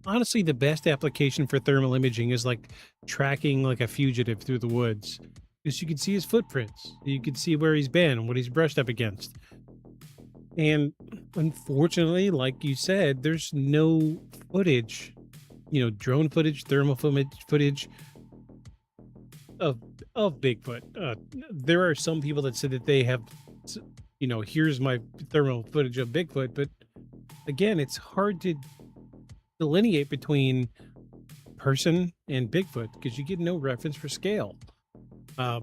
honestly the best application for thermal imaging is like tracking like a fugitive through the woods, because you can see his footprints. You can see where he's been, what he's brushed up against. And unfortunately, like you said, there's no footage, drone footage, thermal footage of Bigfoot. There are some people that said that they have, here's my thermal footage of Bigfoot, but again, it's hard to delineate between person and Bigfoot because you get no reference for scale. I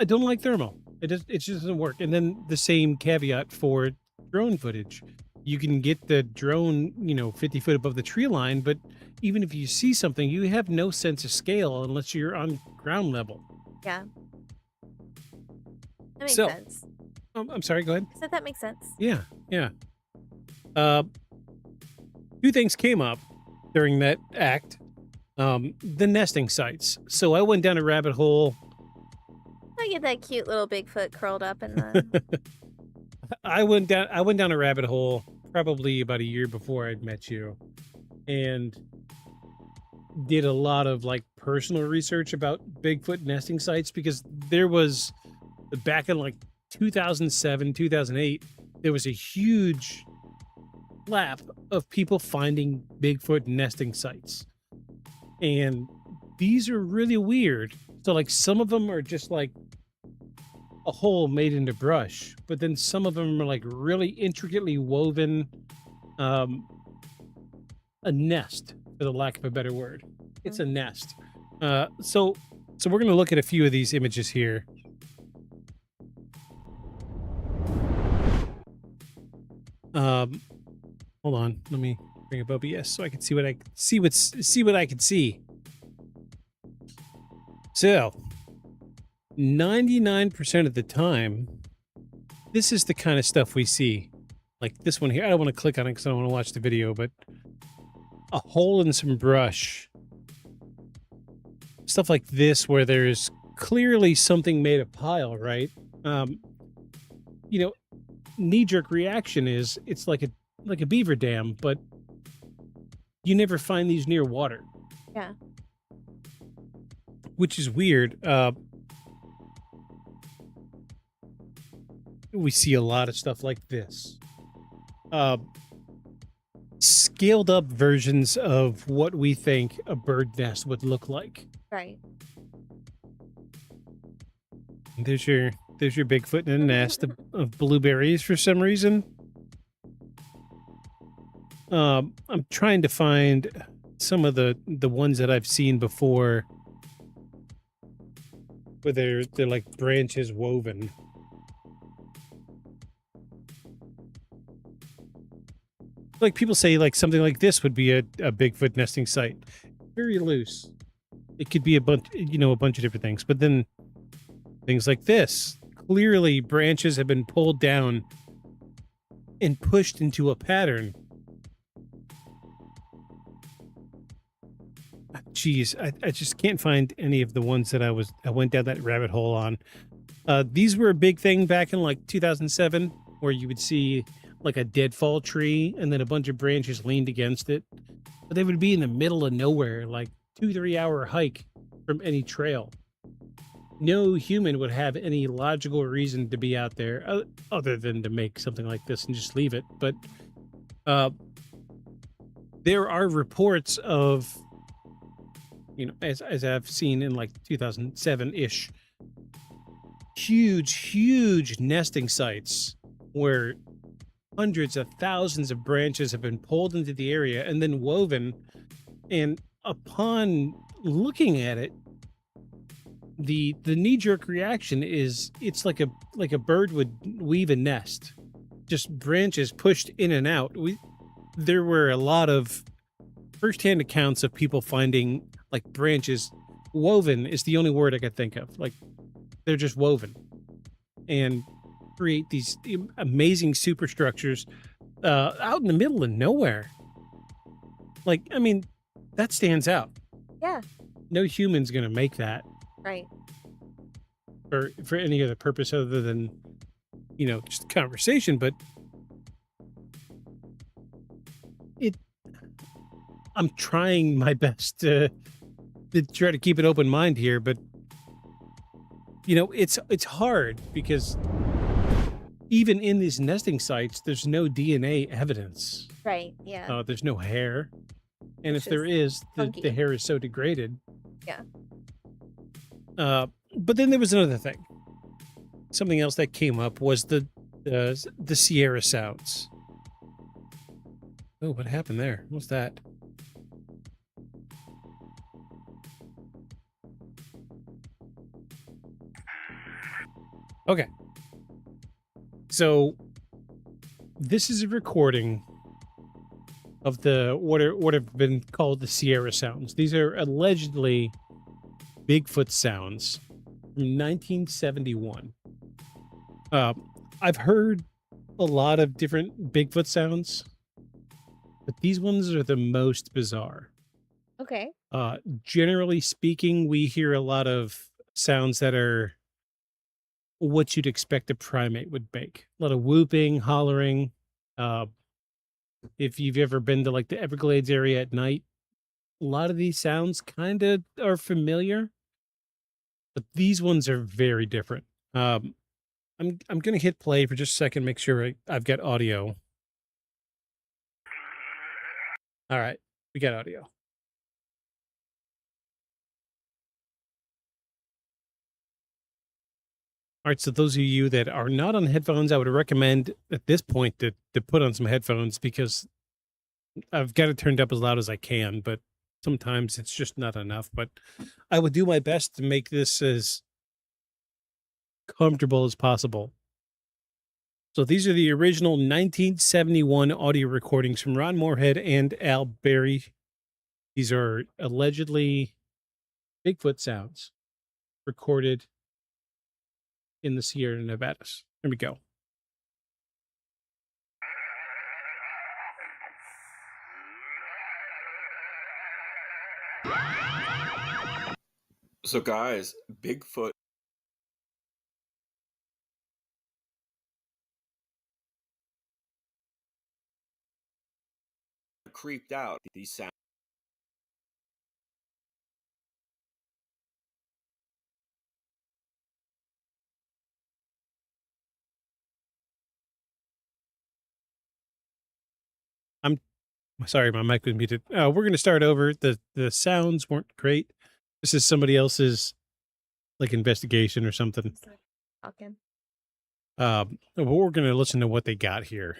don't like thermal. It just doesn't work. And then the same caveat for drone footage. You can get the drone, 50 foot above the tree line, but even if you see something, you have no sense of scale unless you're on ground level. Yeah. That makes sense. I'm sorry, go ahead. I said that makes sense. Yeah. Two things came up during that act. The nesting sites. So I went down a rabbit hole. I get that cute little Bigfoot curled up in the... I went down a rabbit hole probably about a year before I'd met you, and did a lot of like personal research about Bigfoot nesting sites, because there was, back in like 2007, 2008, there was a huge lap of people finding Bigfoot nesting sites. And these are really weird. So like some of them are just like a hole made into brush, but then some of them are like really intricately woven, a nest, for the lack of a better word. It's a nest. So we're going to look at a few of these images here. Hold on, let me bring up OBS so I can see what I can see. So 99% of the time, this is the kind of stuff we see. Like this one here. I don't want to click on it because I don't want to watch the video, but a hole in some brush. Stuff like this where there's clearly something made of pile, right? Knee-jerk reaction is it's like a beaver dam, but you never find these near water. Yeah. Which is weird. We see a lot of stuff like this. Scaled up versions of what we think a bird nest would look like. Right. There's your Bigfoot in a nest of blueberries for some reason. I'm trying to find some of the ones that I've seen before, where they're like branches woven. Like people say, like something like this would be a Bigfoot nesting site. Very loose. It could be a bunch of different things. But then things like this, clearly branches have been pulled down and pushed into a pattern. Geez, I just can't find any of the ones that I went down that rabbit hole on. These were a big thing back in like 2007, where you would see like a deadfall tree and then a bunch of branches leaned against it. But they would be in the middle of nowhere, like 2-3 hour hike from any trail. No human would have any logical reason to be out there other than to make something like this and just leave it. But there are reports of, as I've seen in like 2007-ish, huge nesting sites where hundreds of thousands of branches have been pulled into the area and then woven. And upon looking at it, the knee-jerk reaction is it's like a bird would weave a nest, just branches pushed in and out. There were a lot of firsthand accounts of people finding like branches woven is the only word I could think of. Like they're just woven and create these amazing superstructures out in the middle of nowhere. Like, I mean, that stands out. Yeah. No human's gonna make that Right. for any other purpose other than, you know, just conversation. But I'm trying my best to try to keep an open mind here, but you know, it's hard because even in these nesting sites, there's no DNA evidence. Right. Yeah. There's no hair. And Which if there is, the hair is so degraded. Yeah. But then there was another thing. Something else that came up was the Sierra sounds. Oh, what happened there? What's that? Okay. So this is a recording of what have been called the Sierra sounds. These are allegedly Bigfoot sounds from 1971. I've heard a lot of different Bigfoot sounds, but these ones are the most bizarre. Okay. Generally speaking, we hear a lot of sounds that are what you'd expect a primate would make. A lot of whooping, hollering. If you've ever been to like the Everglades area at night, a lot of these sounds kind of are familiar, but these ones are very different. I'm going to hit play for just a second, make sure I've got audio. All right, we got audio. All right, so those of you that are not on headphones, I would recommend at this point to put on some headphones because I've got it turned up as loud as I can, but sometimes it's just not enough. But I would do my best to make this as comfortable as possible. So these are the original 1971 audio recordings from Ron Moorhead and Al Berry. These are allegedly Bigfoot sounds recorded in the Sierra Nevadas. Here we go. So guys, Bigfoot creeped out these sounds. I'm sorry, my mic was muted. We're going to start over. The sounds weren't great. This is somebody else's like investigation or something. Talking. We're going to listen to what they got here.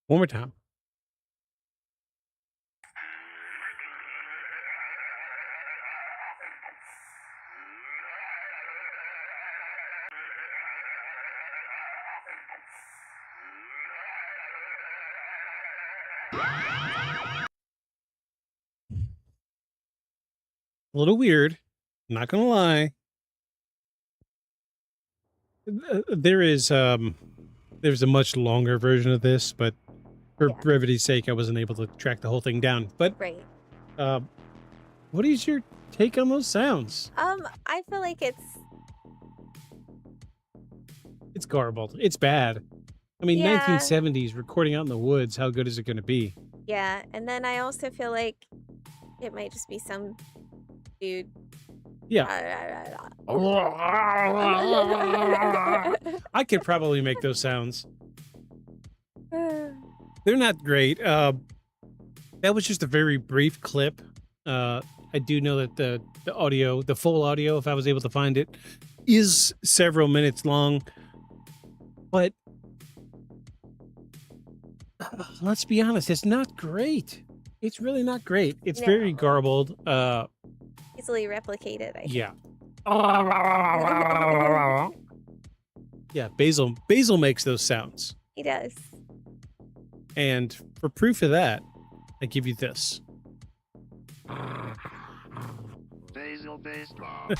One more time. A little weird, not gonna lie. There's a much longer version of this, but for brevity's sake, I wasn't able to track the whole thing down. But right. What is your take on those sounds? I feel like it's garbled. It's bad. I mean, 1970s recording out in the woods. How good is it going to be? Yeah, and then I also feel like it might just be some dude Yeah. I could probably make those sounds. They're not great. That was just a very brief clip. I do know that the audio, the full audio, if I was able to find it, is several minutes long. But let's be honest, it's not great. It's really not great. It's very garbled. Easily replicated, I think. Yeah. Yeah, Basil makes those sounds. He does. And for proof of that, I give you this. Basil baseball.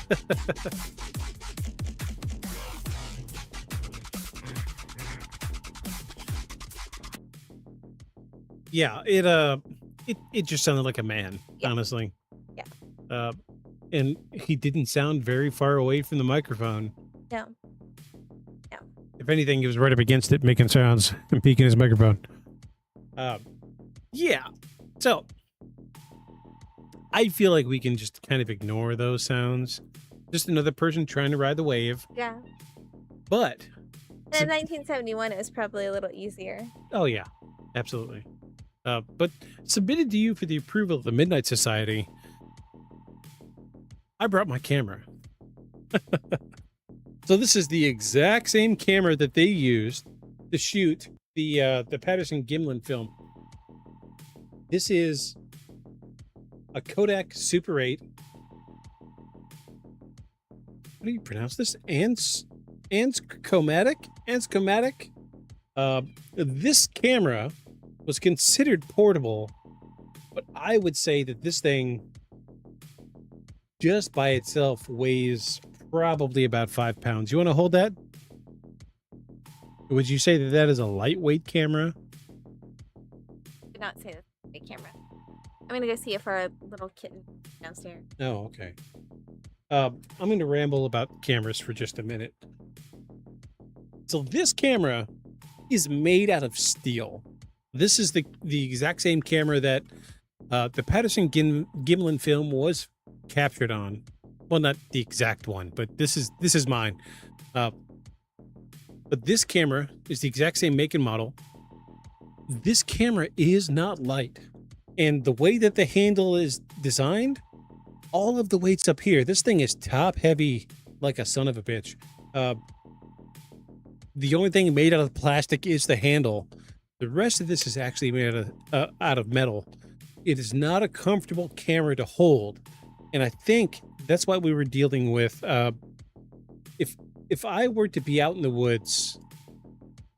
Yeah, it just sounded like a man, honestly. Yeah. And he didn't sound very far away from the microphone. No. No. If anything, he was right up against it, making sounds and peeking his microphone. Yeah. So I feel like we can just kind of ignore those sounds. Just another person trying to ride the wave. Yeah. But in 1971, it was probably a little easier. oh yeah, absolutely. But submitted to you for the approval of the Midnight Society, I brought my camera. So this is the exact same camera that they used to shoot the Patterson-Gimlin film. This is a Kodak Super 8. How do you pronounce this? Anscomatic? This camera was considered portable, but I would say that this thing just by itself weighs probably about 5 pounds. You want to hold that? Would you say that that is a lightweight camera? Did not say that's a big camera. I'm gonna go see it for a little kitten downstairs. Oh, okay. I'm going to ramble about cameras for just a minute. So this camera is made out of steel. This is the exact same camera that the Patterson-Gimlin film was captured on. Well, not the exact one, but this is mine. But this camera is the exact same make and model. This camera is not light. And the way that the handle is designed, all of the weight's up here. This thing is top heavy like a son of a bitch. The only thing made out of plastic is the handle. The rest of this is actually made out of metal. It is not a comfortable camera to hold. And I think that's why we were dealing with, if I were to be out in the woods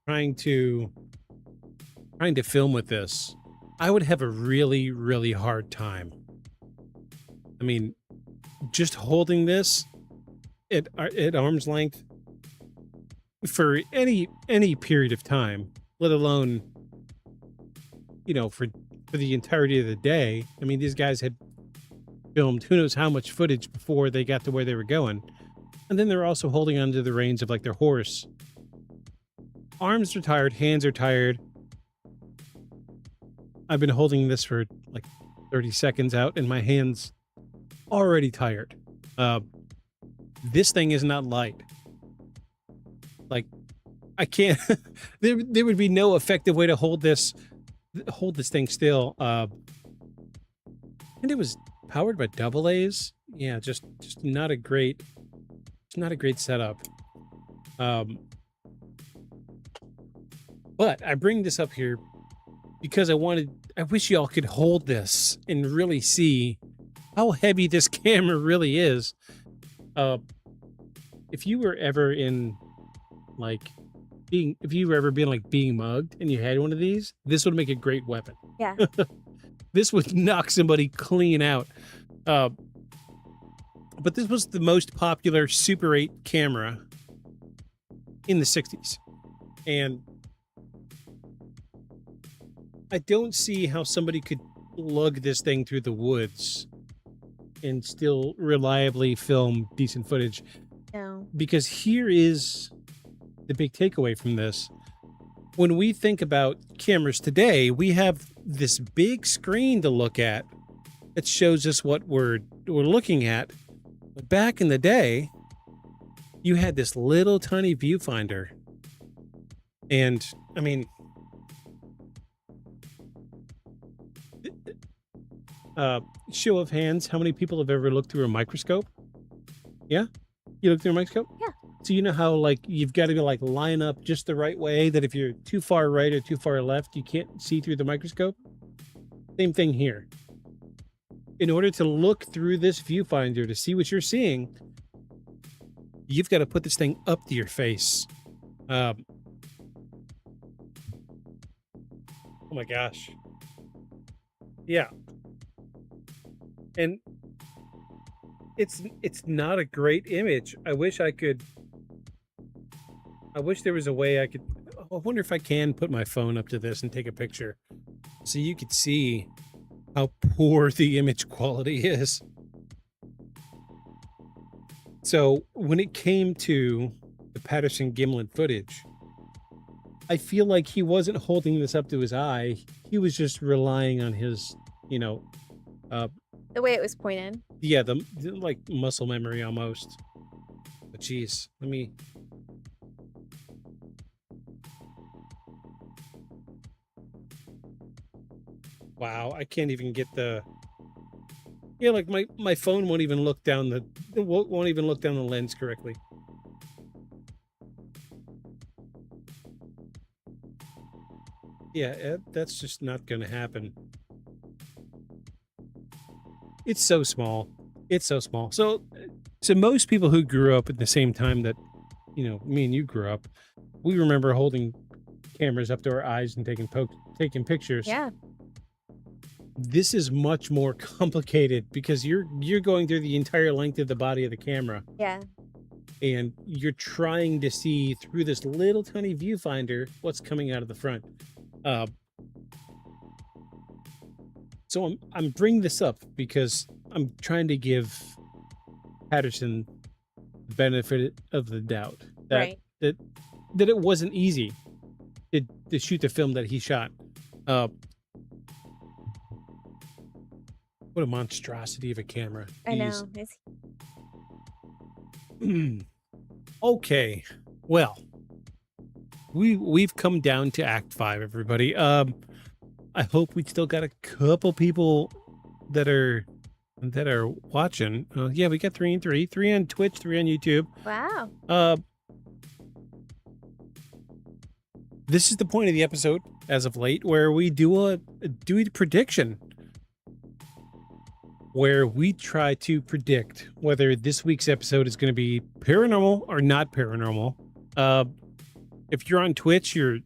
trying to film with this, I would have a really, really hard time. I mean, just holding this at arm's length for any period of time, let alone, you know, for the entirety of the day. I mean, these guys had filmed who knows how much footage before they got to where they were going. And then they're also holding onto the reins of like their horse. Arms are tired, hands are tired. I've been holding this for like 30 seconds out and my hands already tired. This thing is not light. Like, I can't there would be no effective way to hold this thing still. And it was powered by AA's. Yeah, just not a great setup. But I bring this up here because I wish y'all could hold this and really see how heavy this camera really is. If you were ever in being mugged and you had one of these, this would make a great weapon. Yeah. This would knock somebody clean out. But this was the most popular Super 8 camera in the 60s. And I don't see how somebody could lug this thing through the woods and still reliably film decent footage. No. Because here is the big takeaway from this. When we think about cameras today, we have this big screen to look at that shows us what we're looking at. But back in the day, you had this little tiny viewfinder. And, I mean, show of hands, how many people have ever looked through a microscope? Yeah? You look through a microscope? Yeah. So you know how, like, you've got to like line up just the right way, that if you're too far right or too far left, you can't see through the microscope? Same thing here. In order to look through this viewfinder to see what you're seeing, you've got to put this thing up to your face. Oh my gosh. Yeah. And it's not a great image. I wish there was a way I could. I wonder if I can put my phone up to this and take a picture so you could see how poor the image quality is. So when it came to the Patterson-Gimlin footage, I feel like he wasn't holding this up to his eye. He was just relying on his, the way it was pointed. Yeah, the like muscle memory almost. But geez, let me. Wow, I can't even get the. Yeah, like my phone won't even look down the lens correctly. Yeah, that's just not going to happen. It's so small. It's so small. So most people who grew up at the same time that, me and you grew up, we remember holding cameras up to our eyes and taking pictures. Yeah. This is much more complicated because you're going through the entire length of the body of the camera. Yeah. And you're trying to see through this little tiny viewfinder what's coming out of the front. So I'm bringing this up because I'm trying to give Patterson the benefit of the doubt that it wasn't easy to shoot the film that he shot. What a monstrosity of a camera. I know. Okay. Well, we've come down to Act 5, everybody. I hope we still got a couple people that are watching. Yeah, we got 3 and 3. 3 on Twitch, 3 on YouTube. Wow. This is the point of the episode, as of late, where we do a prediction. Where we try to predict whether this week's episode is going to be paranormal or not paranormal. If you're on Twitch, you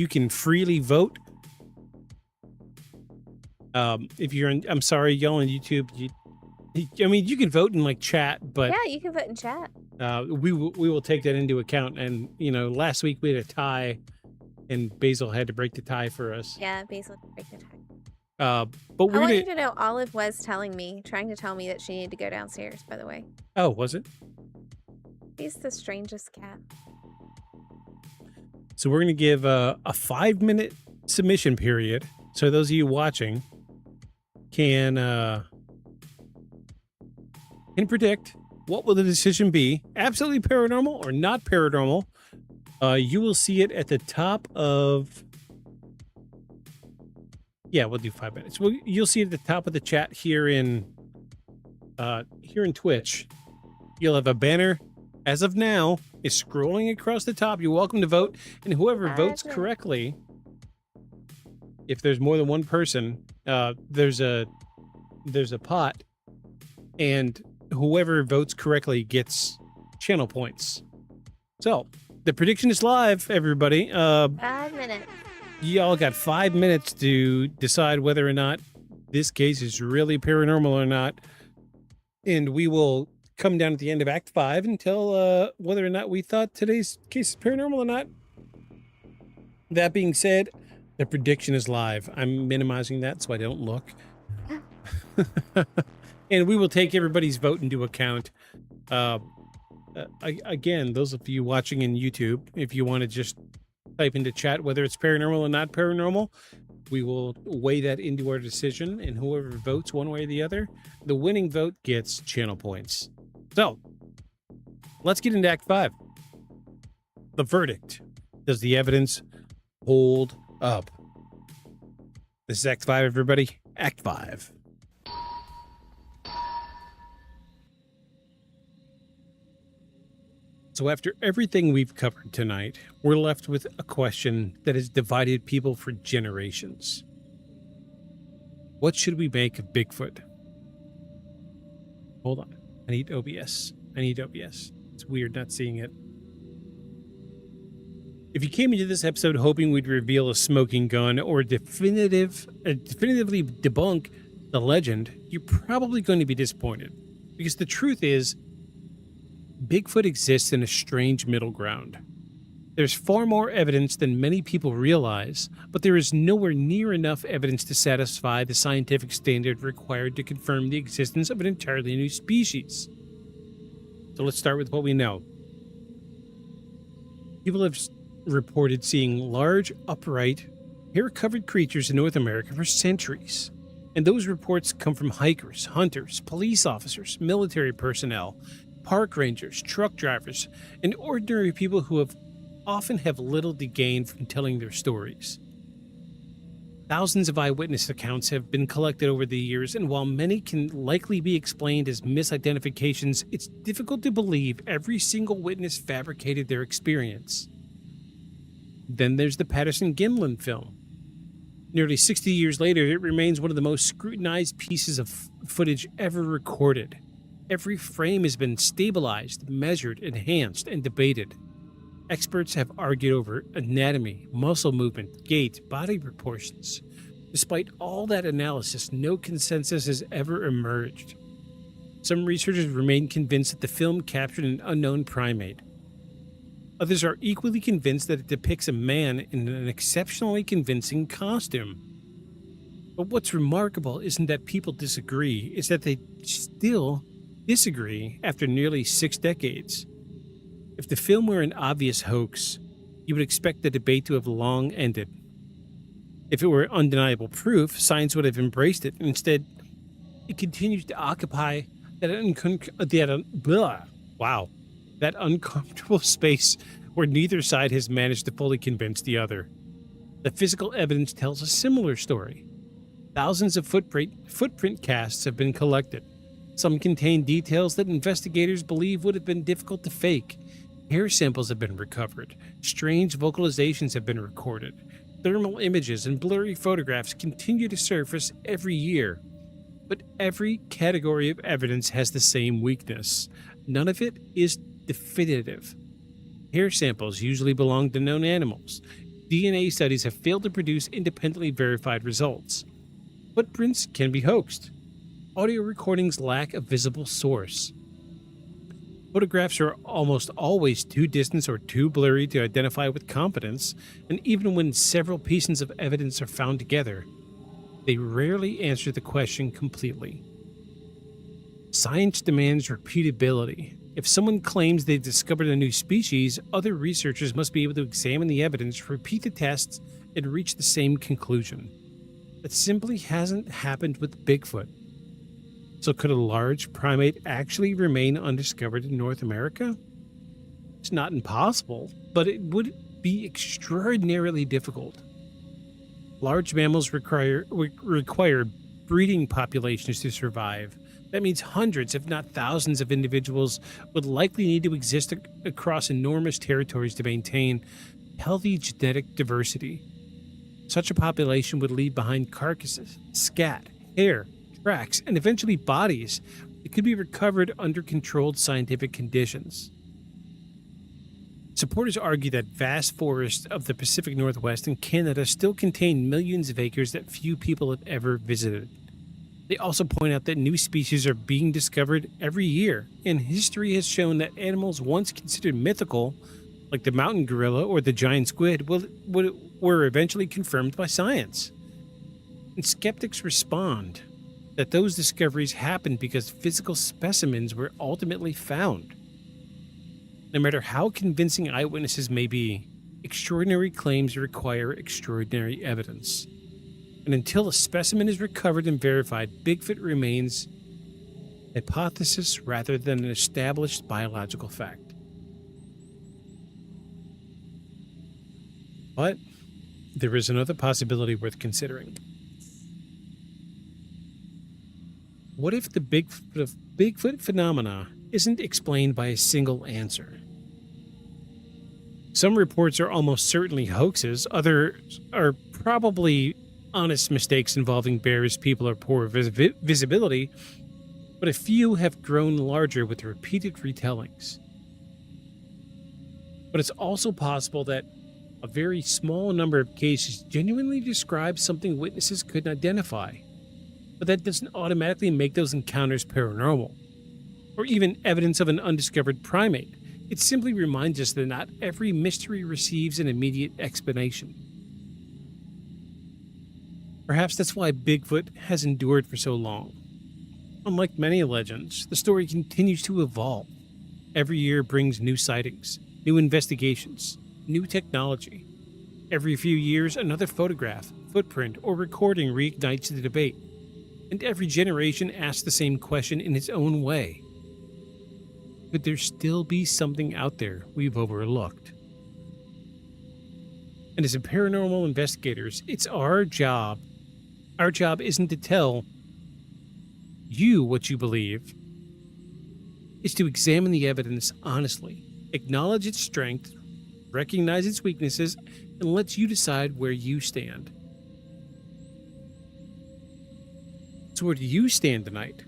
can freely vote. If you're I'm sorry, y'all on YouTube, you can vote in like chat, but yeah, you can vote in chat. We will take that into account. And last week we had a tie, and Basil had to break the tie for us. Yeah, Basil had to break the tie. But I want you to know, Olive was trying to tell me that she needed to go downstairs, by the way. Oh, was it? He's the strangest cat. So we're going to give a 5-minute submission period. So those of you watching can predict what will the decision be, absolutely paranormal or not paranormal. You will see it at the top of... Yeah, we'll do 5 minutes. You'll see it at the top of the chat here in Twitch. You'll have a banner. As of now, is scrolling across the top. You're welcome to vote, and whoever votes correctly, if there's more than one person, there's a pot, and whoever votes correctly gets channel points. So the prediction is live, everybody. 5 minutes. Y'all got 5 minutes to decide whether or not this case is really paranormal or not. And we will come down at the end of Act 5 and tell whether or not we thought today's case is paranormal or not. That being said, the prediction is live. I'm minimizing that so I don't look. And we will take everybody's vote into account. Again, those of you watching in YouTube, if you want to just type into chat whether it's paranormal or not paranormal, We will weigh that into our decision, and whoever votes one way or the other, the winning vote gets channel points. So, let's get into Act 5. The verdict. Does the evidence hold up? This is Act 5, everybody. Act 5. So after everything we've covered tonight, we're left with a question that has divided people for generations. What should we make of Bigfoot? Hold on. I need OBS. It's weird not seeing it. If you came into this episode hoping we'd reveal a smoking gun or definitively debunk the legend, you're probably going to be disappointed. Because the truth is, Bigfoot exists in a strange middle ground. There's far more evidence than many people realize, but there is nowhere near enough evidence to satisfy the scientific standard required to confirm the existence of an entirely new species. So let's start with what we know. People have reported seeing large, upright, hair-covered creatures in North America for centuries. And those reports come from hikers, hunters, police officers, military personnel, park rangers, truck drivers, and ordinary people who often have little to gain from telling their stories. Thousands of eyewitness accounts have been collected over the years, and while many can likely be explained as misidentifications, it's difficult to believe every single witness fabricated their experience. Then there's the Patterson-Gimlin Film. Nearly 60 years later, it remains one of the most scrutinized pieces of footage ever recorded. Every frame has been stabilized, measured, enhanced, and debated. Experts have argued over anatomy, muscle movement, gait, body proportions. Despite all that analysis, no consensus has ever emerged. Some researchers remain convinced that the film captured an unknown primate. Others are equally convinced that it depicts a man in an exceptionally convincing costume. But what's remarkable isn't that people disagree, it's that they still disagree after nearly 6 decades. If the film were an obvious hoax, you would expect the debate to have long ended. If it were undeniable proof, science would have embraced it. Instead, it continues to occupy that uncomfortable space where neither side has managed to fully convince the other. The physical evidence tells a similar story. Thousands of footprint casts have been collected. Some contain details that investigators believe would have been difficult to fake. Hair samples have been recovered. Strange vocalizations have been recorded. Thermal images and blurry photographs continue to surface every year. But every category of evidence has the same weakness. None of it is definitive. Hair samples usually belong to known animals. DNA studies have failed to produce independently verified results. Footprints can be hoaxed. Audio recordings lack a visible source. Photographs are almost always too distant or too blurry to identify with confidence, and even when several pieces of evidence are found together, they rarely answer the question completely. Science demands repeatability. If someone claims they've discovered a new species, other researchers must be able to examine the evidence, repeat the tests, and reach the same conclusion. That simply hasn't happened with Bigfoot. So could a large primate actually remain undiscovered in North America? It's not impossible, but it would be extraordinarily difficult. Large mammals require breeding populations to survive. That means hundreds, if not thousands, of individuals would likely need to exist across enormous territories to maintain healthy genetic diversity. Such a population would leave behind carcasses, scat, hair, tracks, and eventually bodies that could be recovered under controlled scientific conditions. Supporters argue that vast forests of the Pacific Northwest and Canada still contain millions of acres that few people have ever visited. They also point out that new species are being discovered every year, and history has shown that animals once considered mythical, like the mountain gorilla or the giant squid, were eventually confirmed by science. And skeptics respond that those discoveries happened because physical specimens were ultimately found. No matter how convincing eyewitnesses may be, extraordinary claims require extraordinary evidence. And until a specimen is recovered and verified, Bigfoot remains a hypothesis rather than an established biological fact. But there is another possibility worth considering. What if the Bigfoot phenomena isn't explained by a single answer? Some reports are almost certainly hoaxes, others are probably honest mistakes involving bears, people, or poor visibility, but a few have grown larger with repeated retellings. But it's also possible that a very small number of cases genuinely describe something witnesses couldn't identify, but that doesn't automatically make those encounters paranormal, or even evidence of an undiscovered primate. It simply reminds us that not every mystery receives an immediate explanation. Perhaps that's why Bigfoot has endured for so long. Unlike many legends, the story continues to evolve. Every year brings new sightings, new investigations, new technology. Every few years, another photograph, footprint, or recording reignites the debate. And every generation asks the same question in its own way. Could there still be something out there we've overlooked? And as a paranormal investigators, it's our job. Our job isn't to tell you what you believe. It's to examine the evidence honestly, acknowledge its strength, recognize its weaknesses, and let you decide where you stand. So where do you stand tonight?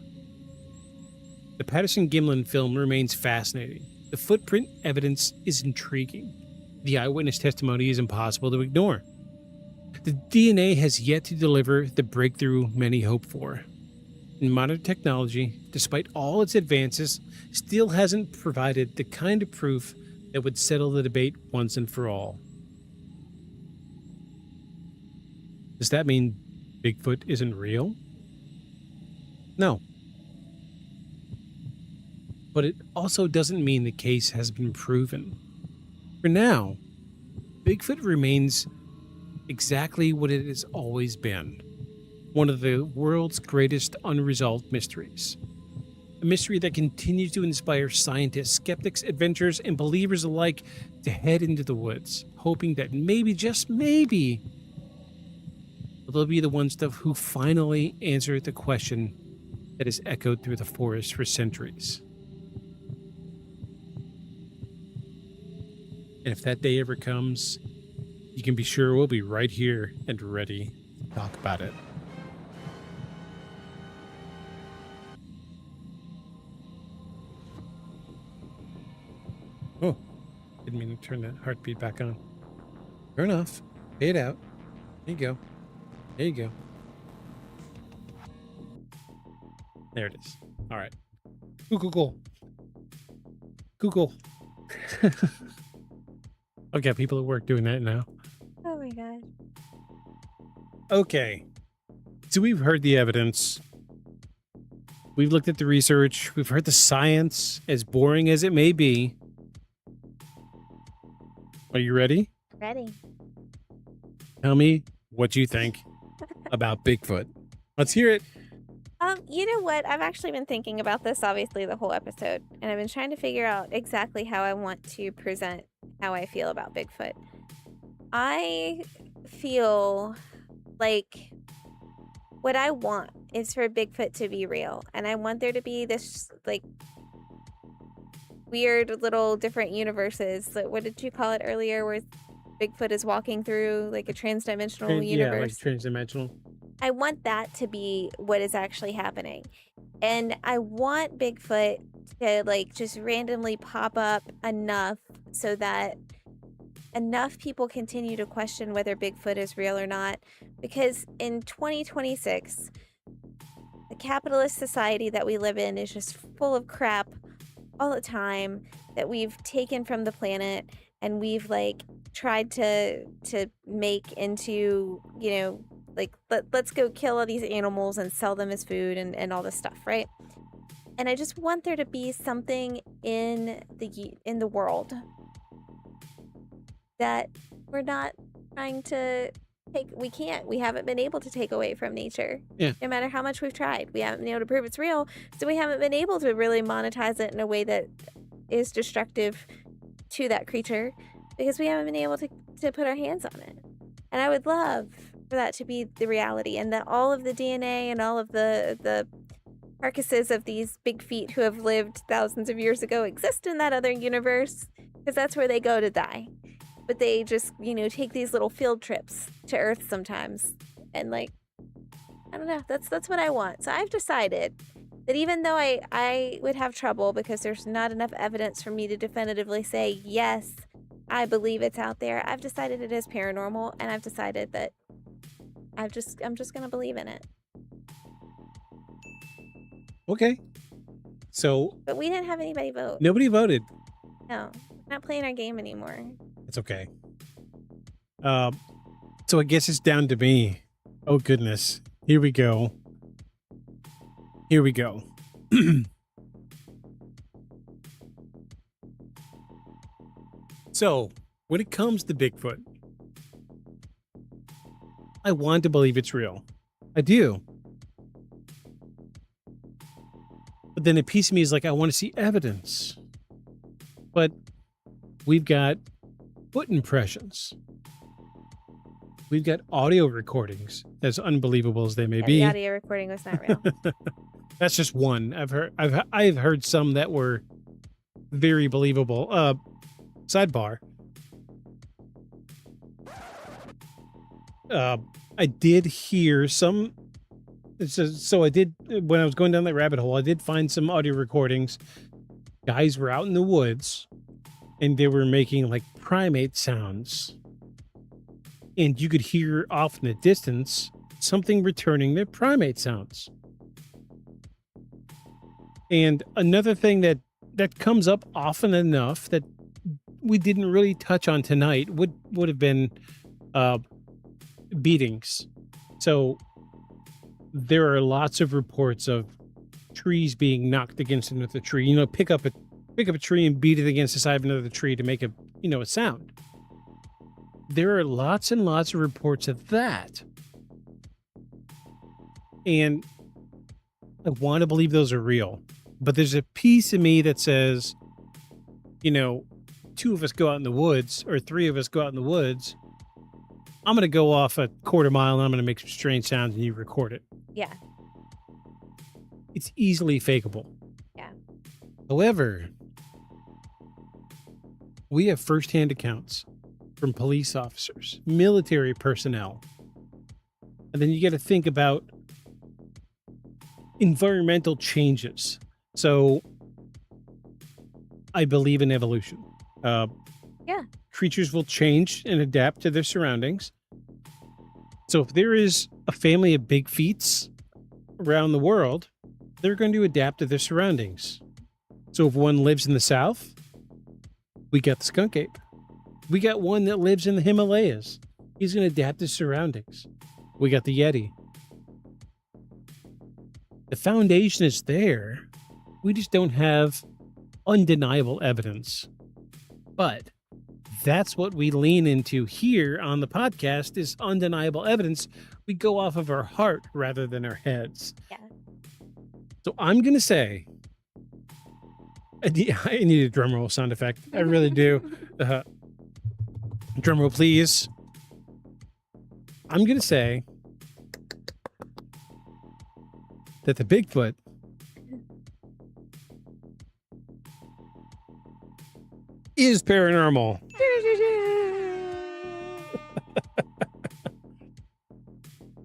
The Patterson-Gimlin film remains fascinating. The footprint evidence is intriguing. The eyewitness testimony is impossible to ignore. The DNA has yet to deliver the breakthrough many hope for. And modern technology, despite all its advances, still hasn't provided the kind of proof that would settle the debate once and for all. Does that mean Bigfoot isn't real? No. But it also doesn't mean the case has been proven. For now, Bigfoot remains exactly what it has always been. One of the world's greatest unresolved mysteries. A mystery that continues to inspire scientists, skeptics, adventurers, and believers alike to head into the woods, hoping that maybe, just maybe, they'll be the ones who finally answer the question that has echoed through the forest for centuries. And if that day ever comes, you can be sure we'll be right here and ready to talk about it. Oh, didn't mean to turn that heartbeat back on. Turn off. Pay it out. There you go. There you go. There it is. All right. Cool. I've got people at work doing that now. Oh my god. Okay. So we've heard the evidence. We've looked at the research. We've heard the science, as boring as it may be. Are you ready? Ready. Tell me what you think about Bigfoot. Let's hear it. You know what? I've actually been thinking about this, obviously, the whole episode, and I've been trying to figure out exactly how I want to present how I feel about Bigfoot. I feel like what I want is for Bigfoot to be real, and I want there to be this, like, weird little different universes. Like, what did you call it earlier, where Bigfoot is walking through, like, a trans-dimensional universe? Yeah, like trans-dimensional. I want that to be what is actually happening. And I want Bigfoot to, like, just randomly pop up enough so that enough people continue to question whether Bigfoot is real or not. Because in 2026, the capitalist society that we live in is just full of crap all the time that we've taken from the planet and we've, like, tried to make into, you know, like, let's go kill all these animals and sell them as food and all this stuff, right? And I just want there to be something in the world that we're not trying to we can't. We haven't been able to take away from nature. Yeah. No matter how much we've tried, we haven't been able to prove it's real. So we haven't been able to really monetize it in a way that is destructive to that creature because we haven't been able to put our hands on it. And I would love for that to be the reality, and that all of the DNA and all of the carcasses of these big feet who have lived thousands of years ago exist in that other universe, because that's where they go to die. But they just, take these little field trips to Earth sometimes. And I don't know, that's what I want. So I've decided that even though I would have trouble because there's not enough evidence for me to definitively say, yes, I believe it's out there, I've decided it is paranormal, and I've decided that I'm just going to believe in it. Okay. So. But we didn't have anybody vote. Nobody voted. No, we're not playing our game anymore. It's okay. So I guess it's down to me. Oh, goodness. Here we go. So, when it comes to Bigfoot, I want to believe it's real. I do. But then a piece of me is like, I want to see evidence. But we've got foot impressions. We've got audio recordings, as unbelievable as they may be. The audio recording was not real. That's just one. I've heard some that were very believable. Sidebar. I did hear some. So I did, when I was going down that rabbit hole, I did find some audio recordings. Guys were out in the woods and they were making like primate sounds. And you could hear off in the distance something returning their primate sounds. And another thing that comes up often enough that we didn't really touch on tonight would have been beatings. So there are lots of reports of trees being knocked against another tree. Pick up a tree and beat it against the side of another tree to make a sound. There are lots and lots of reports of that. And I want to believe those are real. But there's a piece of me that says, two of us go out in the woods or three of us go out in the woods. I'm going to go off a quarter mile and I'm going to make some strange sounds and you record it. Yeah. It's easily fakeable. Yeah. However, we have firsthand accounts from police officers, military personnel. And then you got to think about environmental changes. So I believe in evolution. Yeah. Creatures will change and adapt to their surroundings. So if there is a family of big feets around the world, they're going to adapt to their surroundings. So if one lives in the south, we got the skunk ape. We got one that lives in the Himalayas. He's going to adapt to surroundings. We got the Yeti. The foundation is there. We just don't have undeniable evidence. But that's what we lean into here on the podcast is undeniable evidence. We go off of our heart rather than our heads. Yeah. So I'm going to say, I need a drum roll sound effect. I really do. Drum roll, please. I'm going to say that the Bigfoot is paranormal.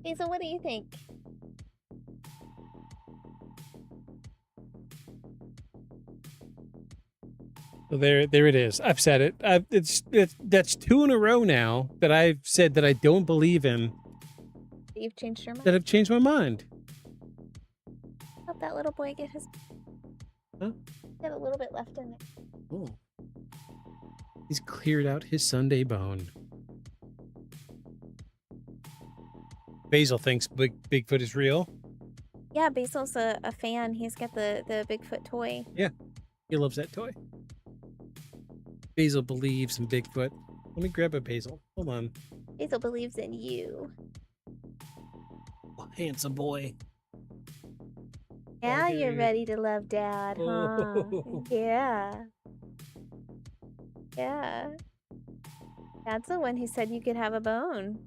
Hey, so what do you think? So there it is. I've said it. That's two in a row now that I've said that I don't believe in. You've changed your mind? That I've changed my mind. Help that little boy get his... Huh? Got a little bit left in there. Oh. He's cleared out his Sunday bone. Basil thinks Bigfoot is real. Yeah, Basil's a fan. He's got the Bigfoot toy. Yeah, he loves that toy. Basil believes in Bigfoot. Let me grab a Basil. Hold on. Basil believes in you. Handsome boy. Now you're Okay. ready to love Dad, huh? Oh. Yeah. Yeah. Dad's the one who said you could have a bone.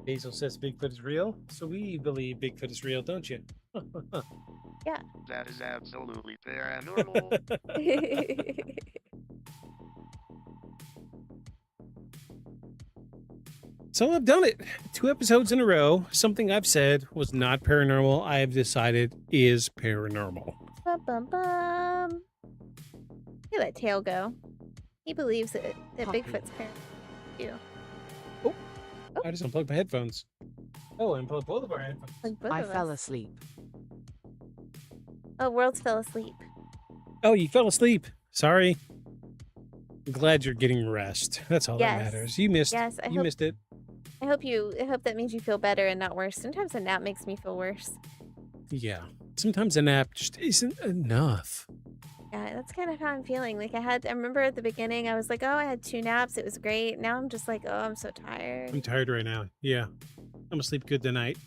Basil says Bigfoot is real, so we believe Bigfoot is real, don't you? Yeah. That is absolutely paranormal. So I've done it. 2 episodes in a row. Something I've said was not paranormal, I have decided is paranormal. Bum, bum, bum. Look at that tail go. He believes that Bigfoot's parents do. I just unplugged my headphones. Oh, I unplugged both of our headphones. Like both I of fell us. asleep. Oh, Worlds fell asleep. Oh, you fell asleep. Sorry. I'm glad you're getting rest. That's all Yes. that matters. You missed. Yes, I you hope- missed it. I hope that means you feel better and not worse. Sometimes a nap makes me feel worse. Yeah. Sometimes a nap just isn't enough. Yeah, that's kind of how I'm feeling. Like I remember at the beginning, I was like, oh, I had 2 naps. It was great. Now I'm just like, oh, I'm so tired. I'm tired right now. Yeah. I'm gonna sleep good tonight.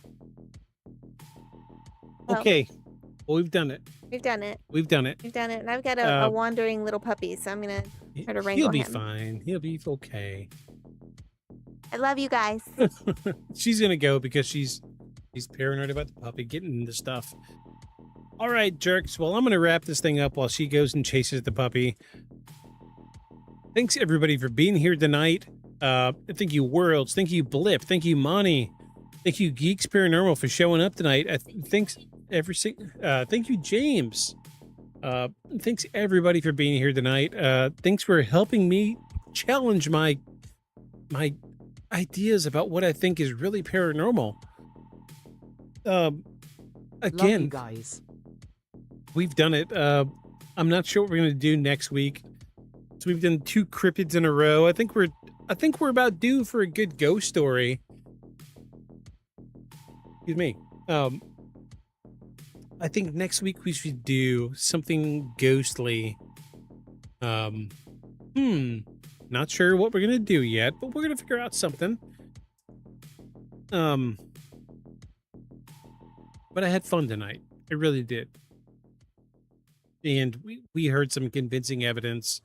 Well- Okay. Well, we've done it. We've done it. We've done it. We've done it. And I've got a Uh, wandering little puppy, so I'm going to try to He'll wrangle be him. fine. He'll be okay. I love you guys. She's gonna go because she's paranoid about the puppy getting into stuff. All right, jerks. Well, I'm gonna wrap this thing up while she goes and chases the puppy. Thanks everybody for being here tonight. Thank you, Worlds. Thank you, Blip. Thank you, Monty. Thank you, Geeks Paranormal, for showing up tonight. Thank you, James. Thanks everybody for being here tonight. Thanks for helping me challenge my ideas about what I think is really paranormal. Love you Again, guys. we've done it. I'm not sure what we're gonna do next week. So we've done 2 cryptids in a row. I think we're about due for a good ghost story. Excuse me. I think next week we should do something ghostly. Not sure what we're gonna do yet, but we're gonna figure out something. But I had fun tonight. I really did. And we heard some convincing evidence.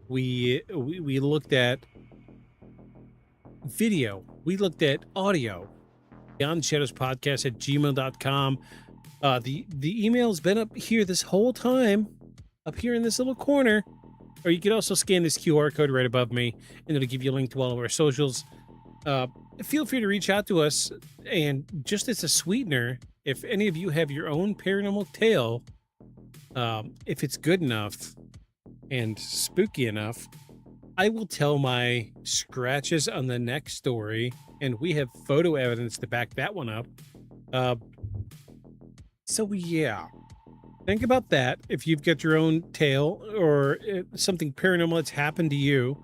We looked at video. We looked at audio. Beyond Shadows Podcast at gmail.com. The email's been up here this whole time, up here in this little corner. Or you could also scan this QR code right above me, and it'll give you a link to all of our socials. Feel free to reach out to us, and just as a sweetener, if any of you have your own paranormal tale, if it's good enough and spooky enough, I will tell my scratches on the next story, and we have photo evidence to back that one up. So yeah, think about that. If you've got your own tale or something paranormal that's happened to you,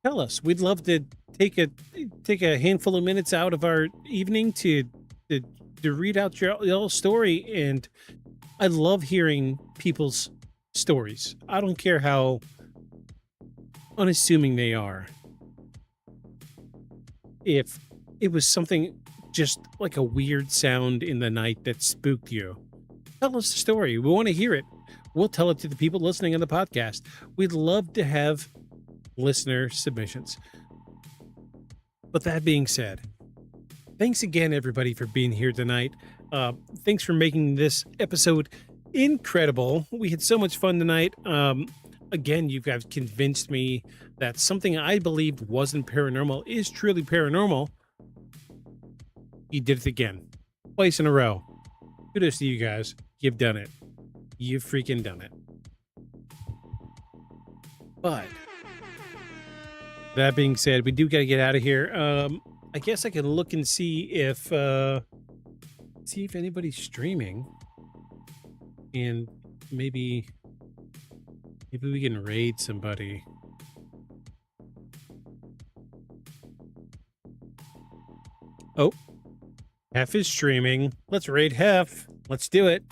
tell us. We'd love to take a handful of minutes out of our evening to read out your story. And I love hearing people's stories. I don't care how unassuming they are. If it was something just like a weird sound in the night that spooked you, tell us the story. We want to hear it. We'll tell it to the people listening on the podcast. We'd love to have listener submissions. But that being said, thanks again, everybody, for being here tonight. Thanks for making this episode incredible. We had so much fun tonight. Again, you guys convinced me that something I believed wasn't paranormal is truly paranormal. You did it again. Twice in a row. Kudos to you guys. You've done it. You've freaking done it. But that being said, we do got to get out of here. I guess I can look and see if anybody's streaming, and maybe we can raid somebody. Oh, Hef is streaming. Let's raid Hef. Let's do it.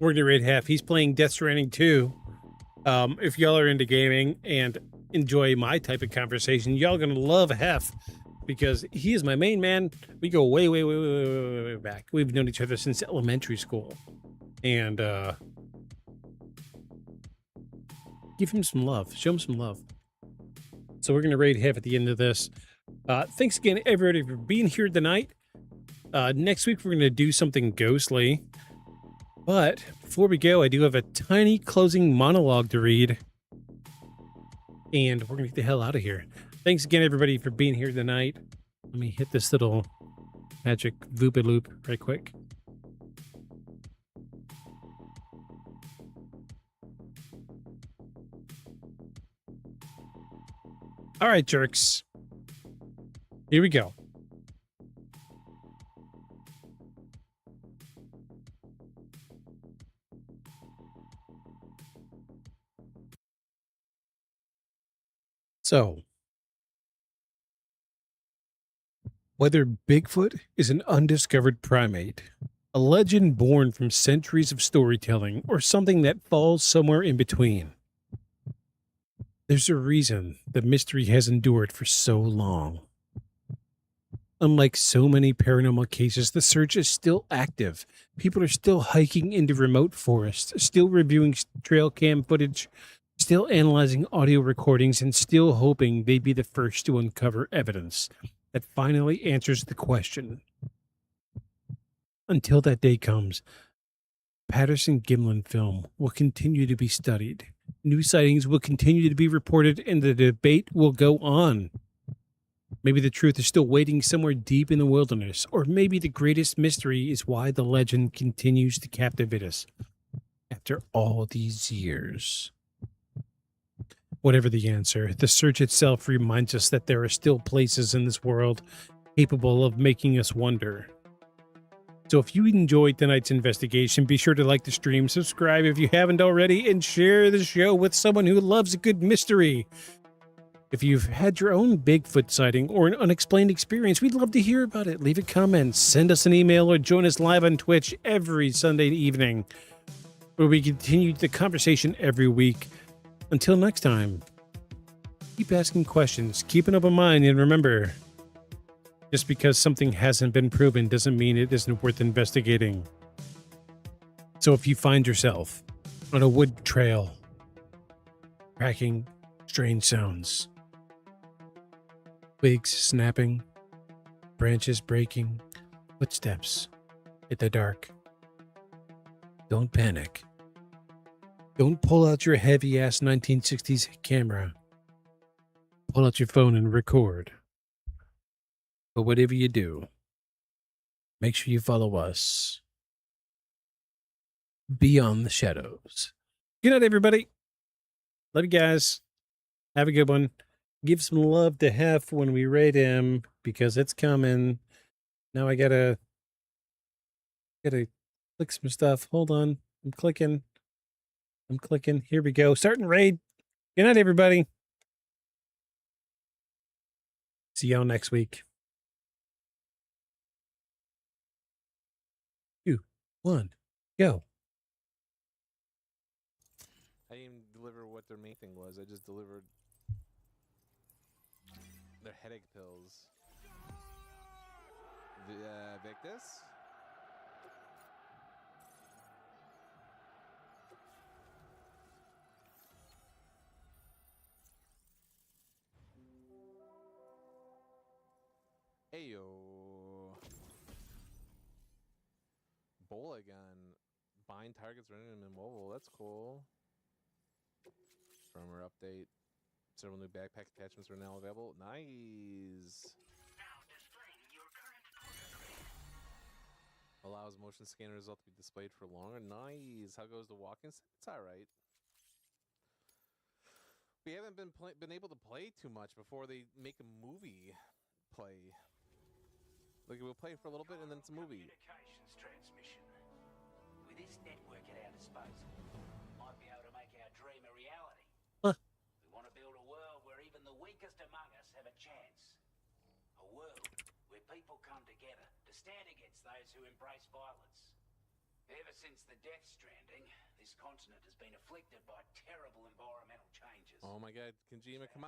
We're gonna raid Hef. He's playing Death Stranding 2. If y'all are into gaming and enjoy my type of conversation, y'all gonna love Hef because he is my main man. We go way back. We've known each other since elementary school, and give him some love. Show him some love. So we're gonna raid Hef at the end of this. Thanks again, everybody, for being here tonight. Next week we're gonna do something ghostly. But before we go, I do have a tiny closing monologue to read. And we're going to get the hell out of here. Thanks again, everybody, for being here tonight. Let me hit this little magic loop right quick. All right, jerks. Here we go. So, whether Bigfoot is an undiscovered primate, a legend born from centuries of storytelling, or something that falls somewhere in between, there's a reason the mystery has endured for so long. Unlike so many paranormal cases, the search is still active. People are still hiking into remote forests, still reviewing trail cam footage, still analyzing audio recordings, and still hoping they'd be the first to uncover evidence that finally answers the question. Until that day comes, Patterson-Gimlin Film will continue to be studied. New sightings will continue to be reported, and the debate will go on. Maybe the truth is still waiting somewhere deep in the wilderness, or maybe the greatest mystery is why the legend continues to captivate us after all these years. Whatever the answer, the search itself reminds us that there are still places in this world capable of making us wonder. So if you enjoyed tonight's investigation, be sure to like the stream, subscribe if you haven't already, and share the show with someone who loves a good mystery. If you've had your own Bigfoot sighting or an unexplained experience, we'd love to hear about it. Leave a comment, send us an email, or join us live on Twitch every Sunday evening, where we continue the conversation every week. Until next time, keep asking questions, keep an open mind, and remember, just because something hasn't been proven doesn't mean it isn't worth investigating. So if you find yourself on a wood trail, cracking strange sounds, twigs snapping, branches breaking, footsteps in the dark, don't panic. Don't pull out your heavy-ass 1960s camera. Pull out your phone and record. But whatever you do, make sure you follow us beyond the shadows. Good night, everybody. Love you guys. Have a good one. Give some love to Hef when we raid him, because it's coming. Now I gotta click some stuff. Hold on. I'm clicking. Here we go. Starting raid. Good night, everybody. See y'all next week. 2, 1, go. I didn't even deliver what their main thing was. I just delivered their headache pills. Victus? Ayo. Bola gun. Bind targets running them immobile. That's cool. Firmware update. Several new backpack attachments are now available. Nice. Allows motion scanner result to be displayed for longer. Nice. How goes the walking? It's all right. We haven't been able to play too much before they make a movie play. Like, we'll play for a little bit and then it's a movie. Communications transmission. With this network at our disposal, might be able to make our dream a reality. Huh. We want to build a world where even the weakest among us have a chance. A world where people come together to stand against those who embrace violence. Ever since the Death Stranding, this continent has been afflicted by terrible environmental changes. Oh my God, Kojima, come on.